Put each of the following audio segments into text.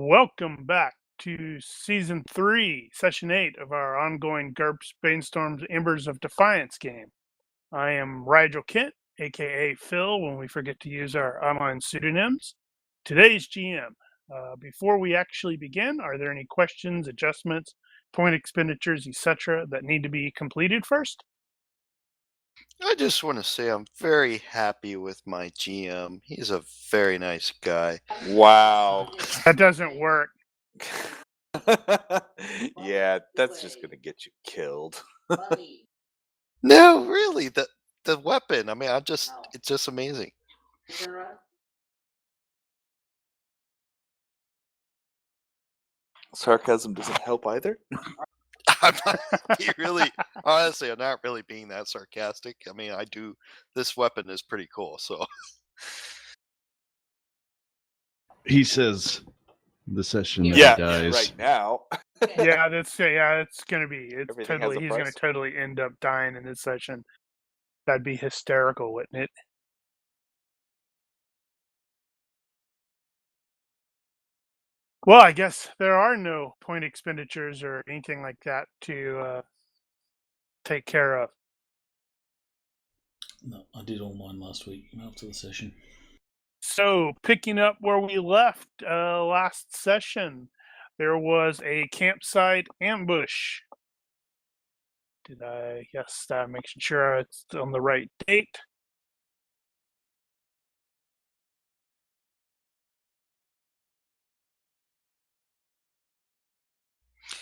Welcome back to Season 3, Session 8 of our ongoing GURPS Banestorm's Embers of Defiance game. I am Rigil Kent, aka Phil, when we forget to use our online pseudonyms. Today's GM. Before we actually begin, are there any questions, adjustments, point expenditures, etc. that need to be completed first? I just want to say I'm very happy with my GM. He's a very nice guy. Wow. That doesn't work. Yeah, that's just gonna get you killed. No, really, the weapon. I mean, it's just amazing. Sarcasm doesn't help either. I'm not honestly, I'm not really being that sarcastic. I mean, this weapon is pretty cool, so. He says the session that Yeah, he dies. right now. It's gonna be. Everything has a He's gonna price. totally end up dying in this session. That'd be hysterical, wouldn't it? Well, I guess there are no point expenditures or anything like that to take care of. No, I did all mine last week after the session. So, picking up where we left last session, there was a campsite ambush. Yes, making sure it's on the right date.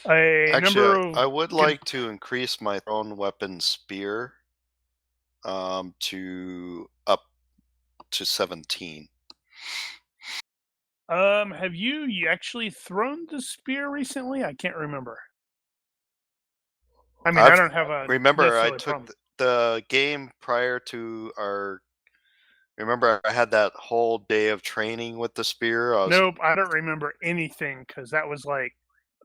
Actually, I would like to increase my thrown weapon spear to up to 17. Have you actually thrown the spear recently? I can't remember. I mean, I don't have a. Remember, I took the game prior to our. Remember, I had that whole day of training with the spear. Nope, I don't remember anything because that was like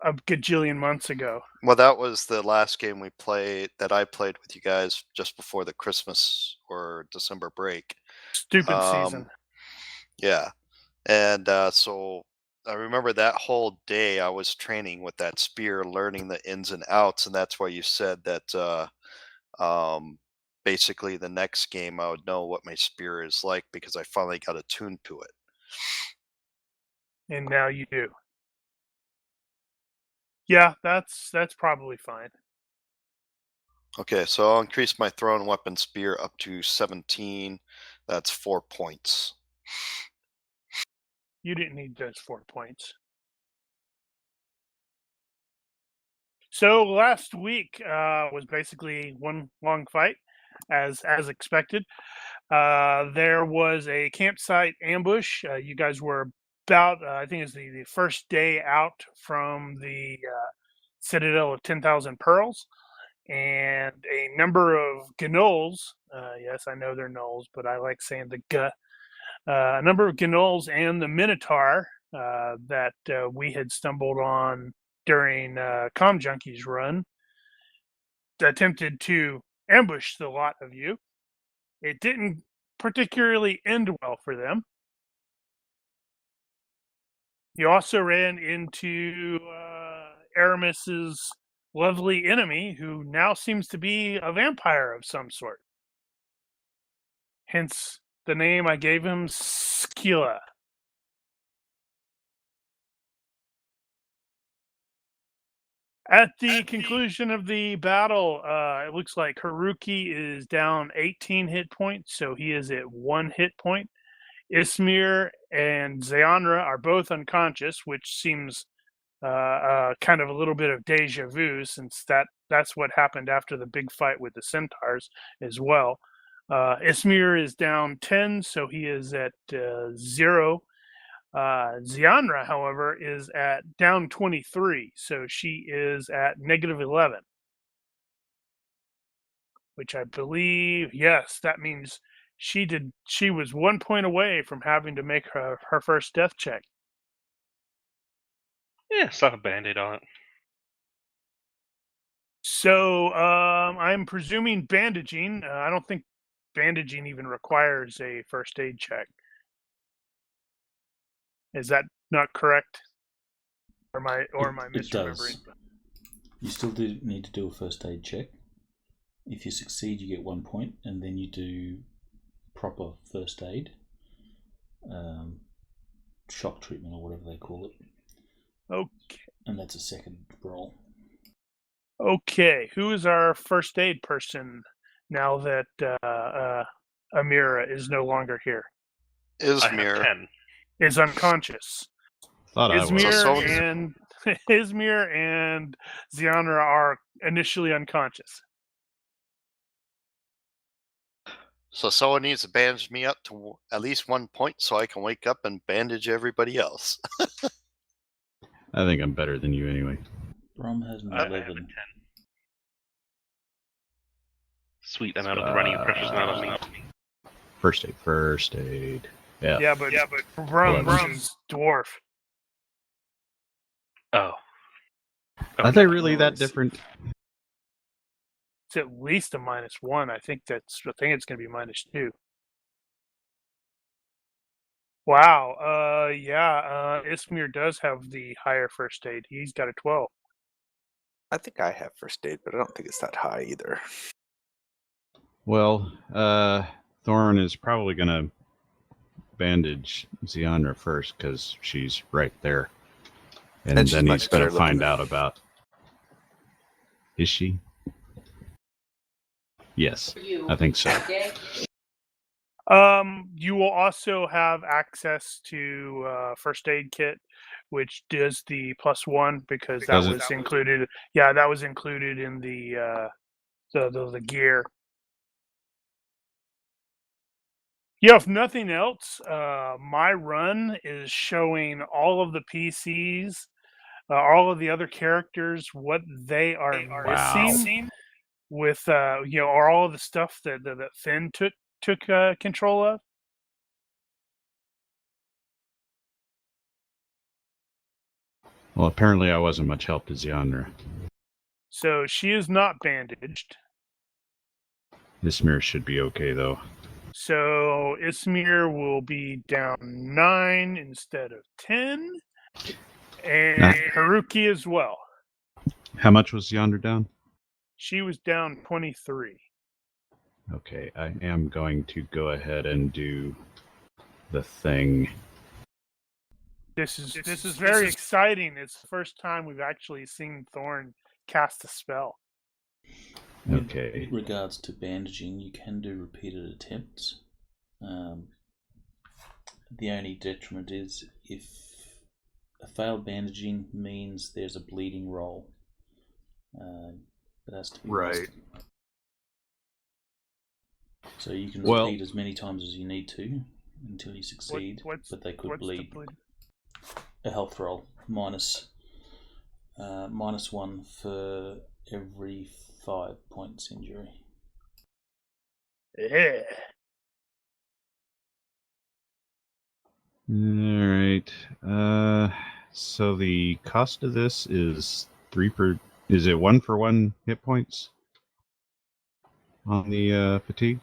a gajillion months ago. Well, that was the last game we played that I played with you guys just before the Christmas or December break. Stupid season. Yeah, and so I remember that whole day I was training with that spear, learning the ins and outs, and that's why you said that basically the next game I would know what my spear is like because I finally got attuned to it. And now you do. Yeah, that's probably fine. Okay, so I'll increase my thrown weapon spear up to 17. That's 4 points. You didn't need those 4 points. So last week was basically one long fight, as expected. There was a campsite ambush. You guys were about, I think it's the first day out from the Citadel of 10,000 Pearls. And a number of gnolls, yes, I know they're gnolls, but I like saying the G. A number of gnolls and the Minotaur that we had stumbled on during Com Junkie's run attempted to ambush the lot of you. It didn't particularly end well for them. You also ran into Aramis's lovely enemy, who now seems to be a vampire of some sort. Hence the name I gave him, Skila. At the conclusion of the battle, it looks like Haruki is down 18 hit points, so he is at 1 hit point. Ismir and Zyanra are both unconscious, which seems kind of a little bit of deja vu, since that's what happened after the big fight with the centaurs as well. Ismir is down 10, so he is at 0. Zyanra, however, is at down 23, so she is at negative 11. Which I believe, yes, that means she was 1 point away from having to make her first death check. Yeah, slap a band-aid on it. So, I'm presuming bandaging. I don't think bandaging even requires a first aid check. Is that not correct? Or am I It misremembering? does. You still do need to do a first aid check. If you succeed, you get 1 point, and then you do proper first aid, shock treatment or whatever they call it. Okay. And that's a second roll. Okay. Who is our first aid person now that Amira is no longer here? I have Izmir. 10. Is unconscious. Thought I was. Izmir and Izmir and Zyanra are initially unconscious. So someone needs to bandage me up to at least 1 point so I can wake up and bandage everybody else. I think I'm better than you anyway. Brom has an I have a 11. 10. Sweet, I'm out of the running. Pressure's not on me. First aid. Yeah. Yeah, but Brum's 11. dwarf. Oh. Are they really that different? It's at least a -1. I think it's going to be -2. Wow. Ismir does have the higher first aid. He's got a 12. I think I have first aid, but I don't think it's that high either. Well, Thorn is probably going to bandage Zyanra first because she's right there. And And she's then much he's going better to find looking. out about... Is she? Yes, I think so. You will also have access to first aid kit, which does the +1 because that Does it? was included. Yeah, that was included in the gear. Yeah, if nothing else, my run is showing all of the PCs, all of the other characters, what they are missing with, or all of the stuff that Finn took control of. Well, apparently I wasn't much help to Zyanra. So she is not bandaged. Ismir should be okay, though. So Ismir will be down 9 instead of 10. And Nah. Haruki as well. How much was Zyanra down? She was down 23. Okay, I am going to go ahead and do the thing. This is very exciting. It's the first time we've actually seen Thorn cast a spell. Okay. With regards to bandaging, you can do repeated attempts. The only detriment is if a failed bandaging means there's a bleeding roll. It has to be Right. missed. So you can Well- repeat as many times as you need to until you succeed, but they could what's the bleed. bleed? A health roll -1 for every 5 points injury. Yeah. All right. So the cost of this is Is it 1 for 1 hit points on the fatigue?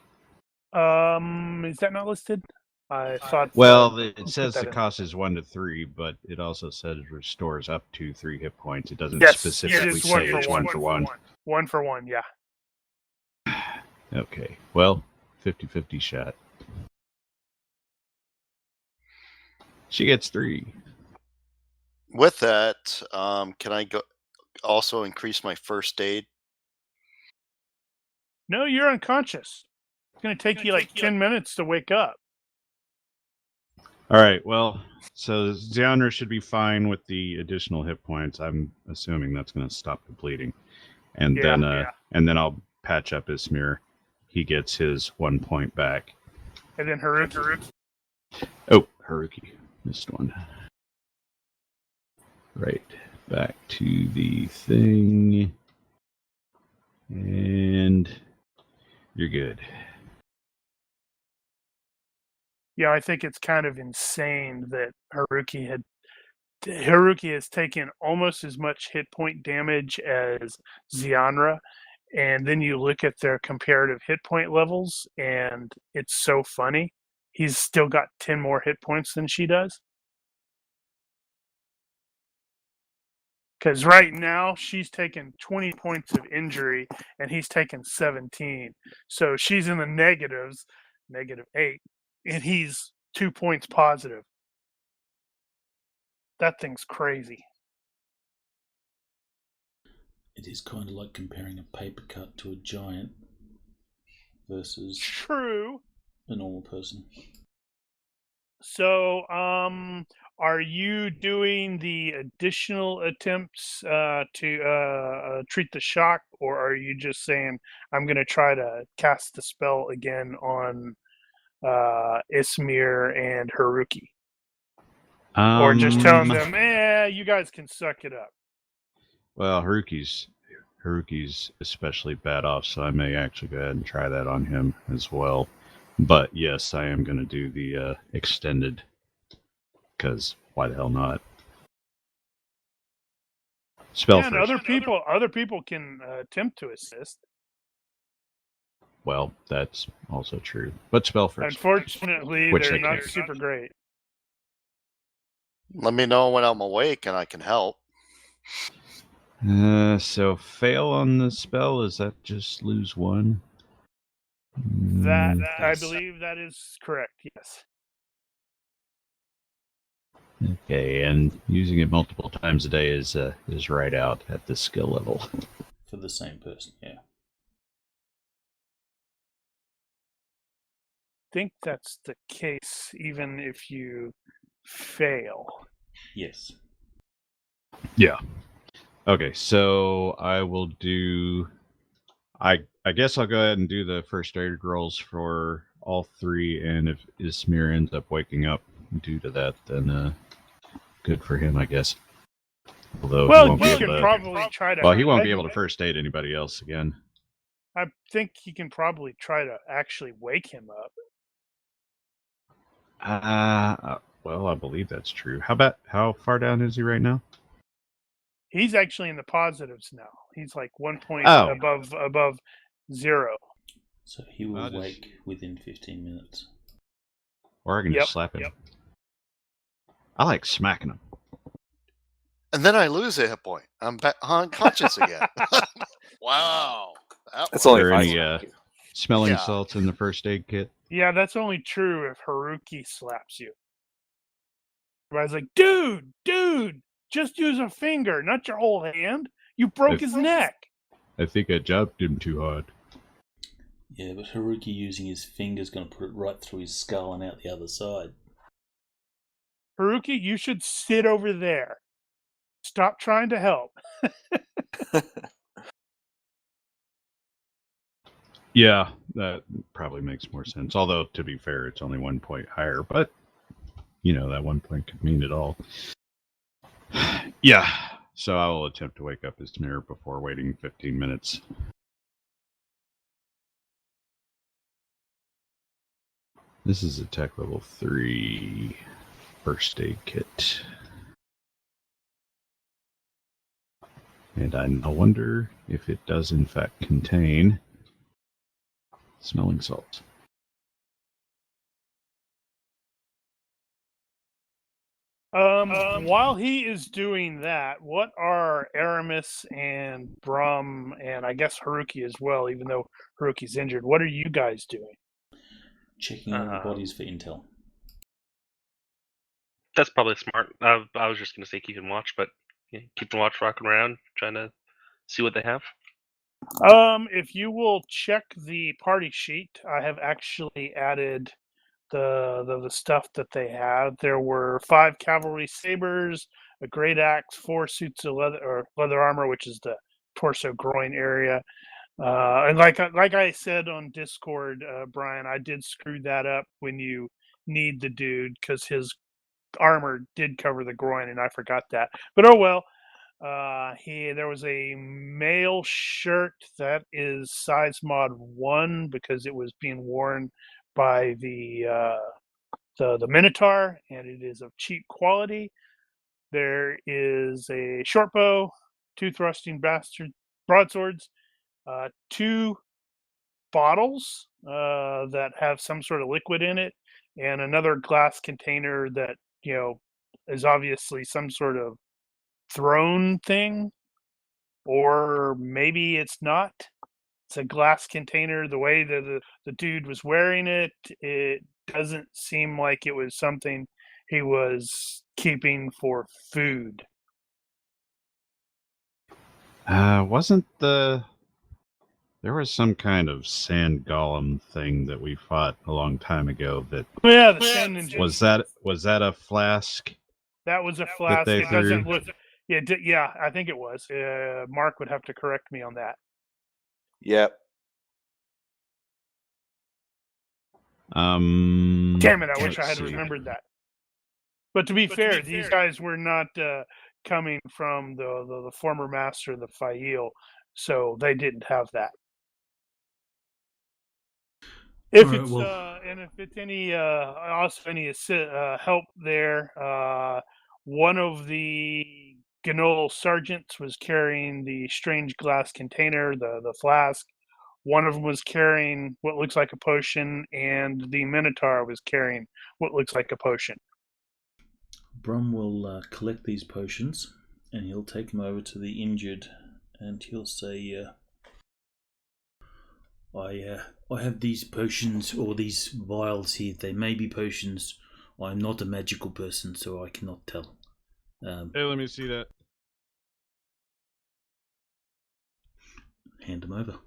Is that not listed? I thought. Well, it says that the in. cost is 1 to 3, but it also says restores up to 3 hit points. It doesn't Yes, specifically it's say it's 1 for 1. 1 for 1, yeah. Okay. Well, 50-50 shot. She gets 3. With that, can I go also increase my first aid? No, you're unconscious. It's going to take you like 10 minutes to wake up. All right. Well, so Zyanra should be fine with the additional hit points. I'm assuming that's going to stop the bleeding, and then I'll patch up Ismir. He gets his 1 point back. And then Haruki. Oh, Haruki missed one. Right back to the thing, and you're good. Yeah, I think it's kind of insane that Haruki has taken almost as much hit point damage as Zyanra, and then you look at their comparative hit point levels, and it's so funny. He's still got 10 more hit points than she does. Because right now she's taken 20 points of injury and he's taken 17. So she's in the negatives, -8, and he's 2 points positive. That thing's crazy. It is kind of like comparing a paper cut to a giant versus True. a normal person. So, are you doing the additional attempts to treat the shock, or are you just saying, I'm going to try to cast the spell again on Ismir and Haruki? Or just telling them, you guys can suck it up? Well, Haruki's especially bad off, so I may actually go ahead and try that on him as well. But yes, I am going to do the extended, because why the hell not? Spell and first. other people can attempt to assist. Well, that's also true. But spell first. Unfortunately, Which they're they not can't. super great. Let me know when I'm awake and I can help. So fail on the spell, is that just lose 1? That I Yes. believe that is correct. Yes. Okay, and using it multiple times a day is right out at this skill level. For the same person, yeah. I think that's the case, even if you fail. Yes. Yeah. Okay, so I will do. I guess I'll go ahead and do the first aid rolls for all 3, and if Ismir ends up waking up due to that, then good for him, I guess. Although Well, he won't be you able can to. probably try to. Well, he won't be able to first aid anybody else again. I think you can probably try to actually wake him up. Well, I believe that's true. How far down is he right now? He's actually in the positives now. He's like 1 point Oh. above 0. So he will I'll just- wake within 15 minutes. Or I can just slap him. Yep. I like smacking him. And then I lose a hit point. I'm back unconscious again. Wow. That's only Are if I any smack you. smelling Yeah. salts in the first aid kit? Yeah, that's only true if Haruki slaps you. Everybody's like, dude, just use a finger, not your whole hand. You broke his neck. I think I jabbed him too hard. Yeah, but Haruki using his finger's going to put it right through his skull and out the other side. Haruki, you should sit over there. Stop trying to help. Yeah, that probably makes more sense. Although, to be fair, it's only 1 point higher, but, that 1 point could mean it all. Yeah, so I will attempt to wake up Ismir before waiting 15 minutes. This is a tech level 3 first aid kit. And I now wonder if it does in fact contain smelling salts. While he is doing that, what are Aramis and Brum and I guess Haruki as well, even though Haruki's injured, what are you guys doing? Checking all the bodies for intel. That's probably smart. I was just going to say keep and watch, but keep the watch rocking around, trying to see what they have. If you will check the party sheet, I have actually added the stuff that they had. There were 5 cavalry sabers, a great axe, 4 suits of leather armor, which is the torso groin area. And like I said on Discord, Brian, I did screw that up when you need the dude because his armor did cover the groin, and I forgot that. But oh well. There was a male shirt that is size mod 1 because it was being worn by the Minotaur, and it is of cheap quality. There is a short bow, 2 thrusting broadswords, 2 bottles that have some sort of liquid in it, and another glass container that is obviously some sort of throne thing, or maybe it's not. It's a glass container. The way that the dude was wearing it, it doesn't seem like it was something he was keeping for food. Wasn't there was some kind of sand golem thing that we fought a long time ago that Yeah, the sand ninja. was that a flask? That was a flask. they It doesn't threw? look. Yeah, I think it was. Mark would have to correct me on that. Yep. Damn it! I wish I let's had see. remembered that. But to be fair, these guys were not coming from the former master, the Fail, so they didn't have that. If Alright, it's well- and if it's any also any help there, one of the Gnoll sergeants was carrying the strange glass container, the flask. One of them was carrying what looks like a potion, and the Minotaur was carrying what looks like a potion. Brum will collect these potions, and he'll take them over to the injured, and he'll say, I have these potions, or these vials here. They may be potions. I'm not a magical person, so I cannot tell. Hey, let me see that. Hand them over.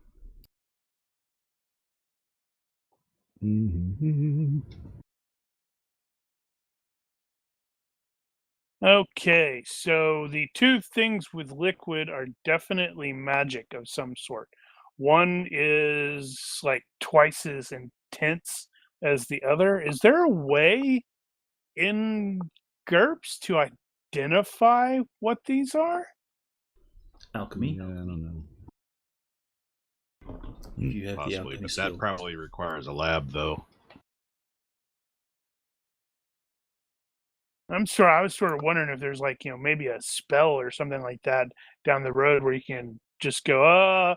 Okay, so the two things with liquid are definitely magic of some sort. One is like twice as intense as the other. Is there a way in GURPS to identify what these are? Alchemy. Yeah, I don't know. If you have the Possibly, alchemy but skill. that probably requires a lab, though. I'm sorry, I was sort of wondering if there's like, maybe a spell or something like that down the road where you can just go,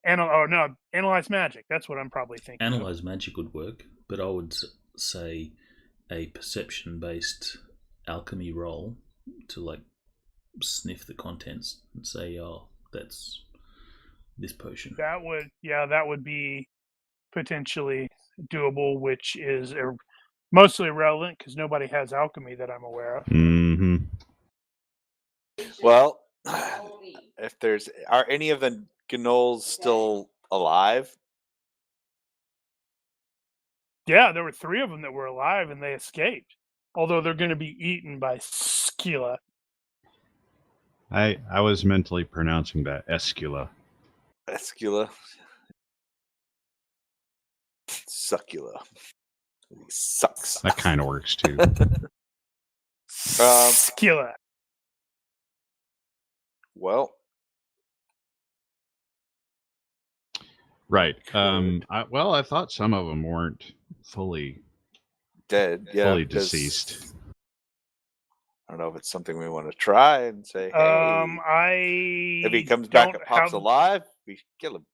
analyze magic. That's what I'm probably thinking. Analyze magic would work, but I would say a perception-based alchemy roll to like sniff the contents and say, "Oh, that's this potion." That would be potentially doable, which is mostly irrelevant because nobody has alchemy that I'm aware of. Mm-hmm. Well, if are any of the Gnolls still alive? Yeah, there were 3 of them that were alive and they escaped. Although they're going to be eaten by Skila. I was mentally pronouncing that Escula. Escula. Succula. He sucks. That kind of works too. Skila. Well, Right. I thought some of them weren't fully dead. Yeah. fully 'cause deceased. I don't know if it's something we want to try and say, hey, if he comes back and pops alive, we should kill him.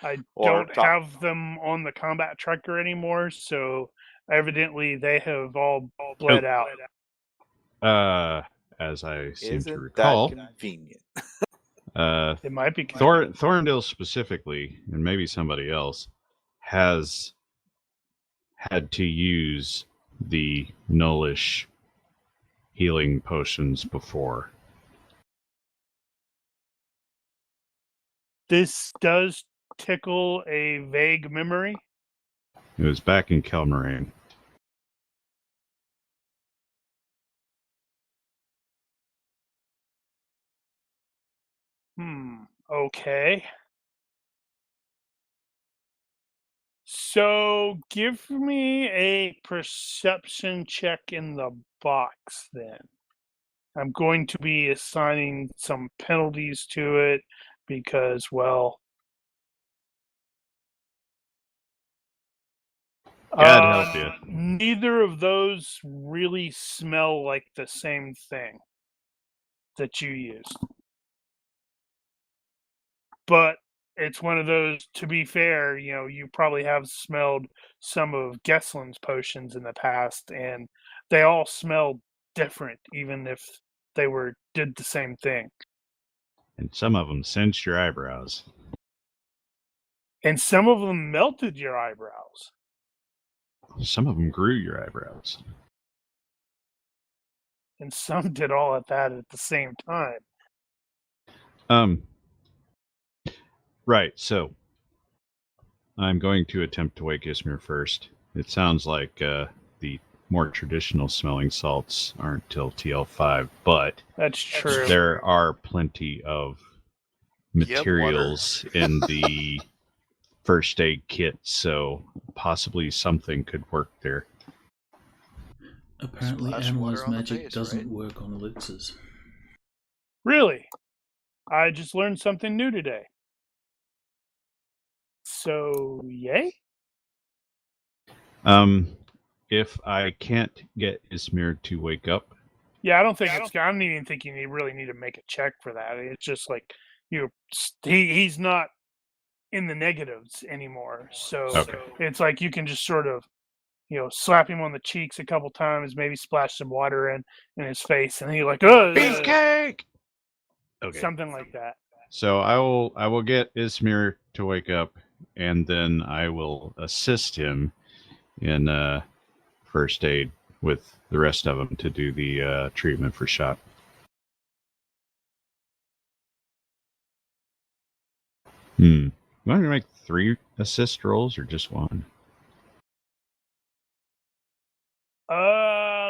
I don't have them on the combat tracker anymore, so evidently they have all bled out. As I seem Isn't to recall, that convenient? It might be Thorndale specifically, and maybe somebody else, has had to use the nullish healing potions before. This does tickle a vague memory. It was back in Kelmarain. Okay. So give me a perception check in the box then. I'm going to be assigning some penalties to it because, well, God help you. neither of those really smell like the same thing that you used. But it's one of those, to be fair, you probably have smelled some of Gesslin's potions in the past, and they all smell different, even if they did the same thing. And some of them cinched your eyebrows. And some of them melted your eyebrows. Some of them grew your eyebrows. And some did all of that at the same time. Right, so I'm going to attempt to wake Ismir first. It sounds like the more traditional smelling salts aren't till TL5, but that's true. There are plenty of materials in the first aid kit, so possibly something could work there. Apparently, analyze magic doesn't work on elixirs. Really? I just learned something new today. So, yay? If I can't get Ismir to wake up. Yeah, I don't even think you really need to make a check for that. It's just like he's not in the negatives anymore. So It's like you can just sort of, slap him on the cheeks a couple times, maybe splash some water in his face, and he's like, "Oh, beefcake!" Okay. Something like that. So I will get Ismir to wake up, and then I will assist him in first aid with the rest of them to do the treatment for shock. You want me to make 3 assist rolls or just 1?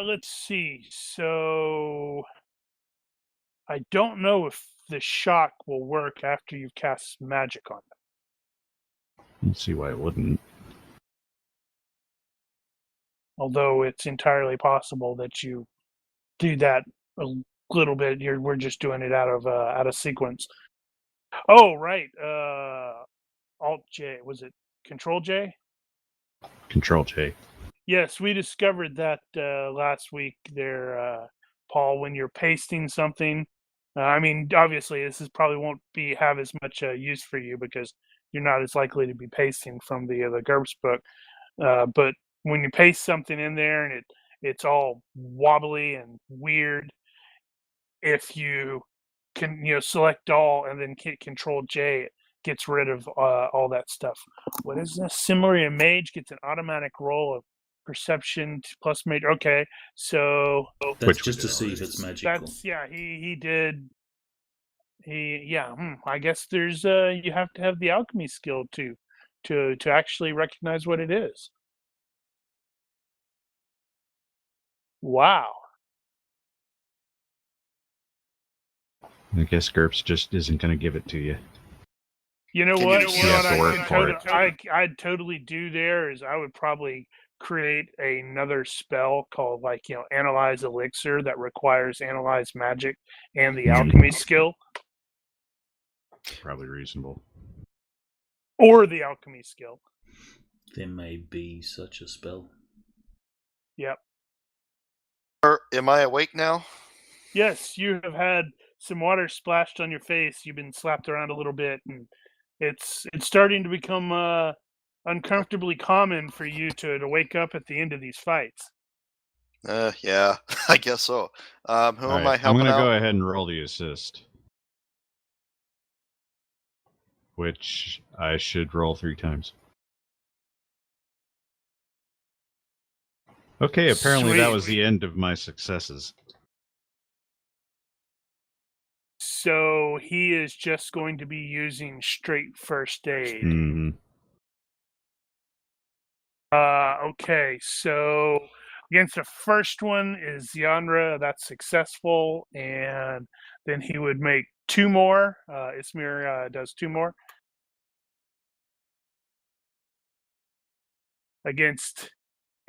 Let's see. So I don't know if the shock will work after you've cast magic on them. Let's see why it wouldn't. Although it's entirely possible that you do that a little bit. We're just doing it out of sequence. Oh, right. Alt J. Was it Control J? Control J. Yes, we discovered that last week there, Paul, when you're pasting something. I mean, obviously, this probably won't have as much use for you because you're not as likely to be pasting from the GURPS book. But when you paste something in there and it's all wobbly and weird, if you can select all and then hit Control J, it gets rid of all that stuff. What is this? Similarly, a mage gets an automatic roll of perception plus mage. Okay, so that's just to see if it's magical. He did. I guess there's you have to have the alchemy skill to actually recognize what it is. Wow. I guess GURPS just isn't going to give it to you. You know what? I'd totally do there is I would probably create another spell called Analyze Elixir that requires Analyze Magic and the alchemy skill. Probably reasonable. Or the alchemy skill. There may be such a spell. Yep. Am I awake now? Yes, you have had some water splashed on your face. You've been slapped around a little bit, and it's starting to become uncomfortably common for you to wake up at the end of these fights. Yeah, I guess so. Who am I helping out? I'm going to go ahead and roll the assist, which I should roll 3 times. Okay, apparently that was the end of my successes. So he is just going to be using straight first aid. Mm-hmm. Okay, so against the first one is Zyanra. That's successful, and then he would make 2 more. Ismir does 2 more. Against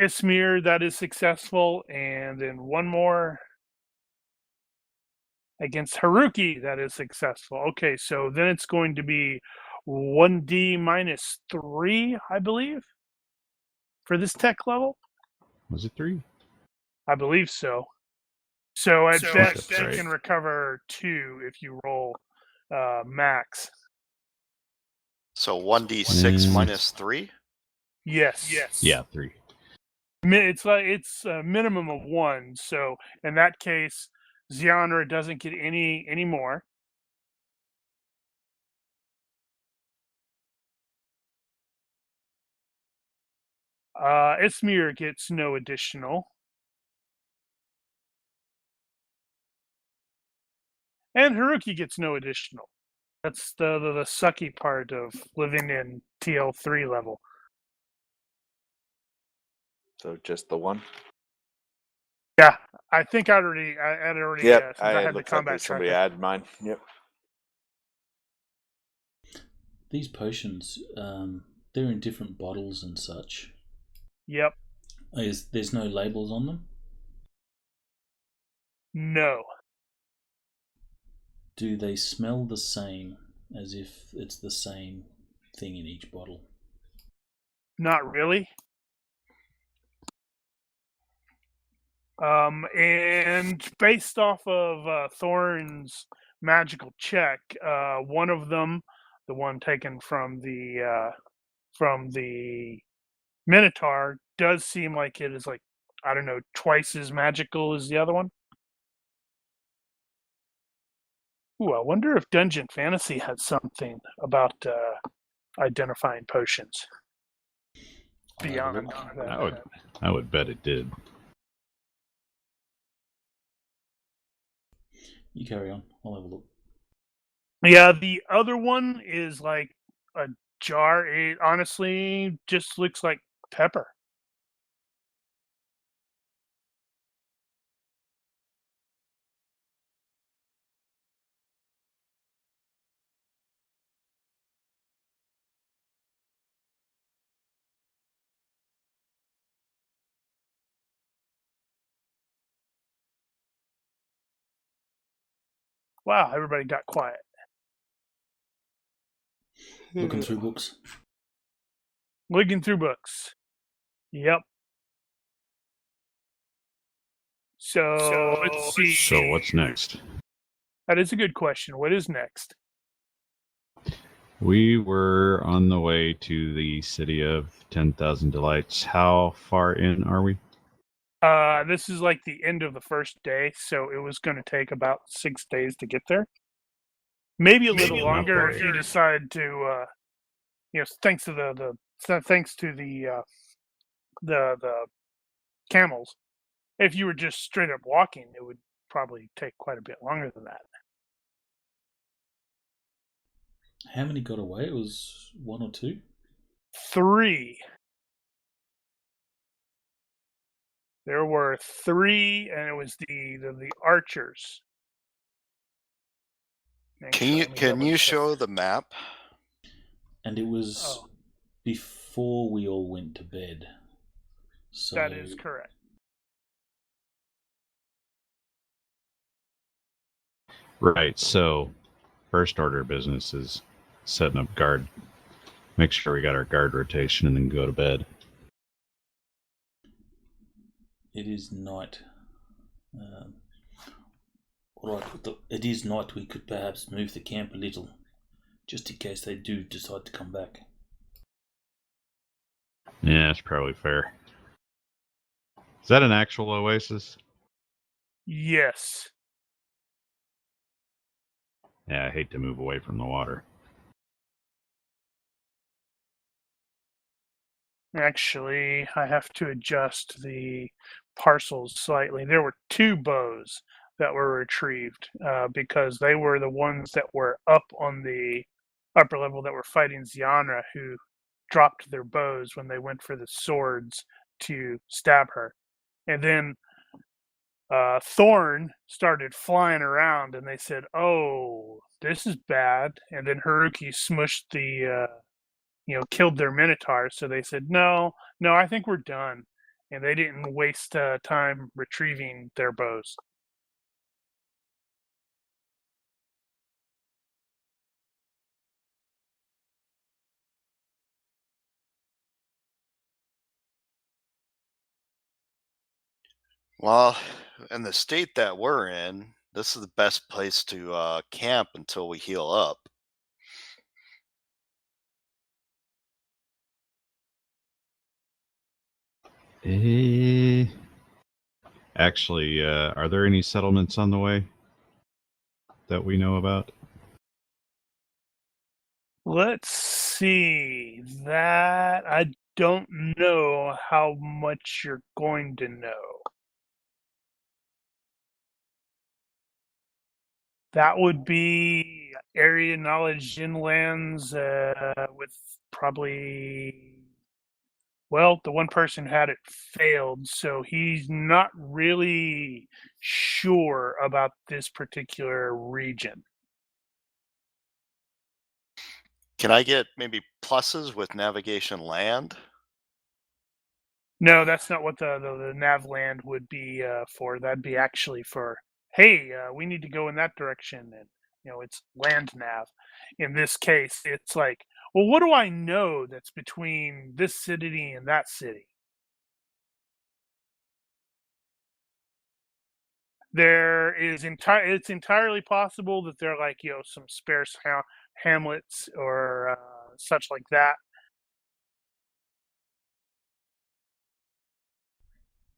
Ismir, that is successful, and then 1 more. Against Haruki, that is successful. Okay, so then it's going to be 1d minus 3, I believe, for this tech level. Was it 3? I believe so. So at best, you can recover 2 if you roll max. So 1d6 minus 3? Yes. Yeah, 3. It's a minimum of 1. So in that case, Zyanra doesn't get any more. Ismir gets no additional. And Haruki gets no additional. That's the sucky part of living in TL3 level. So just the one? Yeah, I think I already. Yep, since I had the looks like combat there's somebody tracker. added mine. Yep. These potions, they're in different bottles and such. Yep. There's no labels on them? No. Do they smell the same, as if it's the same thing in each bottle? Not really. And based off of Thorn's magical check, one of them, the one taken from the Minotaur, does seem like it is, like, I don't know, twice as magical as the other one. Ooh, I wonder if Dungeon Fantasy has something about identifying potions beyond that. I would bet it did. You carry on. I'll have a look. Yeah, the other one is like a jar. It honestly just looks like pepper. Wow, everybody got quiet. Looking through books. Looking through books. Yep. So let's see. So what's next? That is a good question. What is next? We were on the way to the city of 10,000 Delights. How far in are we? This is like the end of the first day, so it was going to take about 6 days to get there. Maybe a little longer if you decide to, thanks to the camels. If you were just straight up walking, it would probably take quite a bit longer than that. How many got away? It was 1 or 2? 3. There were 3, and it was the archers. Can you show the map? And it was before we all went to bed. So that is correct. Right, so first order of business is setting up guard. Make sure we got our guard rotation and then go to bed. It is night. Alright, it is night. We could perhaps move the camp a little, just in case they do decide to come back. Yeah, that's probably fair. Is that an actual oasis? Yes. Yeah, I hate to move away from the water. Actually, I have to adjust the parcels slightly. There were 2 bows that were retrieved because they were the ones that were up on the upper level that were fighting Zyanra, who dropped their bows when they went for the swords to stab her. And then Thorn started flying around, and they said, "Oh, this is bad." And then Haruki smushed killed their Minotaur. So they said, no, I think we're done. And they didn't waste time retrieving their bows. Well, in the state that we're in, this is the best place to camp until we heal up. Actually, are there any settlements on the way that we know about? Let's see. That I don't know how much you're going to know. That would be area knowledge inlands with probably, well, the one person who had it failed, so he's not really sure about this particular region. Can I get maybe pluses with navigation land? No, that's not what the nav land would be for. That'd be actually for, hey, we need to go in that direction, and it's land nav. In this case, it's like, well, what do I know that's between this city and that city? It's entirely possible that they're like some sparse hamlets or such like that.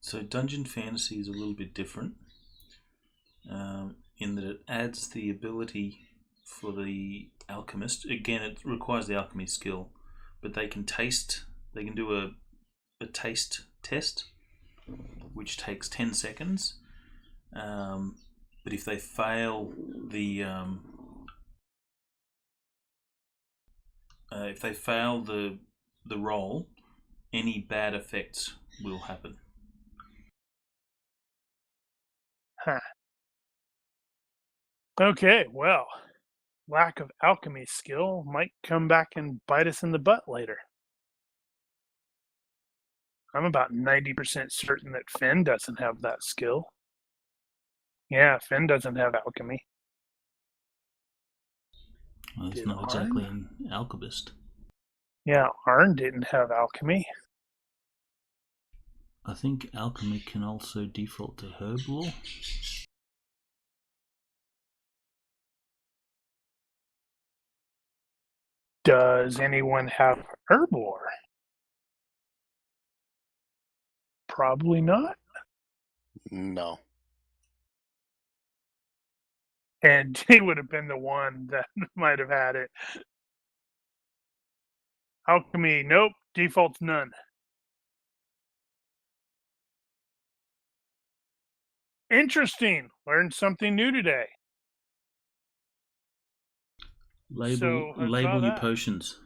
So Dungeon Fantasy is a little bit different in that it adds the ability for the alchemist. Again, it requires the alchemy skill, but they can do a taste test, which takes 10 seconds. But if they fail the roll, any bad effects will happen. Huh. Okay, well, lack of alchemy skill might come back and bite us in the butt later. I'm about 90% certain that Finn doesn't have that skill. Yeah, Finn doesn't have alchemy. Well, it's not exactly an alchemist. Yeah, Arn didn't have alchemy. I think alchemy can also default to herb lore. Does anyone have herb lore? Probably not. No. And he would have been the one that might have had it. Alchemy, nope. Default's none. Interesting. Learned something new today. Label your potions.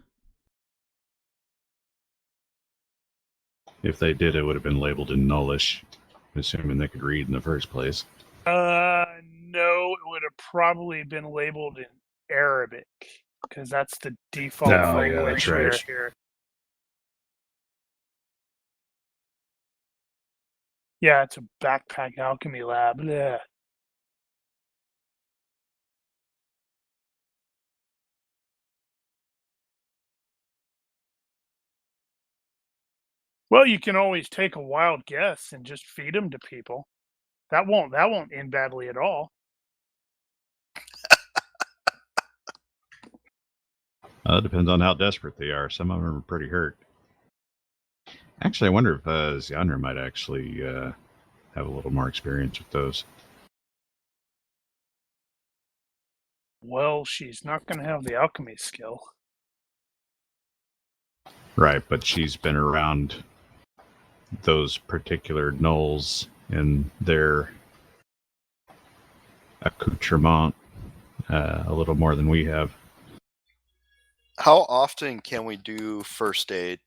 If they did, it would have been labeled in Nullish, assuming they could read in the first place. No, it would have probably been labeled in Arabic, because that's the default language here. Yeah, it's a backpack alchemy lab. Blech. Well, you can always take a wild guess and just feed them to people. That won't end badly at all. It depends on how desperate they are. Some of them are pretty hurt. Actually, I wonder if Zyanra might actually have a little more experience with those. Well, she's not going to have the alchemy skill. Right, but she's been around those particular gnolls and their accoutrement a little more than we have. How often can we do first aid?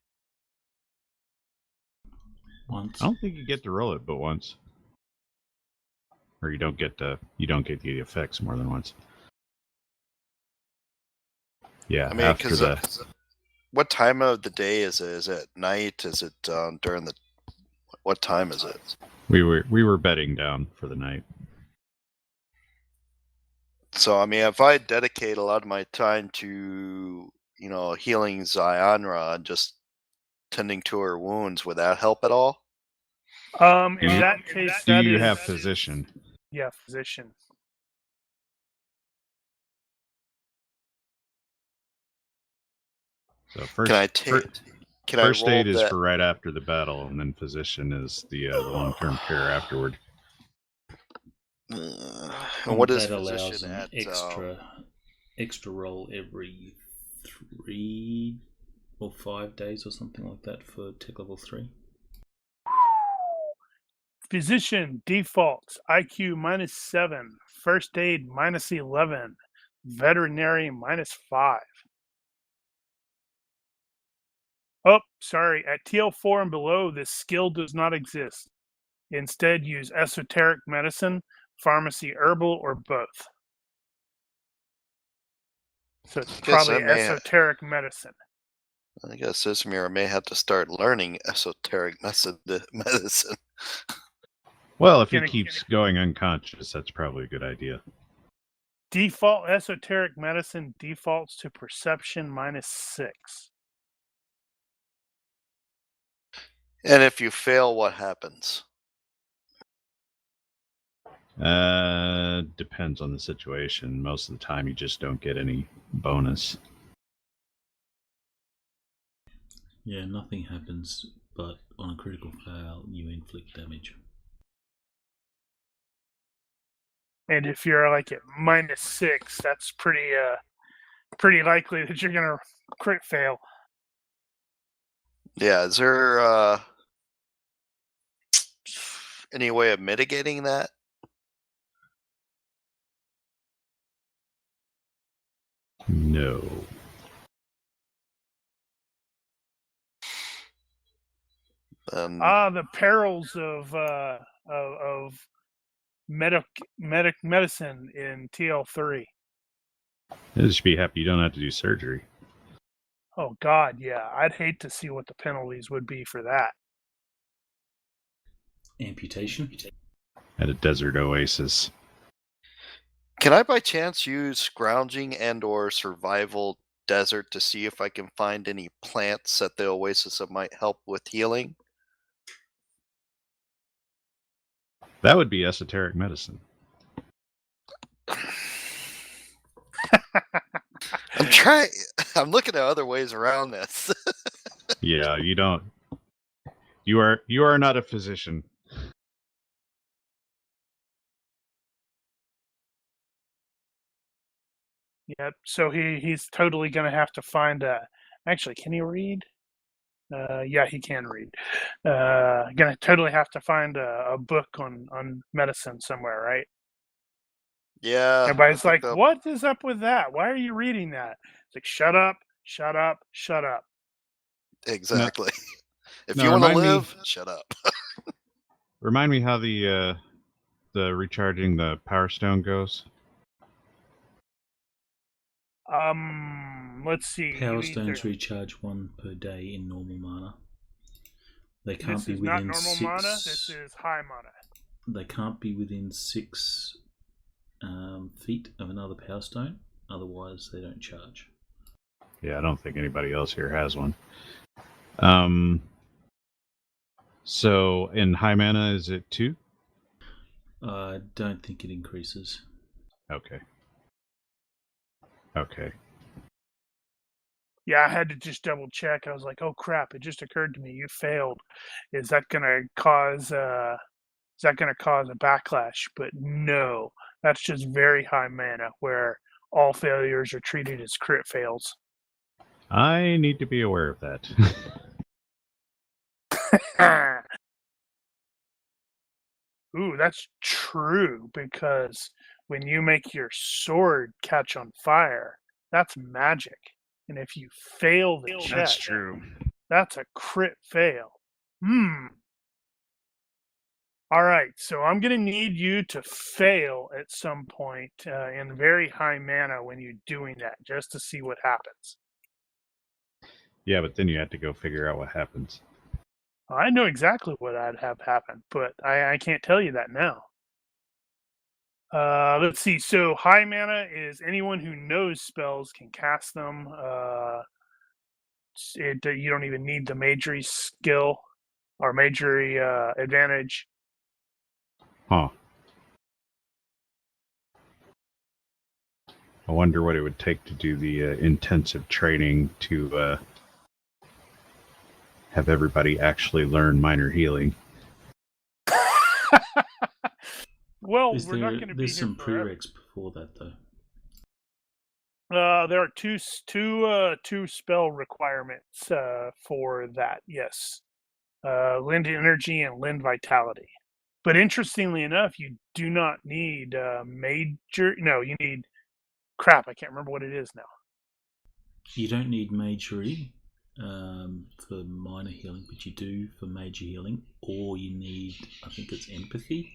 Once. I don't think you get to roll it but once. Or you don't get the effects more than once. Yeah, I mean, after what time of the day is it? Is it night? Is it during the? What time is it? We were bedding down for the night. So I mean, if I dedicate a lot of my time to healing Zyanra and just tending to her wounds, would that help at all? In that case, do you have physician? Yeah, physician. So first, can I take? First aid is for right after the battle, and then physician is the long-term care afterward. And what is that allows physician an at extra roll every 3 or 5 days or something like that for tech level 3. Physician defaults IQ -7, first aid -11, veterinary -5. Oh, sorry. At TL4 and below, this skill does not exist. Instead, use esoteric medicine, pharmacy herbal, or both. So it's probably esoteric medicine. I guess Ismir may have to start learning esoteric medicine. Well, if he keeps going unconscious, that's probably a good idea. Default esoteric medicine defaults to perception -6. And if you fail, what happens? Depends on the situation. Most of the time, you just don't get any bonus. Yeah, nothing happens, but on a critical fail, you inflict damage. And if you're like at -6, that's pretty likely that you're gonna crit fail. Yeah, is there any way of mitigating that? No. The perils of medicine in TL3. You should be happy you don't have to do surgery. Oh God, yeah. I'd hate to see what the penalties would be for that. Amputation? At a desert oasis. Can I by chance use scrounging and/or survival desert to see if I can find any plants at the oasis that might help with healing? That would be esoteric medicine. I'm looking at other ways around this. Yeah, you don't. You are not a physician. Yep. So he's totally going to have to find a. Actually, can he read? Yeah, he can read. Going to totally have to find a book on medicine somewhere, right? Yeah. Everybody's like, "What is up with that? Why are you reading that?" It's like, "Shut up! Shut up! Shut up!" Exactly. If you want to live, shut up. Remind me how the recharging the power stone goes. Let's see. Power stones recharge 1 per day in normal mana. They can't this be is within not normal 6. Mana. This is high mana. They can't be within 6 feet of another power stone. Otherwise, they don't charge. Yeah, I don't think anybody else here has one. So in high mana, is it 2? I don't think it increases. Okay. Yeah, I had to just double check. I was like, "Oh crap! It just occurred to me. You failed. Is that gonna cause a backlash?" But no, that's just very high mana, where all failures are treated as crit fails. I need to be aware of that. Ooh, that's true, because when you make your sword catch on fire, that's magic. And if you fail the check, That's true. That's a crit fail. All right, so I'm going to need you to fail at some point in very high mana when you're doing that, just to see what happens. Yeah, but then you have to go figure out what happens. I know exactly what I'd have happen, but I can't tell you that now. Let's see. So high mana is anyone who knows spells can cast them. You don't even need the magery skill or magery advantage. Huh. I wonder what it would take to do the intensive training to have everybody actually learn minor healing. Well, we're not going to be There's here some forever. prereqs before that, though. There are two spell requirements for that. Yes, Lend Energy and Lend Vitality. But interestingly enough, you do not need major. No, you need crap. I can't remember what it is now. You don't need majory for minor healing, but you do for major healing, or you need, I think it's empathy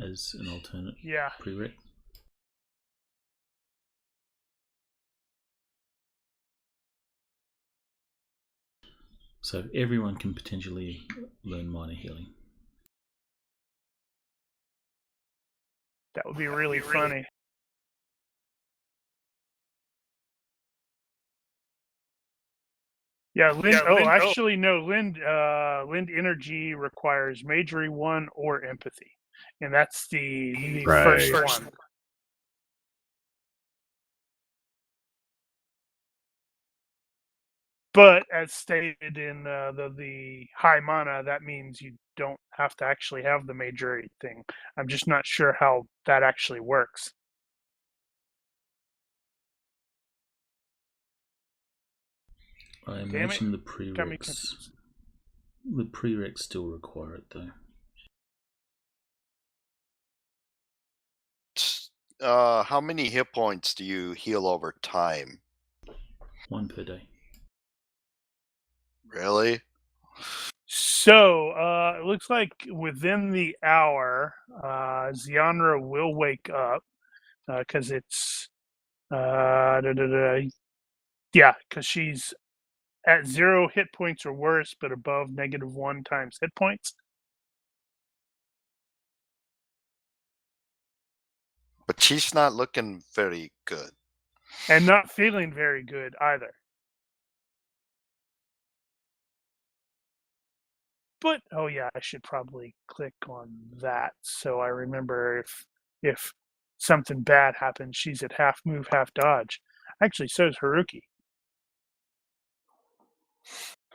as an alternate prereq. So everyone can potentially learn minor healing. That would be really funny. Yeah, Lend. Actually, no. Lend Energy requires Majory 1 or Empathy, and that's the first one. But as stated in the high mana, that means you don't have to actually have the Majory thing. I'm just not sure how that actually works. I imagine the prereqs still require it, though. How many hit points do you heal over time? 1 per day. Really? So, it looks like within the hour, Zyanra will wake up, because it's, because she's at 0 hit points or worse, but above -1 times hit points. But she's not looking very good. And not feeling very good either. But, oh yeah, I should probably click on that so I remember if something bad happens, she's at half move, half dodge. Actually, so is Haruki.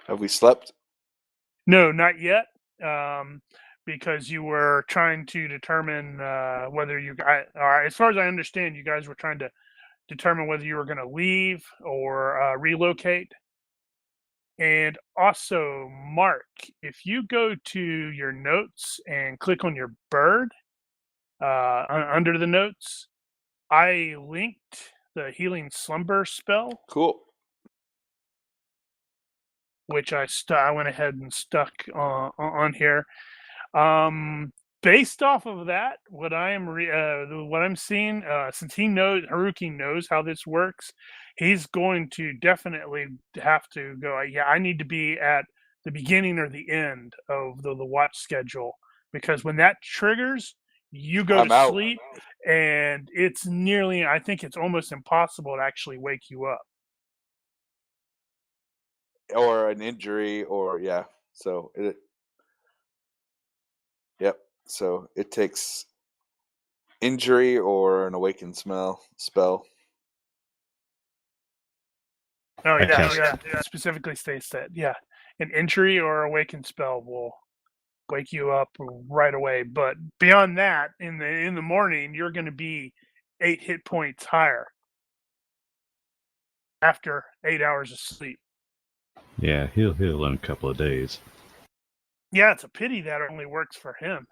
Have we slept? No, not yet. Because you were trying to determine whether you guys, as far as I understand, you guys were trying to determine whether you were going to leave or relocate. And also, Mark, if you go to your notes and click on your bird under the notes, I linked the Healing Slumber spell. Cool. Which I went ahead and stuck on here. Based off of that, what I'm seeing, since Haruki knows how this works, he's going to definitely have to go. Yeah, I need to be at the beginning or the end of the watch schedule, because when that triggers, you go to sleep, and it's I think it's almost impossible to actually wake you up. Or an injury, or so so it takes injury or an awakened spell. Oh yeah. It specifically states that an injury or awakened spell will wake you up right away. But beyond that, in the morning, you're going to be 8 hit points higher after 8 hours of sleep. Yeah, he'll heal in a couple of days. Yeah, it's a pity that only works for him.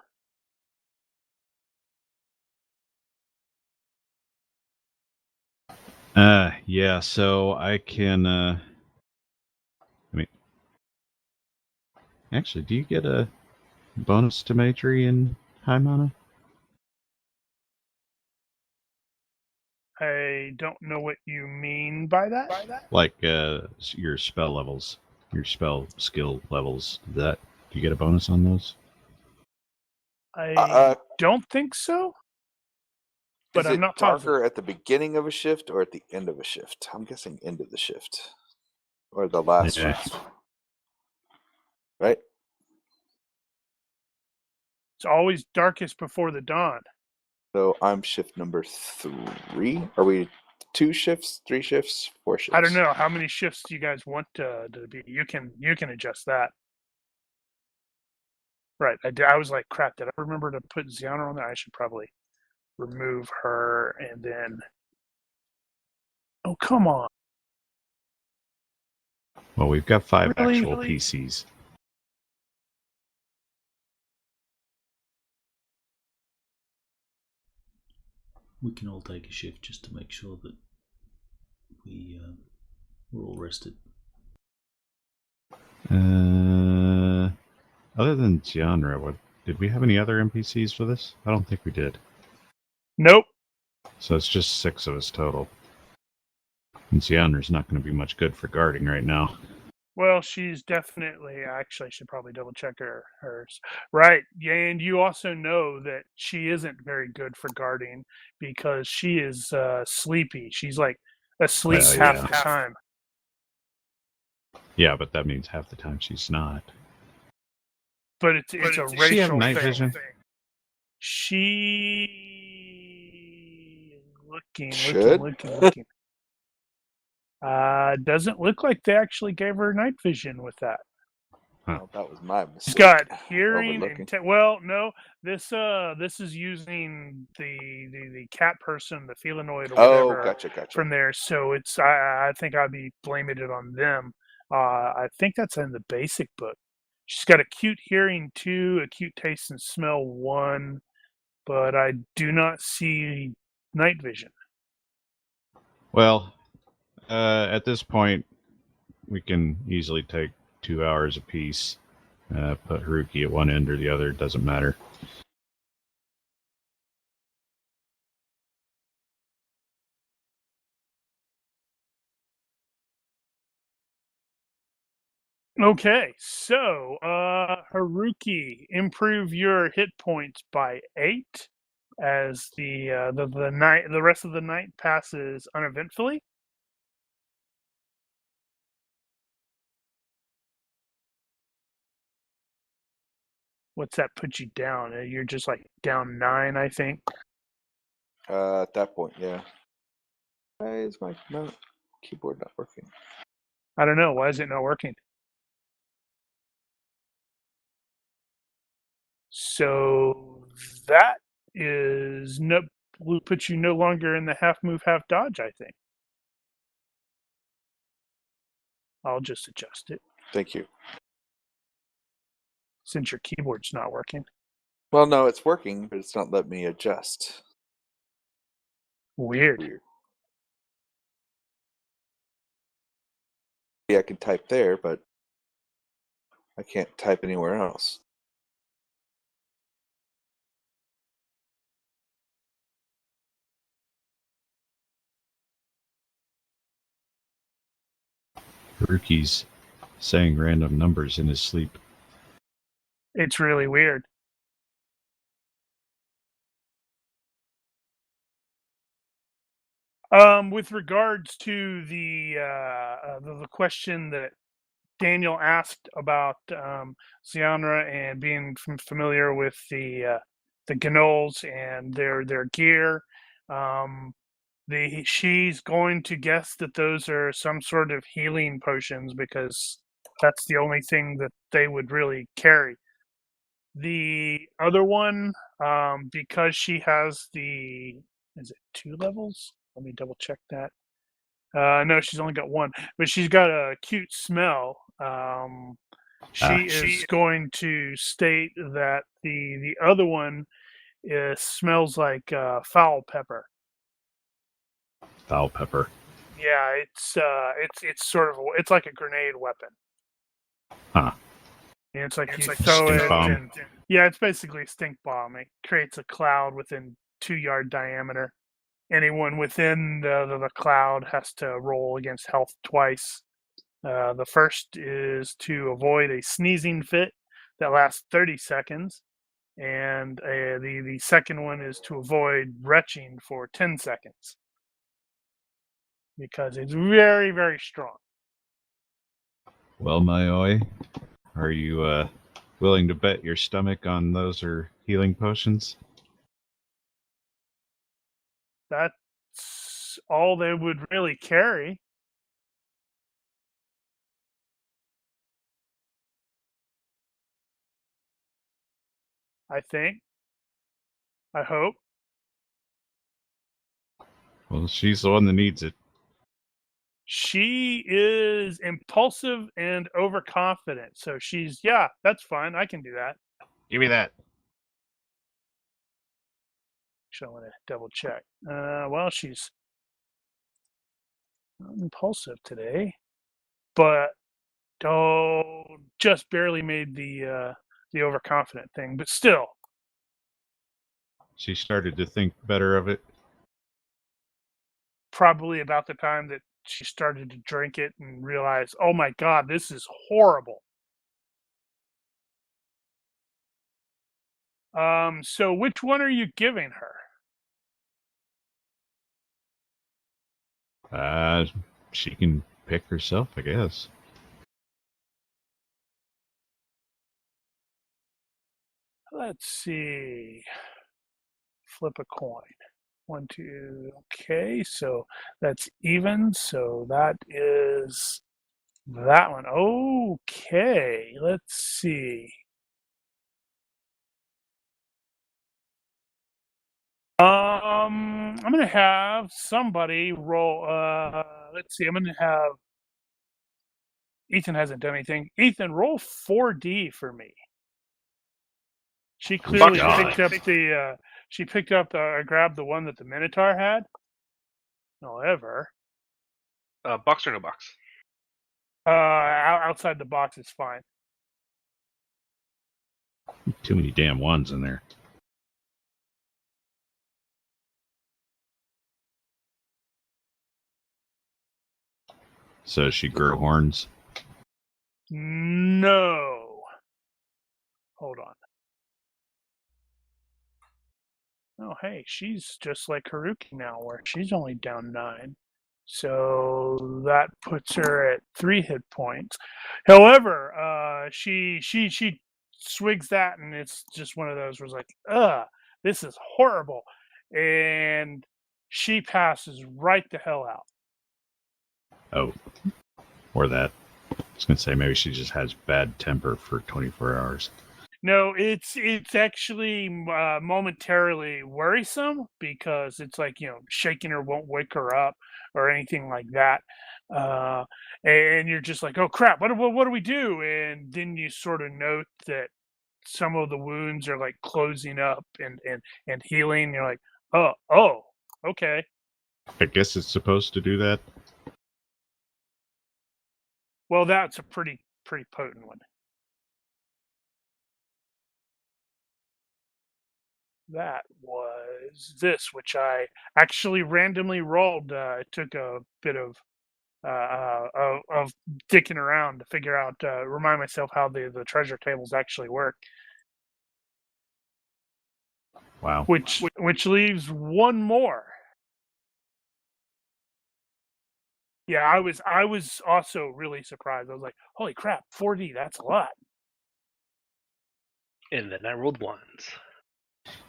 Yeah, so I can, actually, do you get a bonus to Majory in high mana? I don't know what you mean by that. Like, your spell levels, your spell skill levels, do you get a bonus on those? I don't think so. But I'm not darker positive. At the beginning of a shift or at the end of a shift? I'm guessing end of the shift. Or the last shift. Right? It's always darkest before the dawn. So I'm shift number 3. Are we 2 shifts, 3 shifts, 4 shifts? I don't know. How many shifts do you guys want to be? You can adjust that. Right. I was like, crap, did I remember to put Zyanra on there? I should probably remove her and then... Oh, come on. Well, we've got 5 Really? actual PCs. We can all take a shift just to make sure that we're all rested. Other than Zyanra, did we have any other NPCs for this? I don't think we did. Nope. So it's just 6 of us total. And Zyanra's not going to be much good for guarding right now. Well, she's definitely... Actually, I should probably double check hers. Right. And you also know that she isn't very good for guarding because she is sleepy. She's like asleep half the time. Yeah, but that means half the time she's not. But it's a racial Does she have night thing. vision? She is looking. Doesn't look like they actually gave her night vision with that. Huh. Well, that was my mistake. She's got hearing Overlooking. and well, no, this is using the cat person, the felinoid or whatever gotcha. from there. So it's I think I'd be blaming it on them. I think that's in the basic book. She's got acute hearing 2, acute taste and smell 1, but I do not see night vision. Well, at this point, we can easily take 2 hours apiece. Put Haruki at one end or the other, doesn't matter. Okay, so Haruki, improve your hit points by 8 as the rest of the night passes uneventfully. What's that put you down? You're just like down 9, I think. At that point, yeah. Why is my keyboard not working? I don't know. Why is it not working? So that will put you no longer in the half move, half dodge, I think. I'll just adjust it. Thank you. Since your keyboard's not working. Well, no, it's working, but it's not letting me adjust. Weird. Yeah, I can type there, but I can't type anywhere else. Haruki's saying random numbers in his sleep. It's really weird. With regards to the question that Daniel asked about Zyanra and being familiar with the Gnolls and their gear, she's going to guess that those are some sort of healing potions because that's the only thing that they would really carry. The other one, because she has is it 2 levels? Let me double check that. No, she's only got 1, but she's got a acute smell. She is going to state that the other one smells like foul pepper. Foul pepper. Yeah, it's sort of it's like a grenade weapon. Huh. And it's like you throw stink it, bomb. and yeah, it's basically a stink bomb. It creates a cloud within 2-yard diameter. Anyone within the cloud has to roll against health twice. The first is to avoid a sneezing fit that lasts 30 seconds, and the second one is to avoid retching for 10 seconds because it's very, very strong. Well, Mayoi, are you willing to bet your stomach on those are healing potions? That's all they would really carry. I think. I hope. Well, she's the one that needs it. She is impulsive and overconfident. So she's, yeah, that's fine. I can do that. Give me that. Actually, I want to double check. Well, she's impulsive today, but just barely made the overconfident thing. But still, she started to think better of it. Probably about the time that she started to drink it and realize, oh my God, this is horrible. So which one are you giving her? She can pick herself, I guess. Let's see. Flip a coin. 1, 2. Okay, so that's even. So that is that one. Okay, let's see. I'm gonna have somebody roll. Let's see. I'm gonna have Ethan hasn't done anything. Ethan, roll 4D for me. She clearly picked up the. She picked up the. Grabbed the one that the Minotaur had. However, box or no box? outside the box is fine. Too many damn ones in there. So she grew horns? No. Hold on. Oh, hey, she's just like Haruki now, where she's only down 9. So that puts her at 3 hit points. However, she swigs that, and it's just one of those where it's like, ugh, this is horrible. And she passes right the hell out. Oh. Or that. I was going to say maybe she just has bad temper for 24 hours. No, it's actually momentarily worrisome because it's like, shaking her won't wake her up or anything like that. And you're just like, oh crap, what do we do? And then you sort of note that some of the wounds are like closing up and healing. You're like, oh, okay. I guess it's supposed to do that. Well, that's a pretty potent one. That was this, which I actually randomly rolled. It took a bit of dicking around to figure out, remind myself how the treasure tables actually work. Wow. Which leaves one more. Yeah, I was also really surprised. I was like, holy crap, 4D, that's a lot. And then I rolled ones.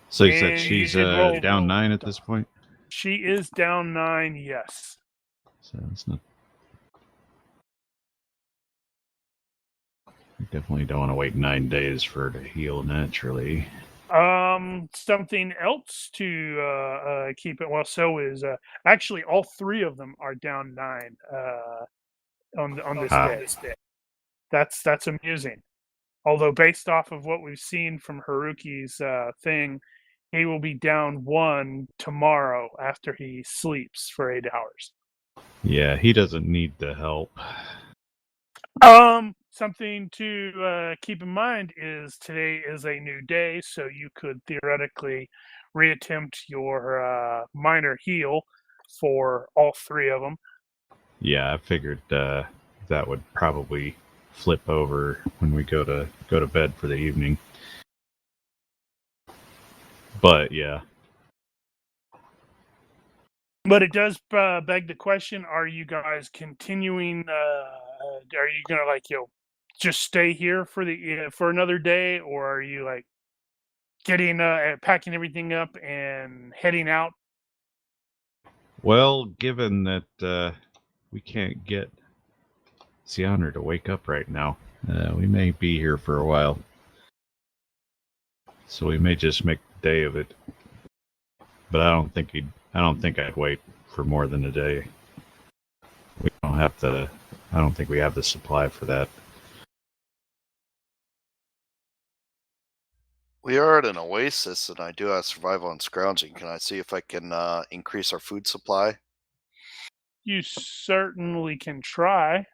So you said she's down 9 at this point? She is down 9, yes. So it's not. You definitely don't want to wait 9 days for her to heal naturally. Something else to keep it. Well, so is actually all 3 of them are down 9 on this day. That's amusing. Although based off of what we've seen from Haruki's thing, he will be down 1 tomorrow after he sleeps for 8 hours. Yeah, he doesn't need the help. Something to keep in mind is today is a new day, so you could theoretically reattempt your minor heal for all 3 of them. Yeah, I figured that would probably flip over when we go to bed for the evening. But yeah. But it does beg the question: are you guys continuing? Are you gonna just stay here for another day, or are you getting packing everything up and heading out? Well, given that we can't get Zyanra to wake up right now, we may be here for a while. So we may just make the day of it. But I don't think I'd wait for more than a day. We don't have to. I don't think we have the supply for that. We are at an oasis, and I do have survival and scrounging. Can I see if I can increase our food supply? You certainly can try. I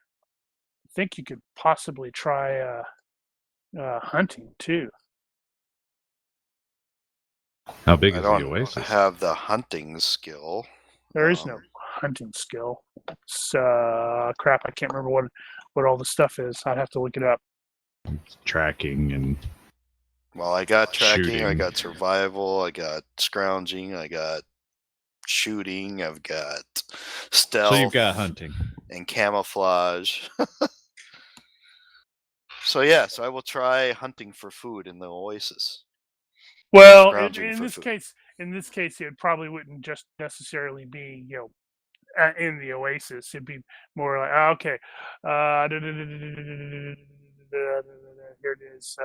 think you could possibly try hunting too. How big is the oasis? I don't have the hunting skill. There is no hunting skill. It's crap. I can't remember what all the stuff is. I'd have to look it up. Tracking and. Well, I got tracking. Shooting. I got survival. I got scrounging. I got shooting. I've got stealth. So you've got hunting and camouflage. So I will try hunting for food in the oasis. Well, in this case, it probably wouldn't just necessarily be in the oasis. It'd be more like okay, here it is.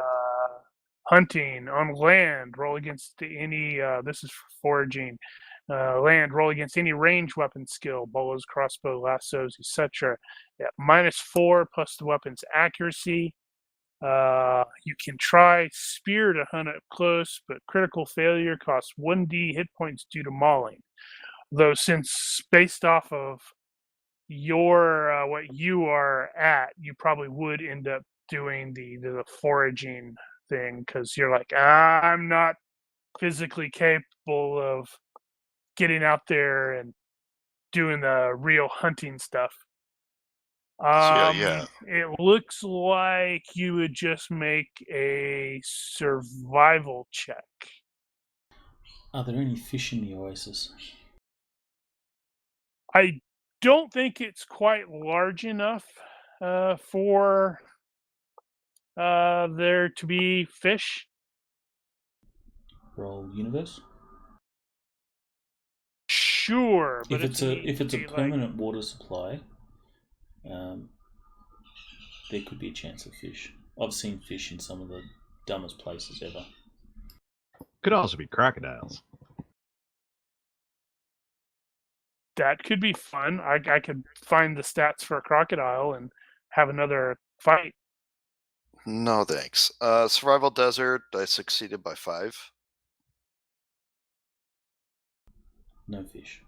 Hunting on land. Roll against any. This is for foraging. Land. Roll against any range weapon skill. Bows, crossbow, lassos, etc. -4 plus the weapon's accuracy. You can try spear to hunt up close, but critical failure costs 1d hit points due to mauling. Though since based off of your what you are at, you probably would end up doing the foraging thing because you're like, I'm not physically capable of getting out there and doing the real hunting stuff. It looks like you would just make a survival check. Are there any fish in the oasis? I don't think it's quite large enough for there to be fish. Roll universe. Sure, but if it's a permanent water supply, there could be a chance of fish. I've seen fish in some of the dumbest places ever. Could also be crocodiles. That could be fun. I could find the stats for a crocodile and have another fight. No thanks. Survival desert. I succeeded by 5. No fish.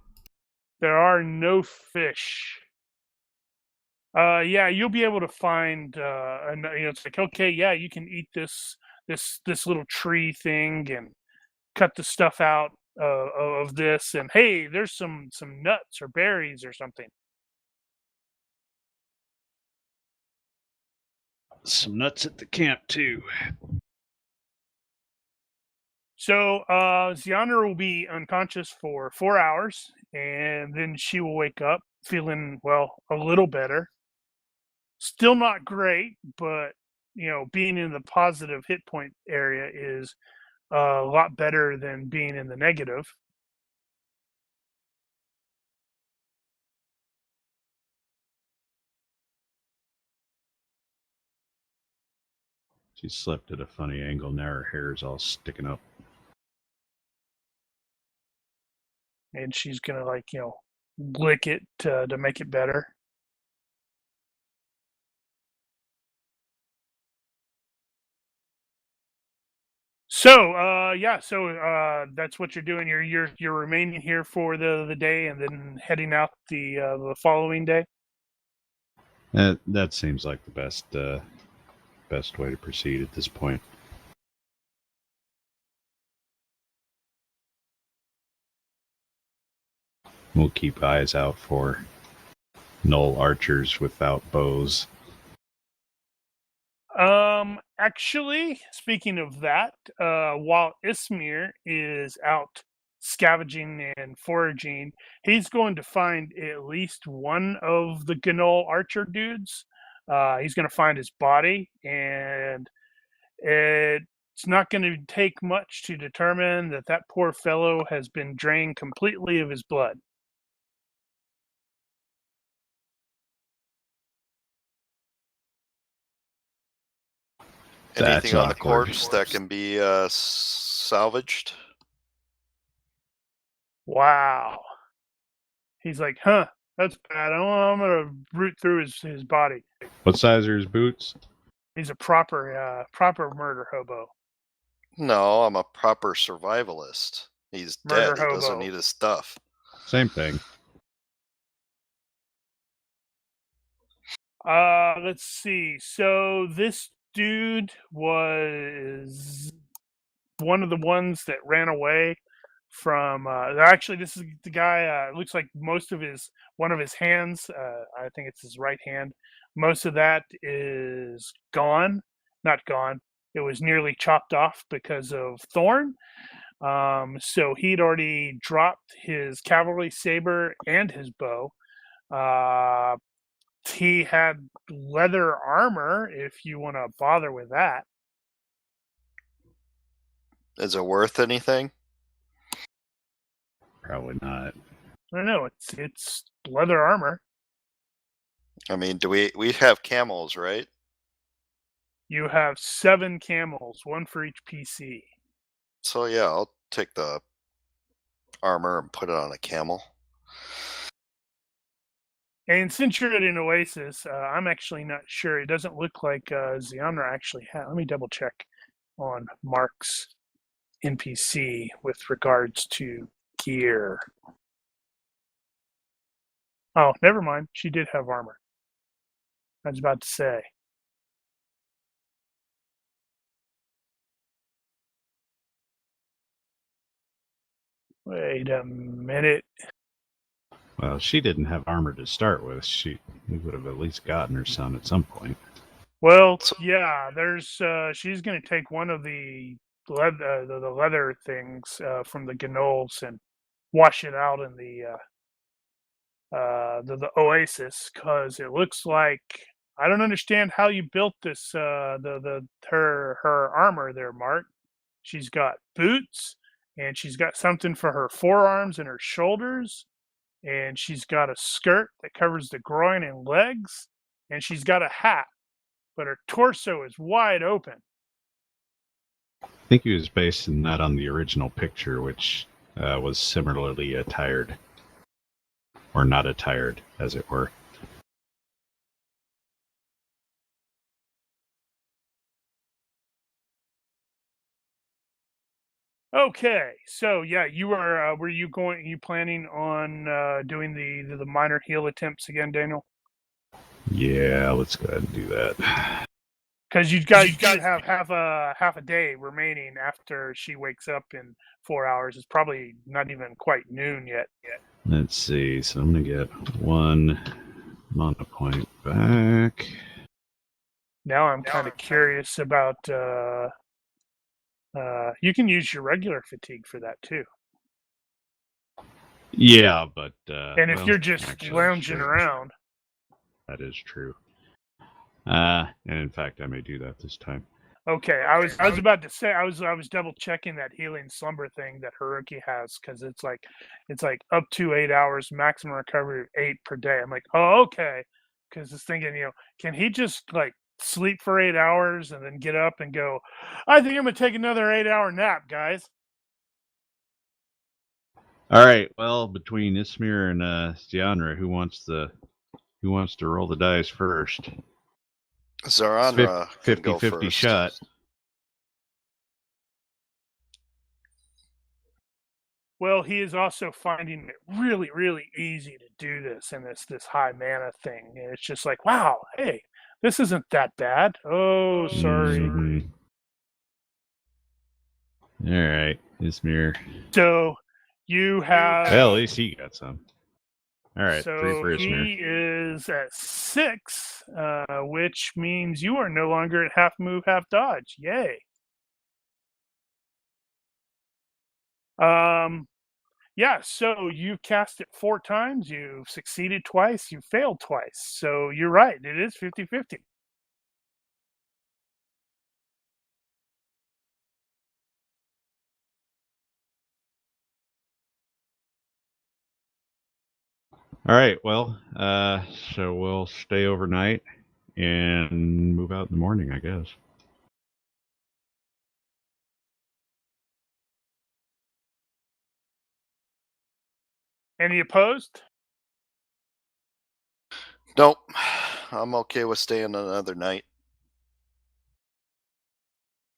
There are no fish. You'll be able to find. It's like okay, yeah, you can eat this little tree thing and cut the stuff out of this, and hey, there's some nuts or berries or something. Some nuts at the camp too. So Zyanra will be unconscious for 4 hours, and then she will wake up feeling a little better. Still not great, but being in the positive hit point area is a lot better than being in the negative. She slept at a funny angle. Now her hair's all sticking up. And she's gonna lick it to make it better. So that's what you're doing. You're remaining here for the day and then heading out the following day. That seems like the best way to proceed at this point. We'll keep eyes out for null archers without bows. Actually, speaking of that, while Ismir is out scavenging and foraging, he's going to find at least one of the Gnoll archer dudes. He's going to find his body, and it's not going to take much to determine that poor fellow has been drained completely of his blood. Anything on the awkward. corpse that can be salvaged? Wow. He's like, huh, that's bad. I'm going to root through his body. What size are his boots? He's a proper murder hobo. No, I'm a proper survivalist. He's Murder dead. He doesn't hobo. need his stuff. Same thing. Let's see. So this dude was one of the ones that ran away from. Actually, this is the guy. It looks like one of his hands. I think it's his right hand. Most of that is gone. Not gone. It was nearly chopped off because of thorn. So he'd already dropped his cavalry saber and his bow. He had leather armor, if you want to bother with that. Is it worth anything? Probably not. I don't know. It's leather armor. I mean, we have camels, right? You have 7 camels, 1 for each PC. So yeah, I'll take the armor and put it on a camel. And since you're at an oasis, I'm actually not sure. It doesn't look like Zyanra actually had. Let me double check on Mark's NPC with regards to gear. Oh, never mind. She did have armor. I was about to say. Wait a minute. Well, she didn't have armor to start with. We would have at least gotten her some at some point. Well, yeah. There's. She's going to take one of the leather things from the gnoles and wash it out in the oasis, because it looks like I don't understand how you built this. Her armor there, Mark. She's got boots, and she's got something for her forearms and her shoulders, and she's got a skirt that covers the groin and legs, and she's got a hat, but her torso is wide open. I think he was basing that on the original picture, which was similarly attired. Or not attired, as it were. Okay, so yeah, you were you planning on doing the minor heal attempts again, Daniel? Yeah, let's go ahead and do that. Because you guys have half a day remaining after she wakes up in 4 hours. It's probably not even quite noon yet. Let's see. So I'm gonna get 1 mana point back. Now I'm kind of curious about. You can use your regular fatigue for that too. Yeah, but and if you're just lounging around, that is true. And in fact, I may do that this time. Okay, I was about to say I was double checking that healing slumber thing that Haruki has, because it's like up to 8 hours, maximum recovery of 8 per day. I'm like, oh, okay, because it's thinking, can he just like sleep for 8 hours and then get up and go, I think I'm gonna take another 8-hour nap, guys. All right, well, between Ismir and Zyanra, who wants to roll the dice first? Zyanra 50-50 shot. Well, he is also finding it really, really easy to do this in this high mana thing. And it's just like, wow, hey, this isn't that bad. Oh, sorry. Mm-hmm. All right, Ismir. So you have. Well, at least he got some. All right, so 3 for Ismir. He is at 6, which means you are no longer at half move, half dodge. Yay. Yeah, so you've cast it 4 times, you've succeeded twice, you've failed twice. So you're right, it is 50-50. All right, well, so we'll stay overnight and move out in the morning, I guess. Any opposed? Nope. I'm okay with staying another night.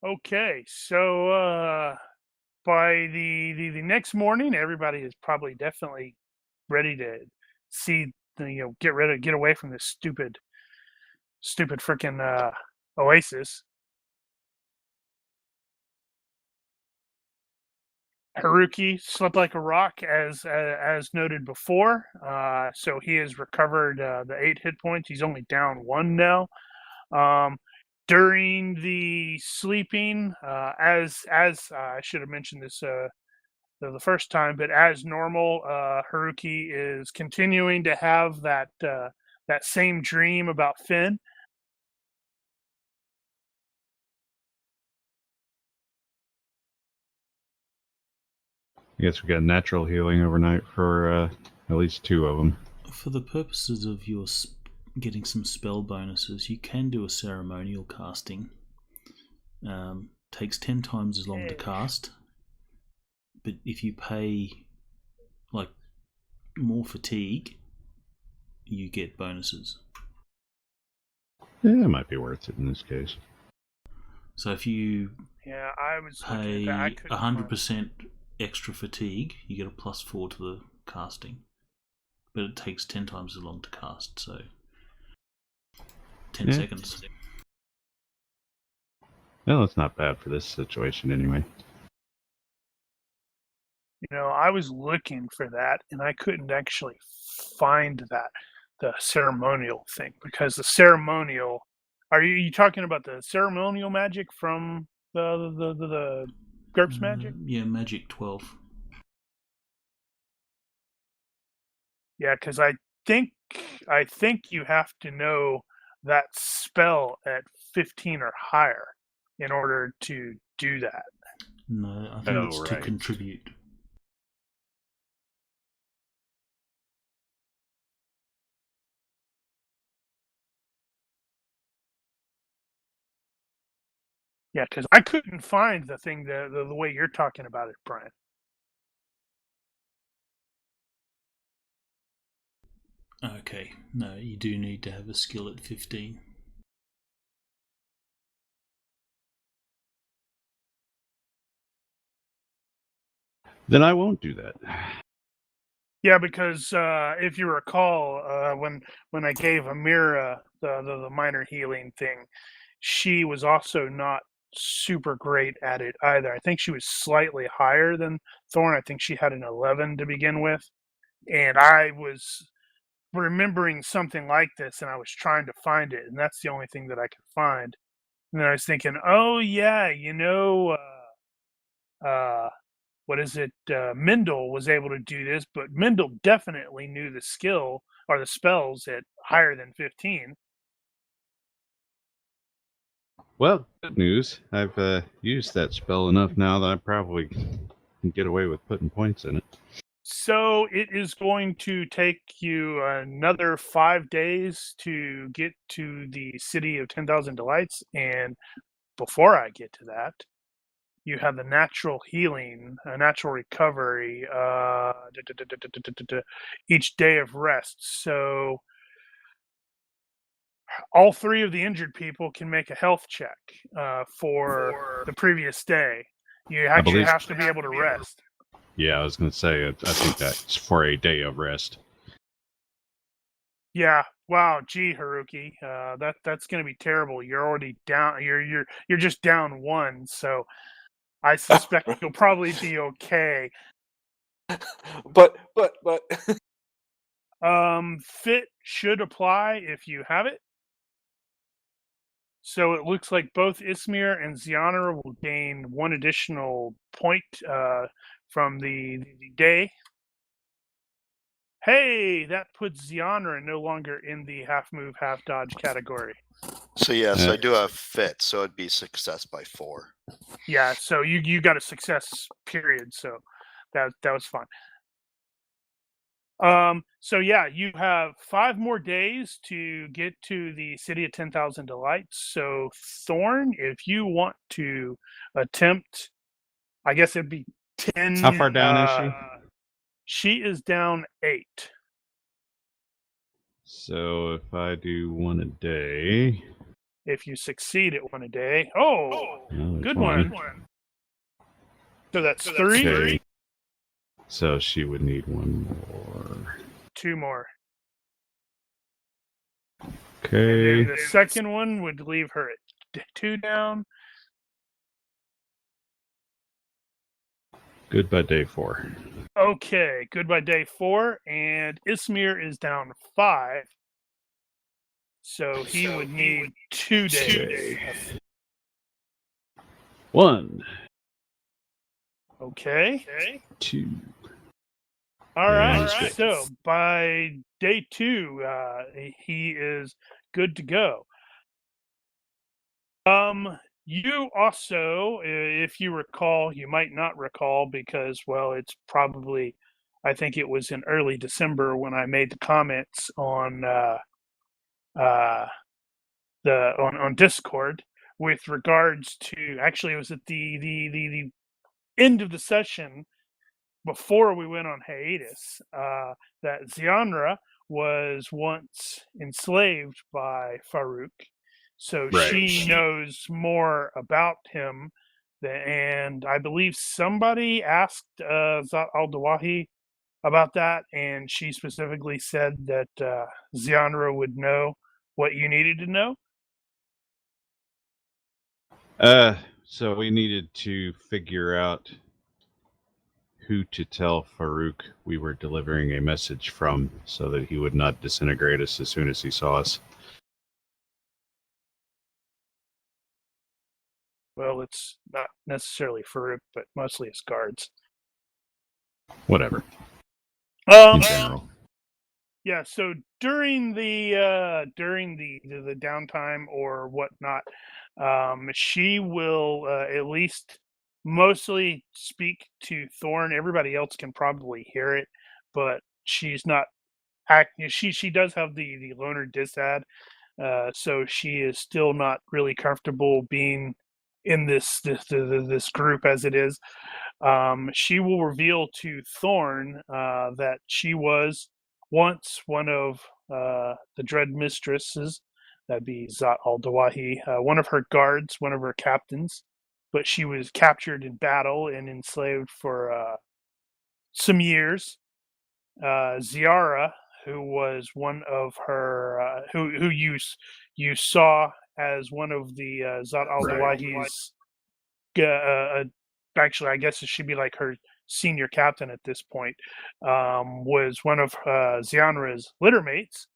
Okay, so by the next morning, everybody is probably definitely ready to see, get away from this stupid freaking oasis. Haruki slept like a rock, as noted before. So he has recovered the 8 hit points. He's only down 1 now. During the sleeping, as I should have mentioned this the first time, but as normal, Haruki is continuing to have that same dream about Finn. I guess we got natural healing overnight for at least 2 of them. For the purposes of your getting some spell bonuses, you can do a ceremonial casting. Takes 10 times as long to cast, but if you pay like more fatigue, you get bonuses. Yeah, it might be worth it in this case. So if you I was pay 100% extra fatigue, you get a +4 to the casting. But it takes 10 times as long to cast, so 10 seconds. Well, it's not bad for this situation anyway. I was looking for that, and I couldn't actually find the ceremonial thing, because the ceremonial. Are you talking about the ceremonial magic from the GURPS magic? Yeah, Magic 12. Yeah, because I think you have to know that spell at 15 or higher in order to do that. No, I think it's to contribute. Yeah, because I couldn't find the thing the way you're talking about it, Brian. Okay, no, you do need to have a skill at 15. Then I won't do that. Yeah, because if you recall, when I gave Amira the minor healing thing, she was also not super great at it either. I think she was slightly higher than Thorn. I think she had an 11 to begin with, and I was remembering something like this, and I was trying to find it, and that's the only thing that I could find. And then I was thinking, oh yeah, what is it? Mendel was able to do this, but Mendel definitely knew the skill or the spells at higher than 15. Well, good news. I've used that spell enough now that I probably can get away with putting points in it. So it is going to take you another 5 days to get to the City of 10,000 Delights, and before I get to that, you have the natural healing, natural recovery, each day of rest. So all 3 of the injured people can make a health check for the previous day. You actually have to be able to rest. Yeah, I was going to say, I think that's for a day of rest. Yeah. Wow. Gee, Haruki, that's going to be terrible. You're already down. You're just down 1. So I suspect you'll probably be okay. But. Fit should apply if you have it. So it looks like both Ismir and Zyanra will gain 1 additional point from the day. Hey, that puts Zyanra no longer in the half move, half dodge category. So yes, I do have fit, so it'd be success by 4. Yeah, so you got a success period, so that was fine. So yeah, you have 5 more days to get to the City of 10,000 Delights. So Thorn, if you want to attempt, I guess it'd be 10. How far down is she? She is down 8. So if I do 1 a day... If you succeed at 1 a day. Oh, good one. So that's 3. Okay. So she would need 1 more. 2 more. Okay. And then the second one would leave her at 2 down. Good by day 4. Okay, good by day 4. And Ismir is down 5. So he would need 2 days. 1. Okay. 2. All right. So by day 2, he is good to go. You also, if you recall, you might not recall because, well, it's probably, I think it was in early December when I made the comments on on Discord with regards to, actually, it was at the end of the session before we went on hiatus, that Zyanra was once enslaved by Farouk. So she knows more about him. And I believe somebody asked Zat al-Dawahi about that, and she specifically said that Zyanra would know what you needed to know. So we needed to figure out who to tell Farouk we were delivering a message from so that he would not disintegrate us as soon as he saw us. Well, it's not necessarily Farouk, but mostly his guards. Whatever. In general. Yeah, so during the downtime or whatnot, she will at least mostly speak to Thorn. Everybody else can probably hear it, but she's not acting. She does have the loner disad, so she is still not really comfortable being in this group as it is. She will reveal to Thorn that she was once one of the Dread Mistresses, that'd be Zat al-Dawahi, one of her guards, one of her captains, but she was captured in battle and enslaved for some years. Zyanra, who was one of her, who you saw as one of the Zat al-Dawahi's, actually, I guess it should be like her senior captain at this point, was one of Zyanra's littermates.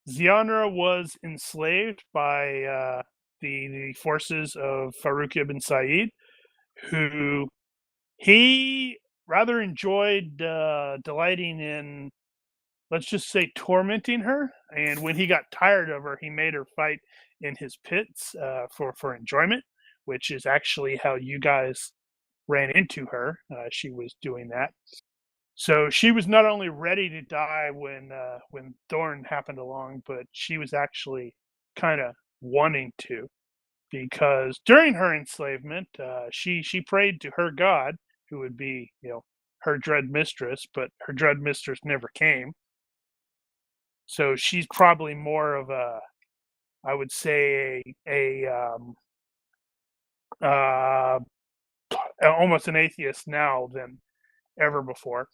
Zyanra was enslaved by the forces of Farouk ibn Said, who he rather enjoyed delighting in, let's just say, tormenting her. And when he got tired of her, he made her fight in his pits for enjoyment, which is actually how you guys ran into her. She was doing that. So she was not only ready to die when Thorn happened along, but she was actually kind of wanting to, because during her enslavement, she prayed to her god, who would be, her dread mistress, but her dread mistress never came. So she's probably more of a, I would say, almost an atheist now than ever before.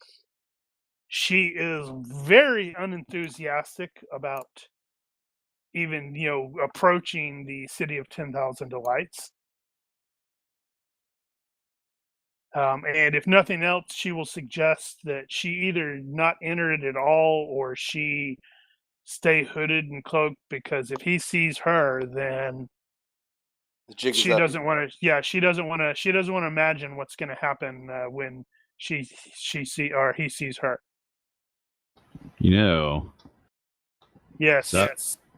She is very unenthusiastic about even, approaching the city of 10,000 delights. And if nothing else, she will suggest that she either not enter it at all or she stay hooded and cloaked, because if he sees her, then she doesn't want to. Yeah, she doesn't want to. She doesn't want to imagine what's going to happen when he sees her. Yes.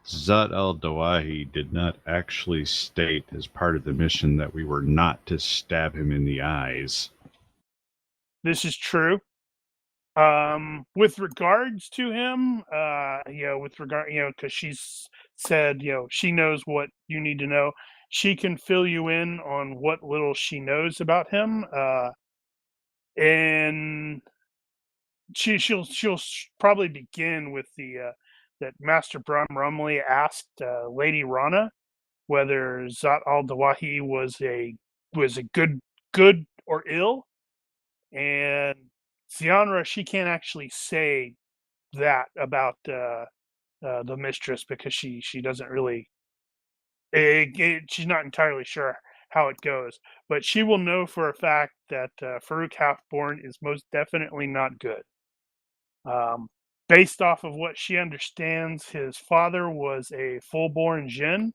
Zat al-Dawahi did not actually state as part of the mission that we were not to stab him in the eyes. This is true. With regards to him, because she's said, she knows what you need to know. She can fill you in on what little she knows about him. And she'll probably begin with the that Master Brum Rumley asked Lady Rana whether Zat al-Dawahi was a good or ill, and Zyanra, she can't actually say that about the mistress because she doesn't really she's not entirely sure how it goes, but she will know for a fact that Farouk Halfborn is most definitely not good. Based off of what she understands, his father was a full-born jinn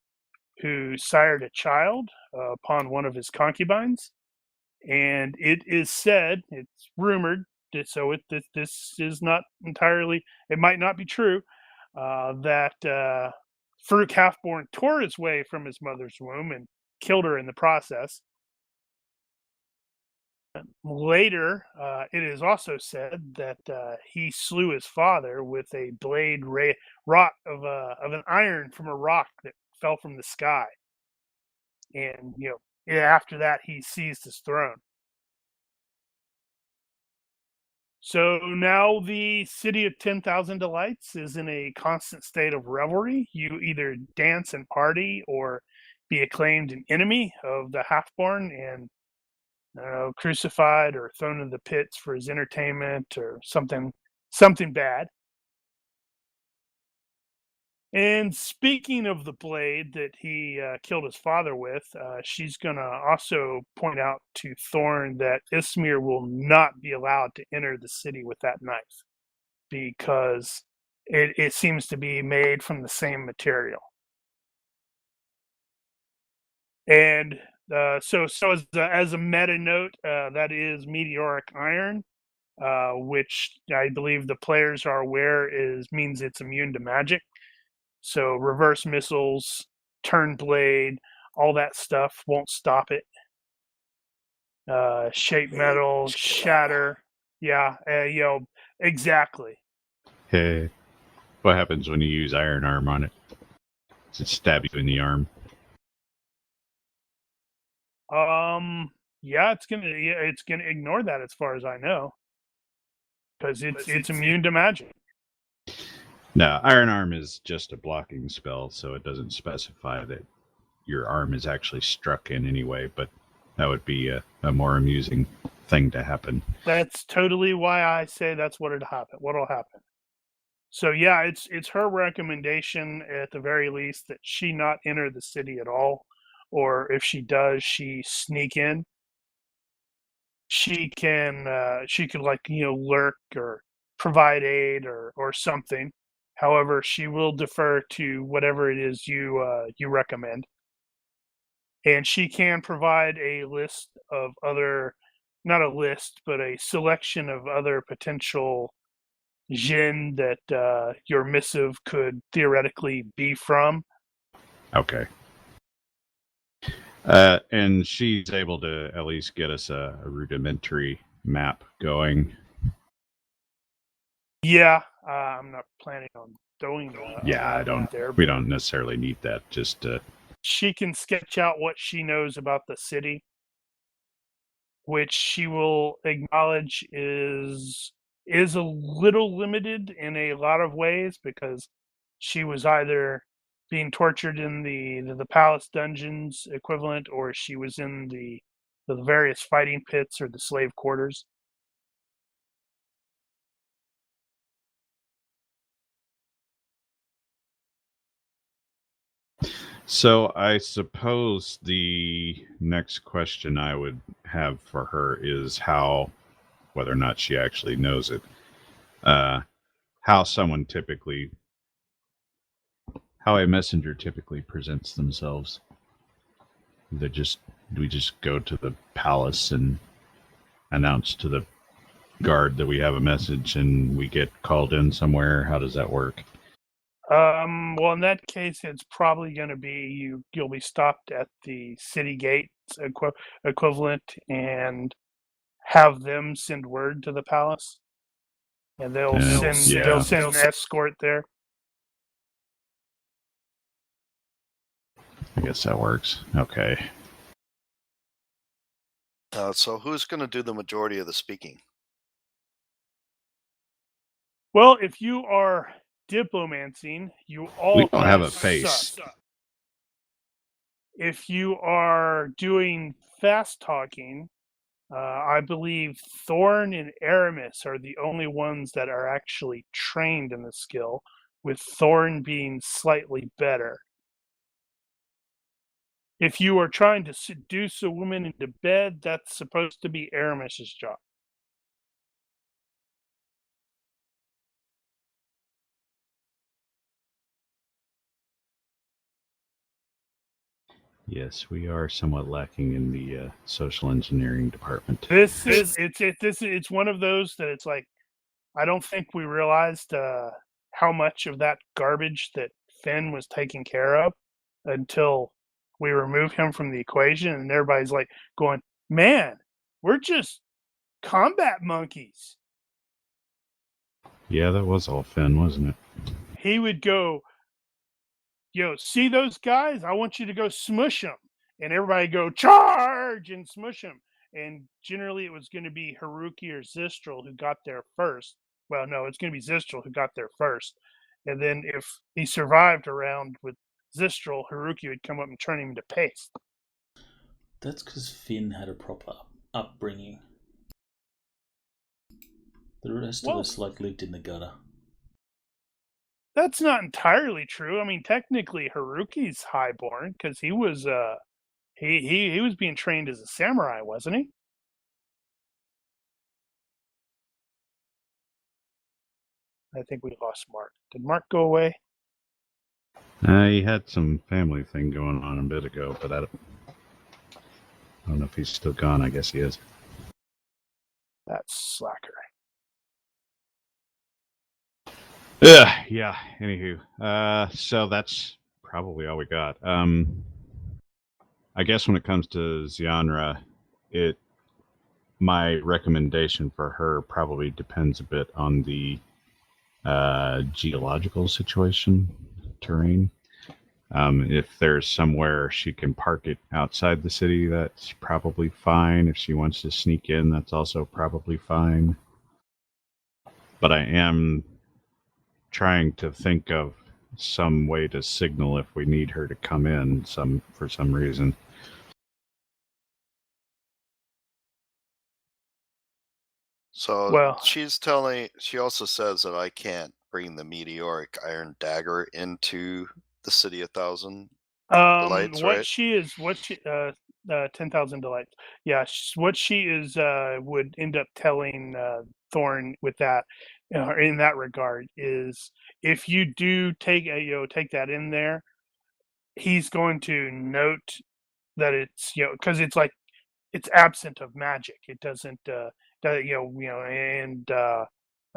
who sired a child upon one of his concubines, and it is said, it's rumored, so this is not entirely, it might not be true, that Farouk Halfborn tore his way from his mother's womb and killed her in the process. Later, it is also said that he slew his father with a blade wrought of an iron from a rock that fell from the sky, and after that he seized his throne. So now the city of 10,000 Delights is in a constant state of revelry. You either dance and party or be acclaimed an enemy of the Halfborn and crucified or thrown in the pits for his entertainment or something bad. And speaking of the blade that he killed his father with, she's going to also point out to Thorn that Ismir will not be allowed to enter the city with that knife because it seems to be made from the same material. And so as a meta note, that is meteoric iron, which I believe the players are aware means it's immune to magic. So reverse missiles, turn blade, all that stuff won't stop it. Shape metal, shatter. Yeah, exactly. Hey, what happens when you use iron arm on it? Does it stab you in the arm? Yeah, it's gonna ignore that as far as I know, because it's immune to magic. No, iron arm is just a blocking spell, so it doesn't specify that your arm is actually struck in any way, but that would be a more amusing thing to happen. That's totally why I say that's what'll happen. So yeah, it's her recommendation at the very least that she not enter the city at all, or if she does, she sneak in. She could lurk or provide aid or something. However, she will defer to whatever it is you recommend, and she can provide a list of not a list, but a selection of other potential Jin that your missive could theoretically be from. Okay. And she's able to at least get us a rudimentary map going. Yeah, I'm not planning on throwing. Yeah, we don't necessarily need that. Just she can sketch out what she knows about the city, which she will acknowledge is a little limited in a lot of ways because she was either being tortured in the palace dungeons equivalent, or she was in the various fighting pits or the slave quarters. So I suppose the next question I would have for her is whether or not she actually knows it, how a messenger typically presents themselves. Do we just go to the palace and announce to the guard that we have a message and we get called in somewhere? How does that work? Well, in that case, it's probably going to be you'll be stopped at the city gates equivalent and have them send word to the palace, and they'll send an escort there. I guess that works. Okay. So who's going to do the majority of the speaking? Well, if you are diplomancing, you all we don't have a face. suck. If you are doing fast talking, I believe Thorn and Aramis are the only ones that are actually trained in the skill, with Thorn being slightly better. If you are trying to seduce a woman into bed, that's supposed to be Aramis's job. Yes, we are somewhat lacking in the social engineering department. It's one of those that it's like, I don't think we realized how much of that garbage that Finn was taking care of until we remove him from the equation, and everybody's like going, "Man, we're just combat monkeys." Yeah, that was all Finn, wasn't it? He would go, see those guys? I want you to go smush them. And everybody go, charge, and smush them. And generally it was going to be Haruki or Zistral who got there first. Well, no, it's going to be Zistral who got there first. And then if he survived around with Zistral, Haruki would come up and turn him into paste. That's because Finn had a proper upbringing. The rest of us lived in the gutter. That's not entirely true. I mean, technically Haruki's highborn because he was he was being trained as a samurai, wasn't he? I think we lost Mark. Did Mark go away? He had some family thing going on a bit ago, but I don't know if he's still gone. I guess he is. That's slacker. Yeah. Anywho, so that's probably all we got. I guess when it comes to Zyanra, my recommendation for her probably depends a bit on the geological situation, terrain. If there's somewhere she can park it outside the city, that's probably fine. If she wants to sneak in, that's also probably fine. But I am trying to think of some way to signal if we need her to come in for some reason. So she also says that I can't bring the meteoric iron dagger into the City of Thousand Delights, right? 10,000 delights. Yeah, what she is would end up telling Thorn with that in that regard is if you do take that in there, he's going to note that it's because it's like it's absent of magic. It doesn't and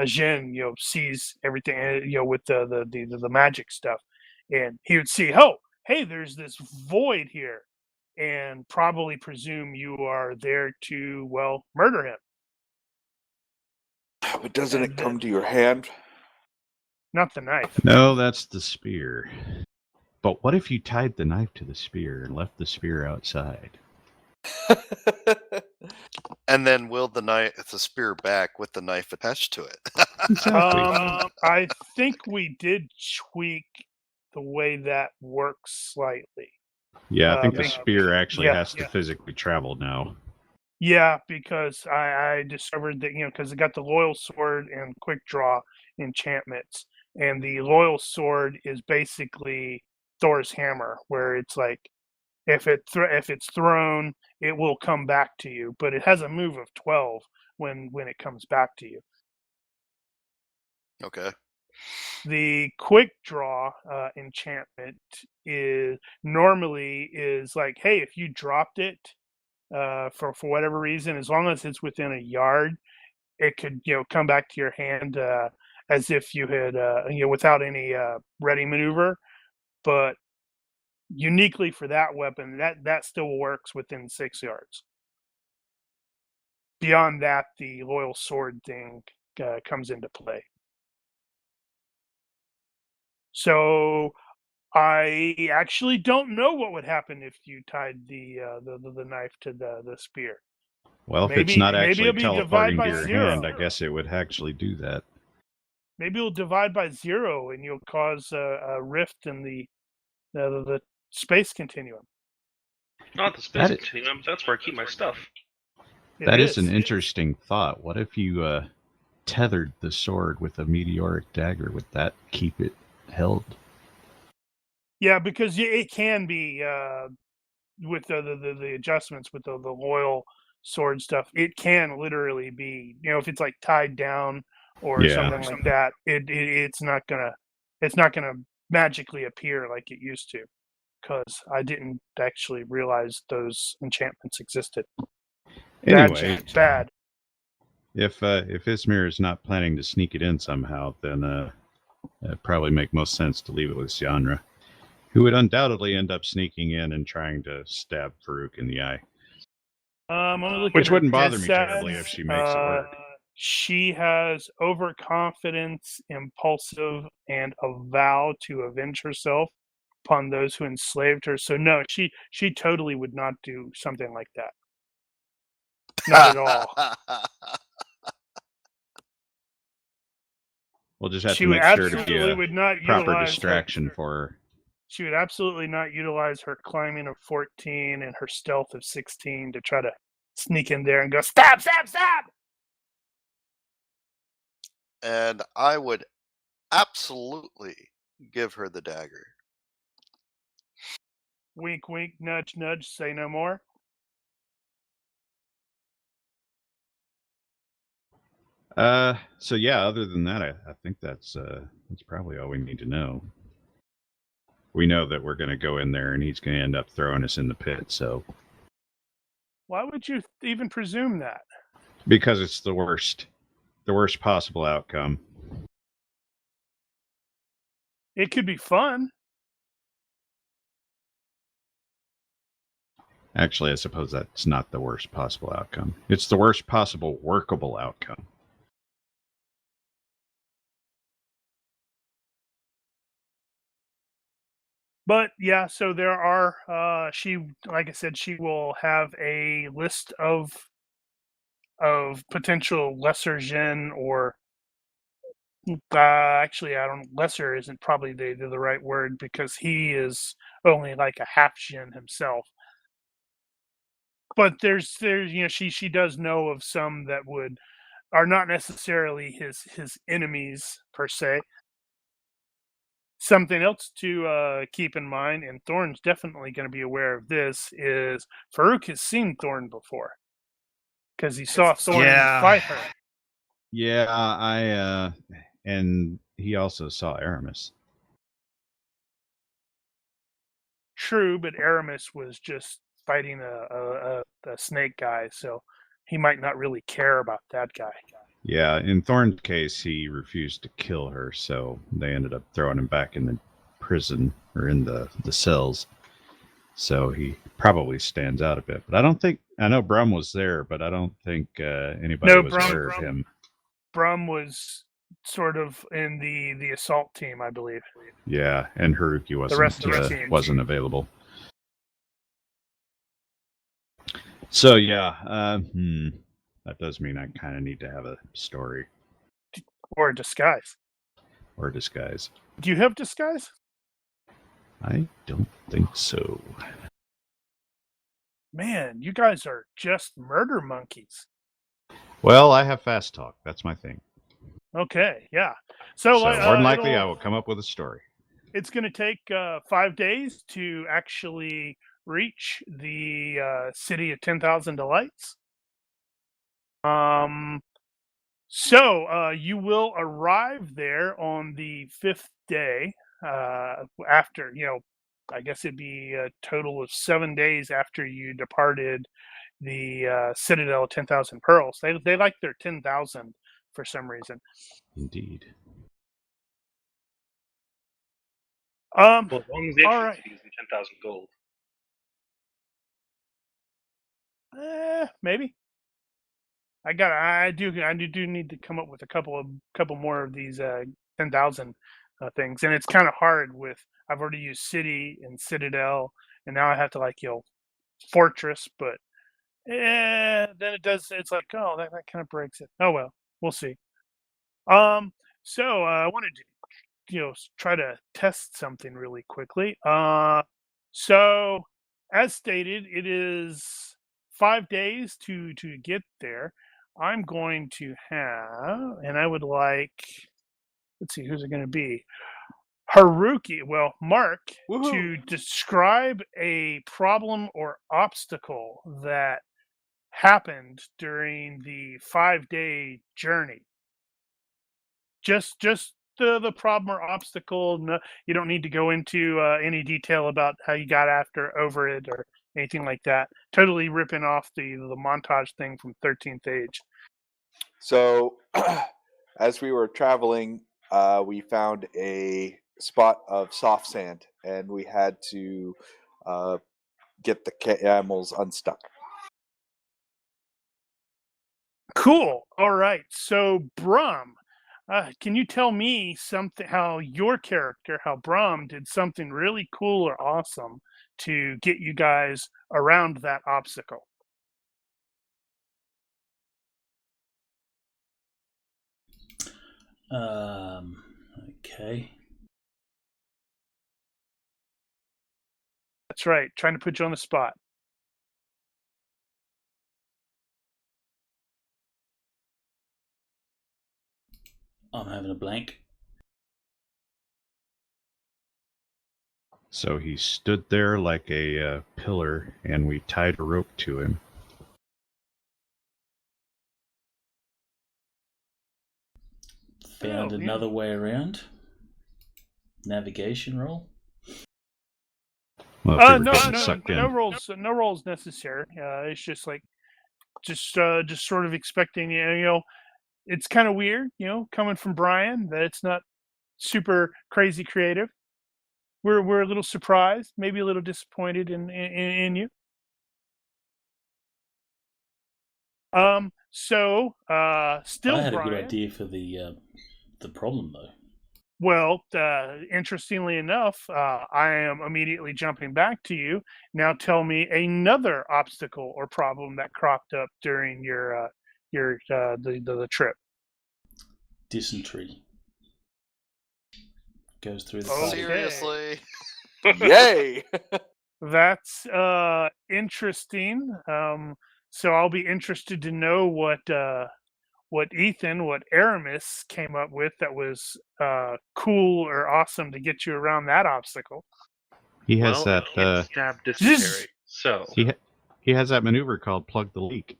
Ajin sees everything with the magic stuff, and he would see, oh, hey, there's this void here, and probably presume you are there to murder him. But doesn't it come to your hand? Not the knife. No, that's the spear. But what if you tied the knife to the spear and left the spear outside? And then wield the spear back with the knife attached to it. Exactly. I think we did tweak the way that works slightly. Yeah, I think the spear actually has to physically travel now. Yeah, because I discovered that, because it got the Loyal Sword and Quick Draw enchantments. And the Loyal Sword is basically Thor's hammer, where it's like, if it's thrown, it will come back to you. But it has a move of 12 when it comes back to you. Okay. The Quick Draw enchantment is like, hey, if you dropped it, for whatever reason, as long as it's within a yard, it could come back to your hand as if you had without any ready maneuver. But uniquely for that weapon, that still works within 6 yards. Beyond that, the Loyal Sword thing comes into play. So I actually don't know what would happen if you tied the knife to the spear. Well, if it's not actually teleporting to your hand, I guess it would actually do that. Maybe you'll divide by 0 and you'll cause a rift in the space continuum. Not the space continuum. That's where I keep my stuff. That is an interesting thought. What if you tethered the sword with a meteoric dagger? Would that keep it held? Yeah, because it can be with the adjustments with the loyal sword stuff. It can literally be, if it's like tied down or something like that. It's not gonna magically appear like it used to, because I didn't actually realize those enchantments existed. Anyway, bad. If Ismir is not planning to sneak it in somehow, then it'd probably make most sense to leave it with Zyanra, who would undoubtedly end up sneaking in and trying to stab Farouk in the eye. Which wouldn't bother me terribly if she makes it work. She has overconfidence, impulsive, and a vow to avenge herself upon those who enslaved her. So no, she totally would not do something like that. Not at all. We'll just have to make sure to be a proper distraction for her. She would absolutely not utilize her climbing of 14 and her stealth of 16 to try to sneak in there and go, stab, stab, stab! And I would absolutely give her the dagger. Wink, wink, nudge, nudge, say no more. So yeah, other than that, I think that's probably all we need to know. We know that we're going to go in there and he's going to end up throwing us in the pit, so. Why would you even presume that? Because it's the worst possible outcome. It could be fun. Actually, I suppose that's not the worst possible outcome. It's the worst possible workable outcome. But yeah, so there are, like I said, she will have a list of potential lesser Jinn, or actually, lesser isn't probably the right word, because he is only like a half Jinn himself. But there's she does know of some that are not necessarily his enemies per se. Something else to keep in mind, and Thorn's definitely going to be aware of this, is Farouk has seen Thorn before, because he saw Thorn fight her. Yeah, and he also saw Aramis. True, but Aramis was just fighting a snake guy, so he might not really care about that guy. Yeah, in Thorn's case, he refused to kill her, so they ended up throwing him back in the prison, or in the cells. So he probably stands out a bit. But I know Brum was there, but I don't think anybody was aware of him. Brum was sort of in the assault team, I believe. Yeah, and Haruki wasn't available. So yeah, that does mean I kind of need to have a story. Or a disguise. Do you have disguise? I don't think so. Man, you guys are just murder monkeys. Well, I have fast talk. That's my thing. Okay, yeah. So more than likely, I will come up with a story. It's going to take 5 days to actually reach the city of 10,000 delights. So you will arrive there on the 5th day, after, I guess it'd be a total of 7 days after you departed the Citadel of 10,000 Pearls. They like their 10,000 for some reason. Indeed. Well, as long as the entrance fee is 10,000 gold. Maybe. I do need to come up with a couple more of these 10,000 things, and it's kind of hard with, I've already used city and Citadel, and now I have to fortress, but then it's like, oh, that kind of breaks it. Oh well, we'll see. So I wanted to, try to test something really quickly. So as stated, it is 5 days to get there. I'm going to have, and I would like, let's see, who's it going to be? Mark, Woohoo. to describe a problem or obstacle that happened during the 5-day journey. Just the problem or obstacle. No, you don't need to go into any detail about how you got over it or anything like that. Totally ripping off the montage thing from 13th Age. So, as we were traveling, we found a spot of soft sand, and we had to get the camels unstuck. Cool. All right. So, Brum, can you tell me something? How your character, how Brum, did something really cool or awesome to get you guys around that obstacle? Okay. That's right. Trying to put you on the spot. I'm having a blank. So he stood there like a pillar, and we tied a rope to him. Found another way around. Navigation roll. Well, no rolls necessary. It's just like, just sort of expecting, it's kind of weird, coming from Brian, that it's not super crazy creative. We're a little surprised, maybe a little disappointed in you. Still, I had Brian, a good idea for the problem though. Well, interestingly enough, I am immediately jumping back to you. Now tell me another obstacle or problem that cropped up during the trip. Dysentery. Goes through the Okay. Seriously? Yay! That's interesting. So I'll be interested to know what Aramis came up with that was cool or awesome to get you around that obstacle. He has I can't stab dysentery, so he has that maneuver called plug the leak.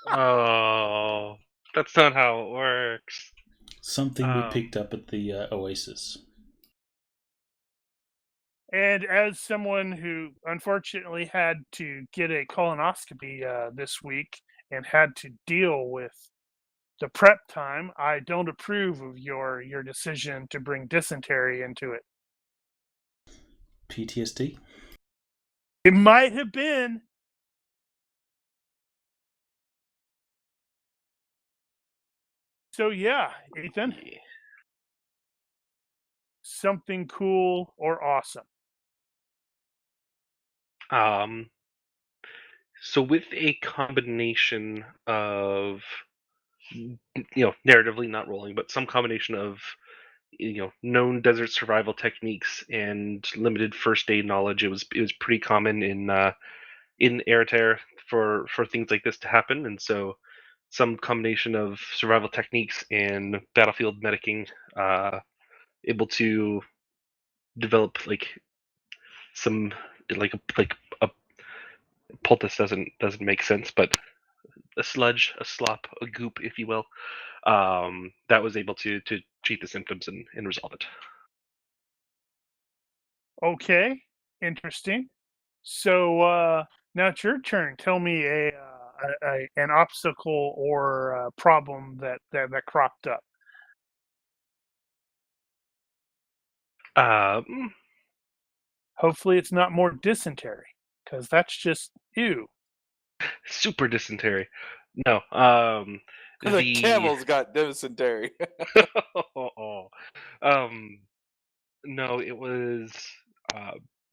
Oh, that's not how it works. Something we picked up at the Oasis. And as someone who unfortunately had to get a colonoscopy this week and had to deal with the prep time, I don't approve of your decision to bring dysentery into it. PTSD? It might have been. So yeah, Ethan. Yeah. Something cool or awesome. So with a combination of, narratively not rolling, but some combination of, known desert survival techniques and limited first aid knowledge, it was pretty common in Eritrea for things like this to happen, and so some combination of survival techniques and battlefield medicing, able to develop some a poultice doesn't make sense, but a sludge, a slop, a goop, if you will, that was able to treat the symptoms and resolve it. Okay, interesting. So now it's your turn. Tell me an obstacle or a problem that cropped up. Hopefully it's not more dysentery, because that's just ew. Super dysentery. No. The camels got dysentery. No, it was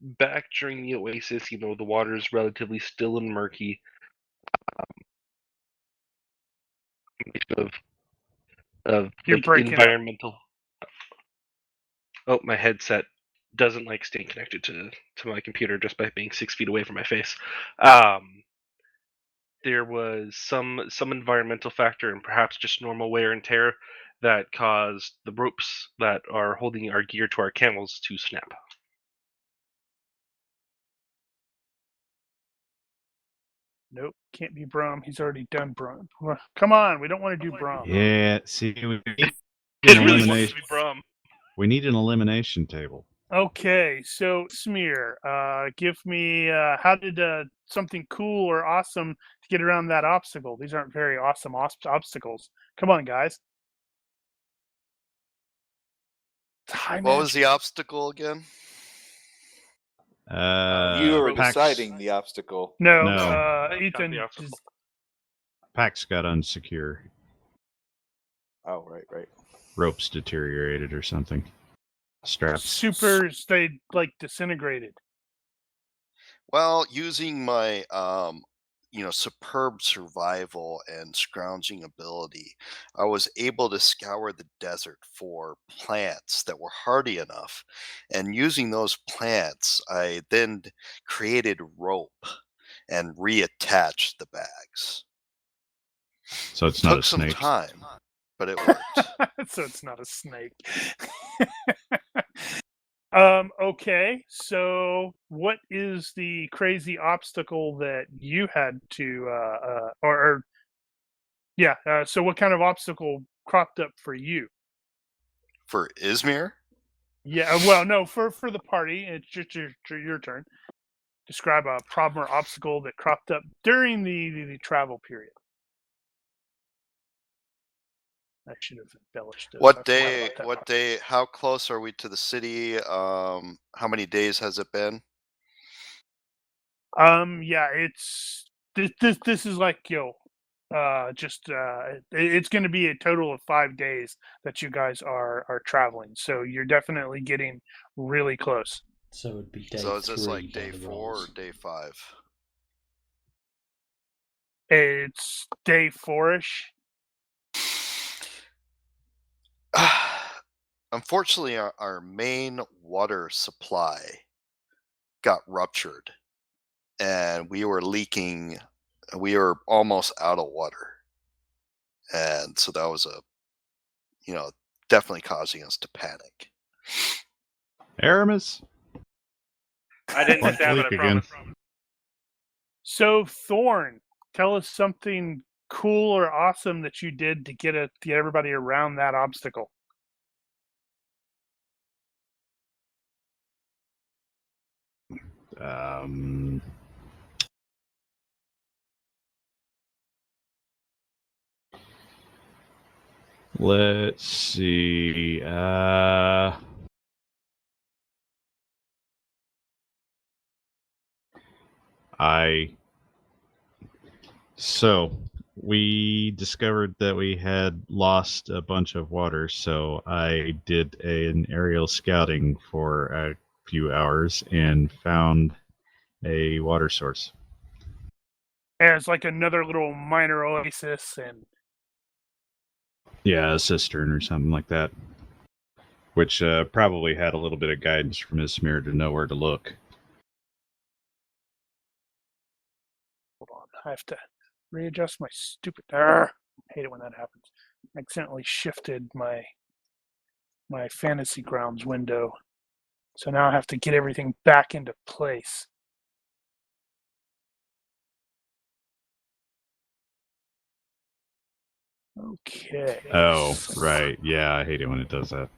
back during the Oasis. The water's relatively still and murky. Of You're like breaking environmental. Oh, my headset doesn't like staying connected to my computer just by being 6 feet away from my face. There was some environmental factor and perhaps just normal wear and tear that caused the ropes that are holding our gear to our camels to snap. Nope, can't be Brom. He's already done Brom. Come on, we don't want to do Brom. Yeah, see, we need It an really wants to elimination. be Brom. We need an elimination table. Okay, so Smear, give me how did something cool or awesome to get around that obstacle? These aren't very awesome obstacles. Come on, guys. What was the obstacle again? You were Pax, deciding the obstacle. No. Ethan. Pax got unsecure. Oh, right. Ropes deteriorated or something. Straps. Supers, they like disintegrated. Well, using my superb survival and scrounging ability, I was able to scour the desert for plants that were hardy enough. And using those plants, I then created rope and reattached the bags. So it's not a snake. Took some time, but it worked. So it's not a snake. Okay, so what is the crazy obstacle that you had to, so what kind of obstacle cropped up for you? For Izmir? Yeah, well, no, for the party, it's just your turn. Describe a problem or obstacle that cropped up during the travel period. I should have embellished it. What day, how close are we to the city? How many days has it been? Yeah, it's this is like, it's going to be a total of 5 days that you guys are traveling. So you're definitely getting really close. So it'd be day So is this 3 like day 4 rolls. or day 5? It's day 4-ish. Unfortunately, our main water supply got ruptured, and we were leaking. We were almost out of water, and so that was definitely causing us to panic. Aramis? I didn't stab it, I promise. So Thorn, tell us something cool or awesome that you did to get everybody around that obstacle. Let's see. So we discovered that we had lost a bunch of water, so I did an aerial scouting for a few hours and found a water source. Yeah, it's like another little minor oasis, and yeah, a cistern or something like that, which probably had a little bit of guidance from Izmir to know where to look. Hold on, I have to readjust my stupid. I hate it when that happens. I accidentally shifted my Fantasy Grounds window, so now I have to get everything back into place. Okay. Oh, right. Yeah, I hate it when it does that.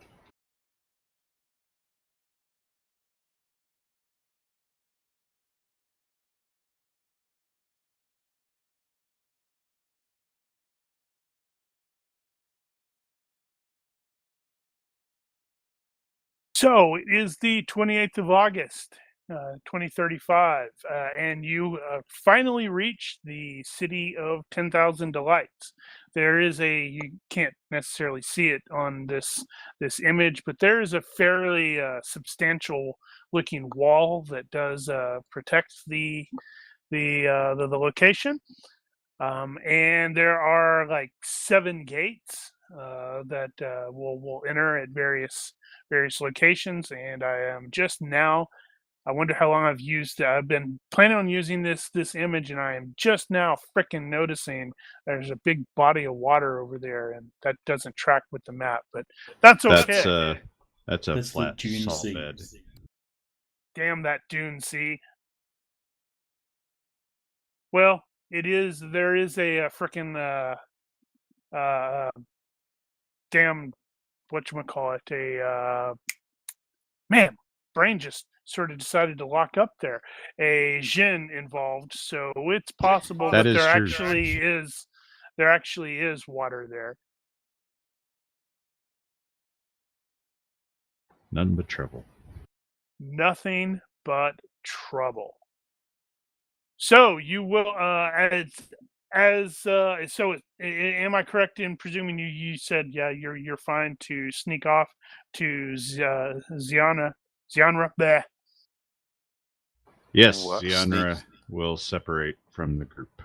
So it is the 28th of August, 2035, and you finally reached the city of 10,000 Delights. There is you can't necessarily see it on this image, but there is a fairly substantial looking wall that does protect the location. And there are like 7 gates that will enter at various locations, and I am just now. I wonder how long I've been planning on using this image, and I am just now frickin' noticing there's a big body of water over there, and that doesn't track with the map, but that's okay. That's a That's the flat Dune salt Sea. bed. Damn that Dune Sea. Well, it is. There is a frickin' damn whatchamacallit, man, brain just sort of decided to lock up there. A Jin involved, so it's possible That that is true. there actually is water there. None but trouble. Nothing but trouble. So you will am I correct in presuming you said you're fine to sneak off to Zyanra? Bleh. Yes, What? Zyanra will separate from the group.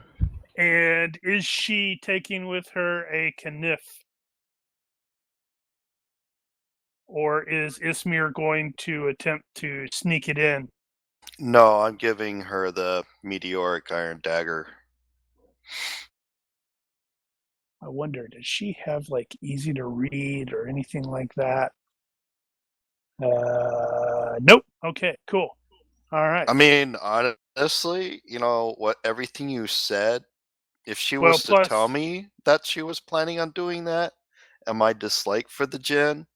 And is she taking with her a Knif? Or is Ismir going to attempt to sneak it in? No, I'm giving her the meteoric iron dagger. I wonder, does she have like easy to read or anything like that? Nope. Okay, cool. All right. I mean, honestly, everything you said, if she Well, was to tell me that she was planning on doing that, and my dislike for the Jinn,